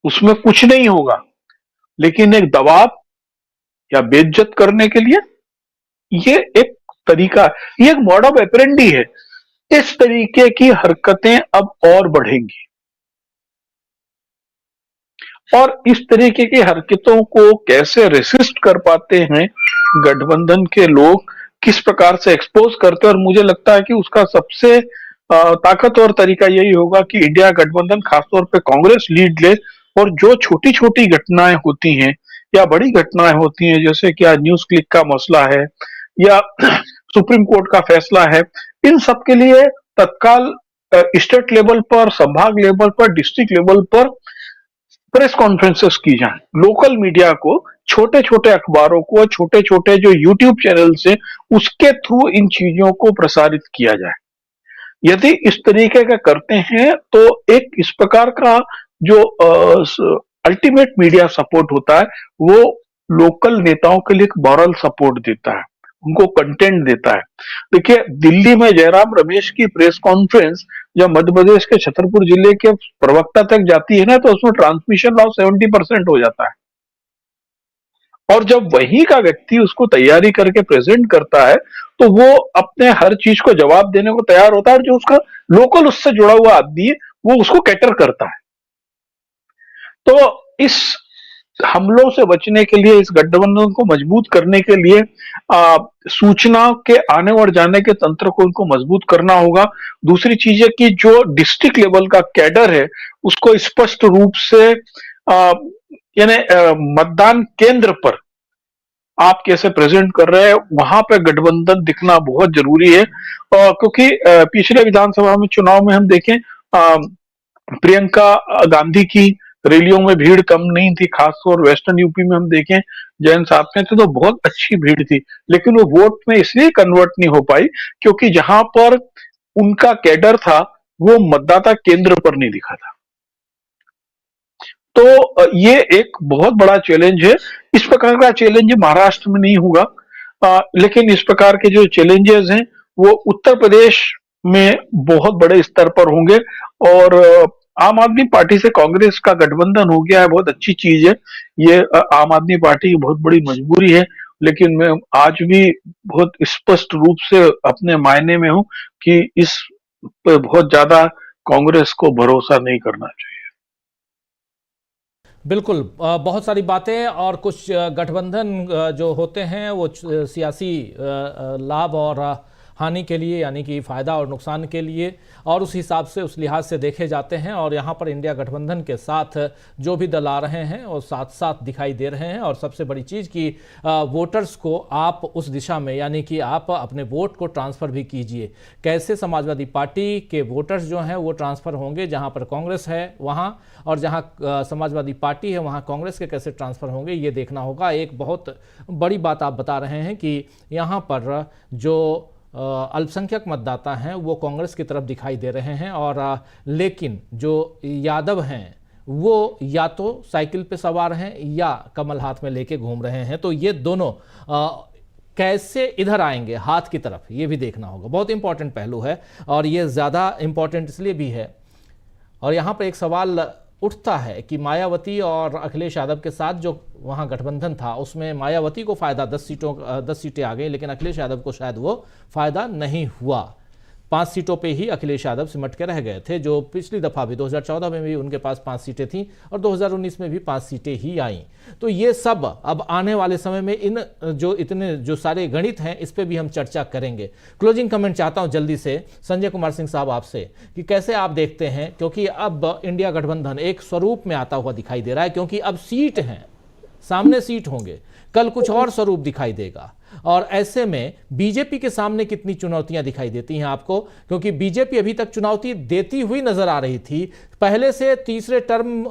उसमें कुछ नहीं होगा। लेकिन एक दबाव या बेइज्जत करने के लिए ये एक तरीका, ये एक मोड ऑफ ऑपरेंडी है। इस तरीके की हरकतें अब और बढ़ेंगी, और इस तरीके की हरकतों को कैसे रेसिस्ट कर पाते हैं गठबंधन के लोग, किस प्रकार से एक्सपोज करते हैं। और मुझे लगता है कि उसका सबसे ताकतवर तरीका यही होगा कि इंडिया गठबंधन, खासतौर पे कांग्रेस, लीड ले, और जो छोटी छोटी घटनाएं होती हैं या बड़ी घटनाएं होती हैं, जैसे कि आज न्यूज क्लिक का मसला है या सुप्रीम कोर्ट का फैसला है, इन सब के लिए तत्काल स्टेट लेवल पर, संभाग लेवल पर, डिस्ट्रिक्ट लेवल पर प्रेस कॉन्फ्रेंसेस की जाए। लोकल मीडिया को, छोटे छोटे अखबारों को, छोटे छोटे जो यूट्यूब चैनल से, उसके थ्रू इन चीजों को प्रसारित किया जाए। यदि इस तरीके का करते हैं तो एक इस प्रकार का जो अल्टीमेट मीडिया सपोर्ट होता है, वो लोकल नेताओं के लिए एक मॉरल सपोर्ट देता है, उनको कंटेंट देता है। देखिए, दिल्ली में जयराम रमेश की प्रेस कॉन्फ्रेंस जब मध्य प्रदेश के छतरपुर जिले के प्रवक्ता तक जाती है ना, तो उसमें ट्रांसमिशन लॉस 70% हो जाता है। और जब वही का व्यक्ति उसको तैयारी करके प्रेजेंट करता है, तो वो अपने हर चीज को जवाब देने को तैयार होता है, और जो उसका लोकल उससे जुड़ा हुआ आदमी है वो उसको कैटर करता है। तो इस हमलों से बचने के लिए, इस गठबंधन को मजबूत करने के लिए सूचना के आने और जाने के तंत्र को उनको मजबूत करना होगा। दूसरी चीज है कि जो डिस्ट्रिक्ट लेवल का कैडर है, उसको स्पष्ट रूप से यानी मतदान केंद्र पर आप कैसे प्रेजेंट कर रहे हैं, वहां पे गठबंधन दिखना बहुत जरूरी है। क्योंकि पिछले विधानसभा में चुनाव में हम देखें, प्रियंका गांधी की रैलियों में भीड़ कम नहीं थी, खासतौर वेस्टर्न यूपी में हम देखें जैन साहब में थे तो बहुत अच्छी भीड़ थी, लेकिन वो वोट में इसलिए कन्वर्ट नहीं हो पाई क्योंकि जहां पर उनका कैडर था वो मतदाता केंद्र पर नहीं दिखा था। तो ये एक बहुत बड़ा चैलेंज है। इस प्रकार का चैलेंज महाराष्ट्र में नहीं होगा, लेकिन इस प्रकार के जो चैलेंजेस हैं वो उत्तर प्रदेश में बहुत बड़े स्तर पर होंगे। और आम आदमी पार्टी से कांग्रेस का गठबंधन हो गया है, बहुत अच्छी चीज है, ये आम आदमी पार्टी की बहुत बड़ी मजबूरी है। लेकिन मैं आज भी बहुत स्पष्ट रूप से अपने मायने में हूं कि इस पे बहुत ज्यादा कांग्रेस को भरोसा नहीं करना चाहिए। बिल्कुल, बहुत सारी बातें, और कुछ गठबंधन जो होते हैं वो सियासी लाभ और हानि के लिए, यानी कि फायदा और नुकसान के लिए, और उस हिसाब से, उस लिहाज से देखे जाते हैं। और यहाँ पर इंडिया गठबंधन के साथ जो भी दल आ रहे हैं और साथ साथ दिखाई दे रहे हैं। और सबसे बड़ी चीज़ कि वोटर्स को आप उस दिशा में, यानी कि आप अपने वोट को ट्रांसफ़र भी कीजिए। कैसे समाजवादी पार्टी के वोटर्स जो हैं वो ट्रांसफ़र होंगे, जहाँ पर कांग्रेस है वहाँ, और जहाँ समाजवादी पार्टी है वहाँ कांग्रेस के कैसे ट्रांसफ़र होंगे, ये देखना होगा। एक बहुत बड़ी बात आप बता रहे हैं कि यहाँ पर जो अल्पसंख्यक मतदाता हैं वो कांग्रेस की तरफ दिखाई दे रहे हैं, और लेकिन जो यादव हैं वो या तो साइकिल पे सवार हैं या कमल हाथ में लेके घूम रहे हैं। तो ये दोनों कैसे इधर आएंगे हाथ की तरफ, ये भी देखना होगा। बहुत इंपॉर्टेंट पहलू है, और ये ज़्यादा इंपॉर्टेंट इसलिए भी है। और यहाँ पर एक सवाल उठता है कि मायावती और अखिलेश यादव के साथ जो वहाँ गठबंधन था उसमें मायावती को फ़ायदा 10 सीटें आ गई, लेकिन अखिलेश यादव को शायद वो फ़ायदा नहीं हुआ। 5 सीटों पे ही अखिलेश यादव सिमट के रह गए थे, जो पिछली दफ़ा भी 2014 में भी उनके पास 5 सीटें थीं और 2019 में भी 5 सीटें ही आईं। तो ये सब अब आने वाले समय में इन जो सारे गणित हैं इस पे भी हम चर्चा करेंगे। क्लोजिंग कमेंट चाहता हूं जल्दी से संजय कुमार सिंह साहब आपसे कि कैसे आप देखते हैं, क्योंकि अब इंडिया गठबंधन एक स्वरूप में आता हुआ दिखाई दे रहा है, क्योंकि अब सीट हैं, सामने सीट होंगे, कल कुछ और स्वरूप दिखाई देगा। और ऐसे में बीजेपी के सामने कितनी चुनौतियां दिखाई देती हैं आपको, क्योंकि बीजेपी अभी तक चुनौती देती हुई नजर आ रही थी। पहले से तीसरे टर्म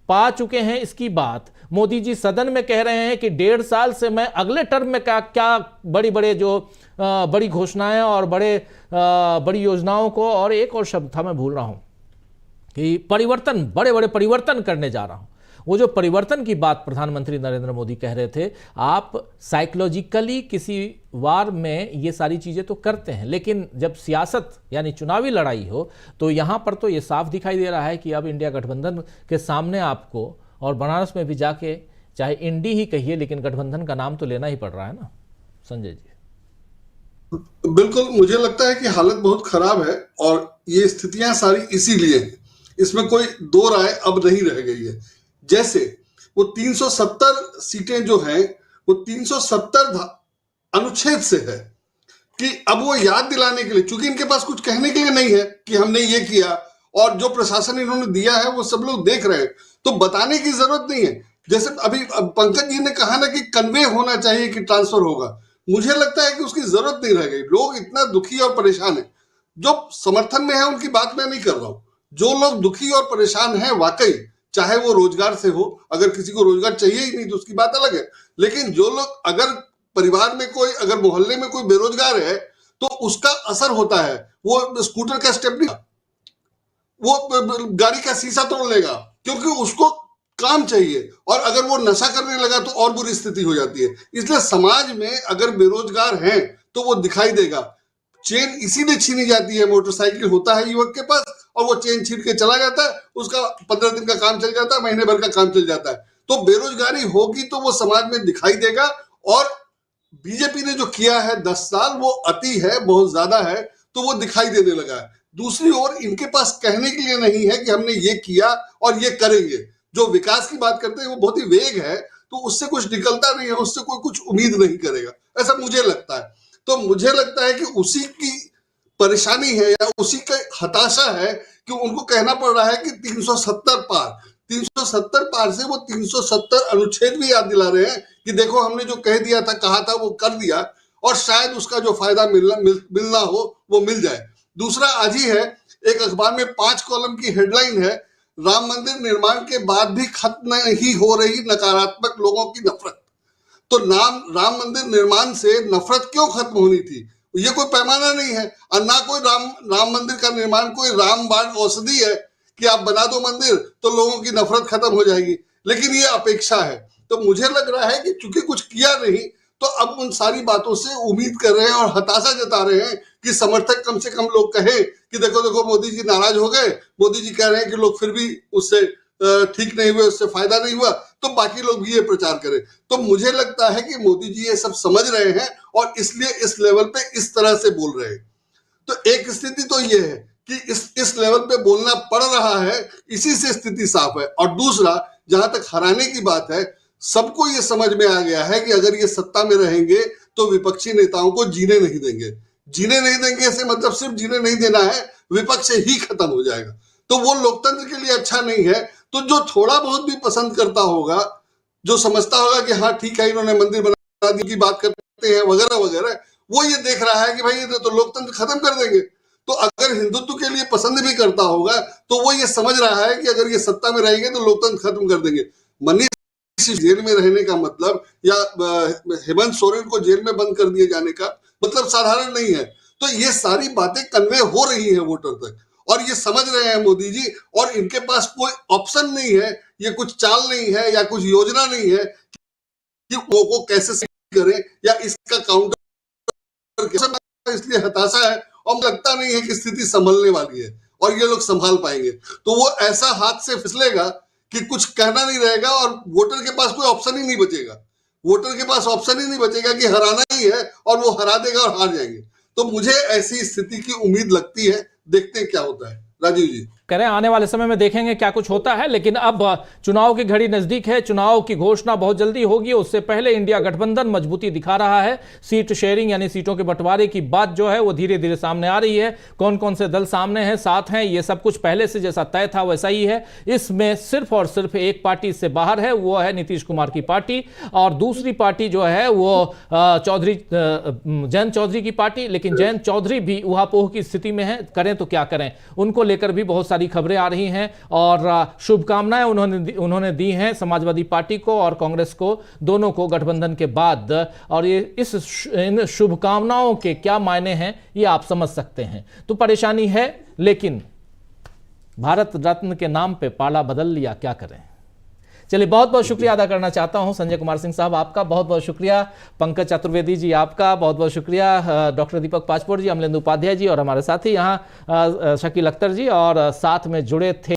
पा चुके हैं, इसकी बात मोदी जी सदन में कह रहे हैं कि 1.5 साल से मैं अगले टर्म में क्या बड़ी घोषणाएं और बड़ी योजनाओं को, और एक और शब्द था मैं भूल रहा हूं, कि परिवर्तन, बड़े परिवर्तन करने जा रहा हूं। वो जो परिवर्तन की बात प्रधानमंत्री नरेंद्र मोदी कह रहे थे, आप साइकोलॉजिकली किसी वार में ये सारी चीज़ें तो करते हैं, लेकिन जब सियासत यानी चुनावी लड़ाई हो तो यहाँ पर तो ये साफ दिखाई दे रहा है कि अब इंडिया गठबंधन के सामने आपको, और बनारस में भी जाके चाहे इंडी ही कहिए, लेकिन गठबंधन का नाम तो लेना ही पड़ रहा है ना संजय जी। बिल्कुल, मुझे लगता है कि हालत बहुत खराब है और ये स्थितियां सारी इसीलिए हैं, इसमें कोई दो राय अब नहीं रह गई है। जैसे वो 370 सीटें जो हैं वो 370 अनुच्छेद से है, कि अब वो याद दिलाने के लिए, चूंकि इनके पास कुछ कहने के लिए नहीं है कि हमने ये किया, और जो प्रशासन इन्होंने दिया है वो सब लोग देख रहे हैं, तो बताने की जरूरत नहीं है। जैसे अभी पंकज जी ने कहा ना कि कन्वे होना चाहिए कि ट्रांसफर होगा, मुझे लगता है कि उसकी जरूरत नहीं रह गई। लोग इतना दुखी और परेशान है, जो समर्थन में है उनकी बात मैं नहीं कर रहा हूं, जो लोग दुखी और परेशान हैं वाकई, चाहे वो रोजगार से हो, अगर किसी को रोजगार चाहिए ही नहीं तो उसकी बात अलग है, लेकिन जो लोग, अगर परिवार में कोई, अगर मोहल्ले में कोई बेरोजगार है तो उसका असर होता है। वो स्कूटर का स्टेपनी, वो गाड़ी का शीशा तोड़ लेगा क्योंकि उसको काम चाहिए, और अगर वो नशा करने लगा तो और बुरी स्थिति हो जाती है। इसलिए समाज में अगर बेरोजगार हैं तो वो दिखाई देगा। चेन इसीलिए छीनी जाती है, मोटरसाइकिल होता है युवक के पास और वो चेन छीन के चला जाता है, उसका 15 दिन का काम चल जाता है, महीने भर का काम चल जाता है। तो बेरोजगारी होगी तो वो समाज में दिखाई देगा, और बीजेपी ने जो किया है 10 साल वो अति है, बहुत ज्यादा है, तो वो दिखाई देने लगा है। दूसरी ओर इनके पास कहने के लिए नहीं है कि हमने ये किया और ये करेंगे। जो विकास की बात करते हैं वो बहुत ही वेग है, तो उससे कुछ निकलता नहीं है, उससे कोई कुछ उम्मीद नहीं करेगा, ऐसा मुझे लगता है। तो मुझे लगता है कि उसी की परेशानी है या उसी का हताशा है कि उनको कहना पड़ रहा है कि 370 पार से वो 370 अनुच्छेद भी याद दिला रहे हैं कि देखो हमने जो कह दिया था, कहा था, वो कर दिया, और शायद उसका जो फायदा मिलना हो वो मिल जाए। दूसरा आज ही है, एक अखबार में 5 कॉलम की हेडलाइन है, राम मंदिर निर्माण के बाद भी खत्म नहीं हो रही नकारात्मक लोगों की नफरत। तो राम मंदिर निर्माण से नफरत क्यों खत्म होनी थी? ये कोई पैमाना नहीं है, और ना कोई राम मंदिर का निर्माण कोई रामबाण औषधि है कि आप बना दो मंदिर तो लोगों की नफरत खत्म हो जाएगी, लेकिन ये अपेक्षा है। तो मुझे लग रहा है कि चूंकि कुछ किया नहीं तो अब उन सारी बातों से उम्मीद कर रहे हैं और हताशा जता रहे हैं कि समर्थक कम से कम लोग कहें कि देखो देखो मोदी जी नाराज हो गए, मोदी जी कह रहे हैं कि लोग फिर भी उससे ठीक नहीं हुए, उससे फायदा नहीं हुआ, तो बाकी लोग भी ये प्रचार करें। तो मुझे लगता है कि मोदी जी ये सब समझ रहे हैं और इसलिए इस लेवल पे इस तरह से बोल रहे हैं। तो एक स्थिति तो ये है कि इस लेवल पे बोलना पड़ रहा है, इसी से स्थिति साफ है। और दूसरा, जहां तक हराने की बात है, सबको ये समझ में आ गया है कि अगर ये सत्ता में रहेंगे तो विपक्षी नेताओं को जीने नहीं देंगे। जीने नहीं देंगे से मतलब सिर्फ जीने नहीं देना है, विपक्ष ही खत्म हो जाएगा। तो वो लोकतंत्र के लिए अच्छा नहीं है। तो जो थोड़ा बहुत भी पसंद करता होगा, जो समझता होगा कि हाँ ठीक है इन्होंने मंदिर बना दी की बात करते हैं वगैरह वगैरह, वो ये देख रहा है कि भाई ये तो लोकतंत्र खत्म कर देंगे। तो अगर हिंदुत्व के लिए पसंद भी करता होगा तो वो ये समझ रहा है कि अगर ये सत्ता में रहेंगे तो लोकतंत्र खत्म कर देंगे। मनीष जेल में रहने का मतलब या हेमंत सोरेन को जेल में बंद कर दिए जाने का मतलब साधारण नहीं है। तो ये सारी बातें कन्वे हो रही है वोटर तक और ये समझ रहे हैं मोदी जी, और इनके पास कोई ऑप्शन नहीं है, ये कुछ चाल नहीं है या कुछ योजना नहीं है कि वो को कैसे करें या इसका काउंटर कैसे। इसलिए हताशा है और मुझे लगता नहीं है कि स्थिति संभलने वाली है और ये लोग संभाल पाएंगे। तो वो ऐसा हाथ से फिसलेगा कि कुछ कहना नहीं रहेगा और वोटर के पास कोई ऑप्शन ही नहीं बचेगा। वोटर के पास ऑप्शन ही नहीं बचेगा कि हराना ही है और वो हरा देगा और हार जाएंगे। तो मुझे ऐसी स्थिति की उम्मीद लगती है, देखते हैं क्या होता है। राजीव जी करें आने वाले समय में देखेंगे क्या कुछ होता है, लेकिन अब चुनाव की घड़ी नजदीक है, चुनाव की घोषणा बहुत जल्दी होगी। उससे पहले इंडिया गठबंधन मजबूती दिखा रहा है। सीट शेयरिंग यानी सीटों के बंटवारे की बात जो है वो धीरे धीरे सामने आ रही है। कौन कौन से दल सामने हैं, साथ हैं, ये सब कुछ पहले से जैसा तय था वैसा ही है। इसमें सिर्फ और सिर्फ एक पार्टी इससे बाहर है, वो है नीतीश कुमार की पार्टी, और दूसरी पार्टी जो है वो जयंत चौधरी की पार्टी। लेकिन जयंत चौधरी भी ऊहापोह की स्थिति में है, करें तो क्या करें। उनको लेकर भी बहुत सारी खबरें आ रही हैं और शुभकामनाएं उन्होंने दी हैं समाजवादी पार्टी को और कांग्रेस को, दोनों को गठबंधन के बाद। और ये इन शुभकामनाओं के क्या मायने हैं ये आप समझ सकते हैं। तो परेशानी है, लेकिन भारत रत्न के नाम पे पाला बदल लिया, क्या करें। चलिए, बहुत बहुत शुक्रिया अदा करना चाहता हूं संजय कुमार सिंह साहब, आपका बहुत बहुत शुक्रिया। पंकज चतुर्वेदी जी आपका बहुत बहुत शुक्रिया। डॉक्टर दीपक पाचपोर जी, अमलेंदु उपाध्याय जी और हमारे साथी यहाँ शकील अख्तर जी और साथ में जुड़े थे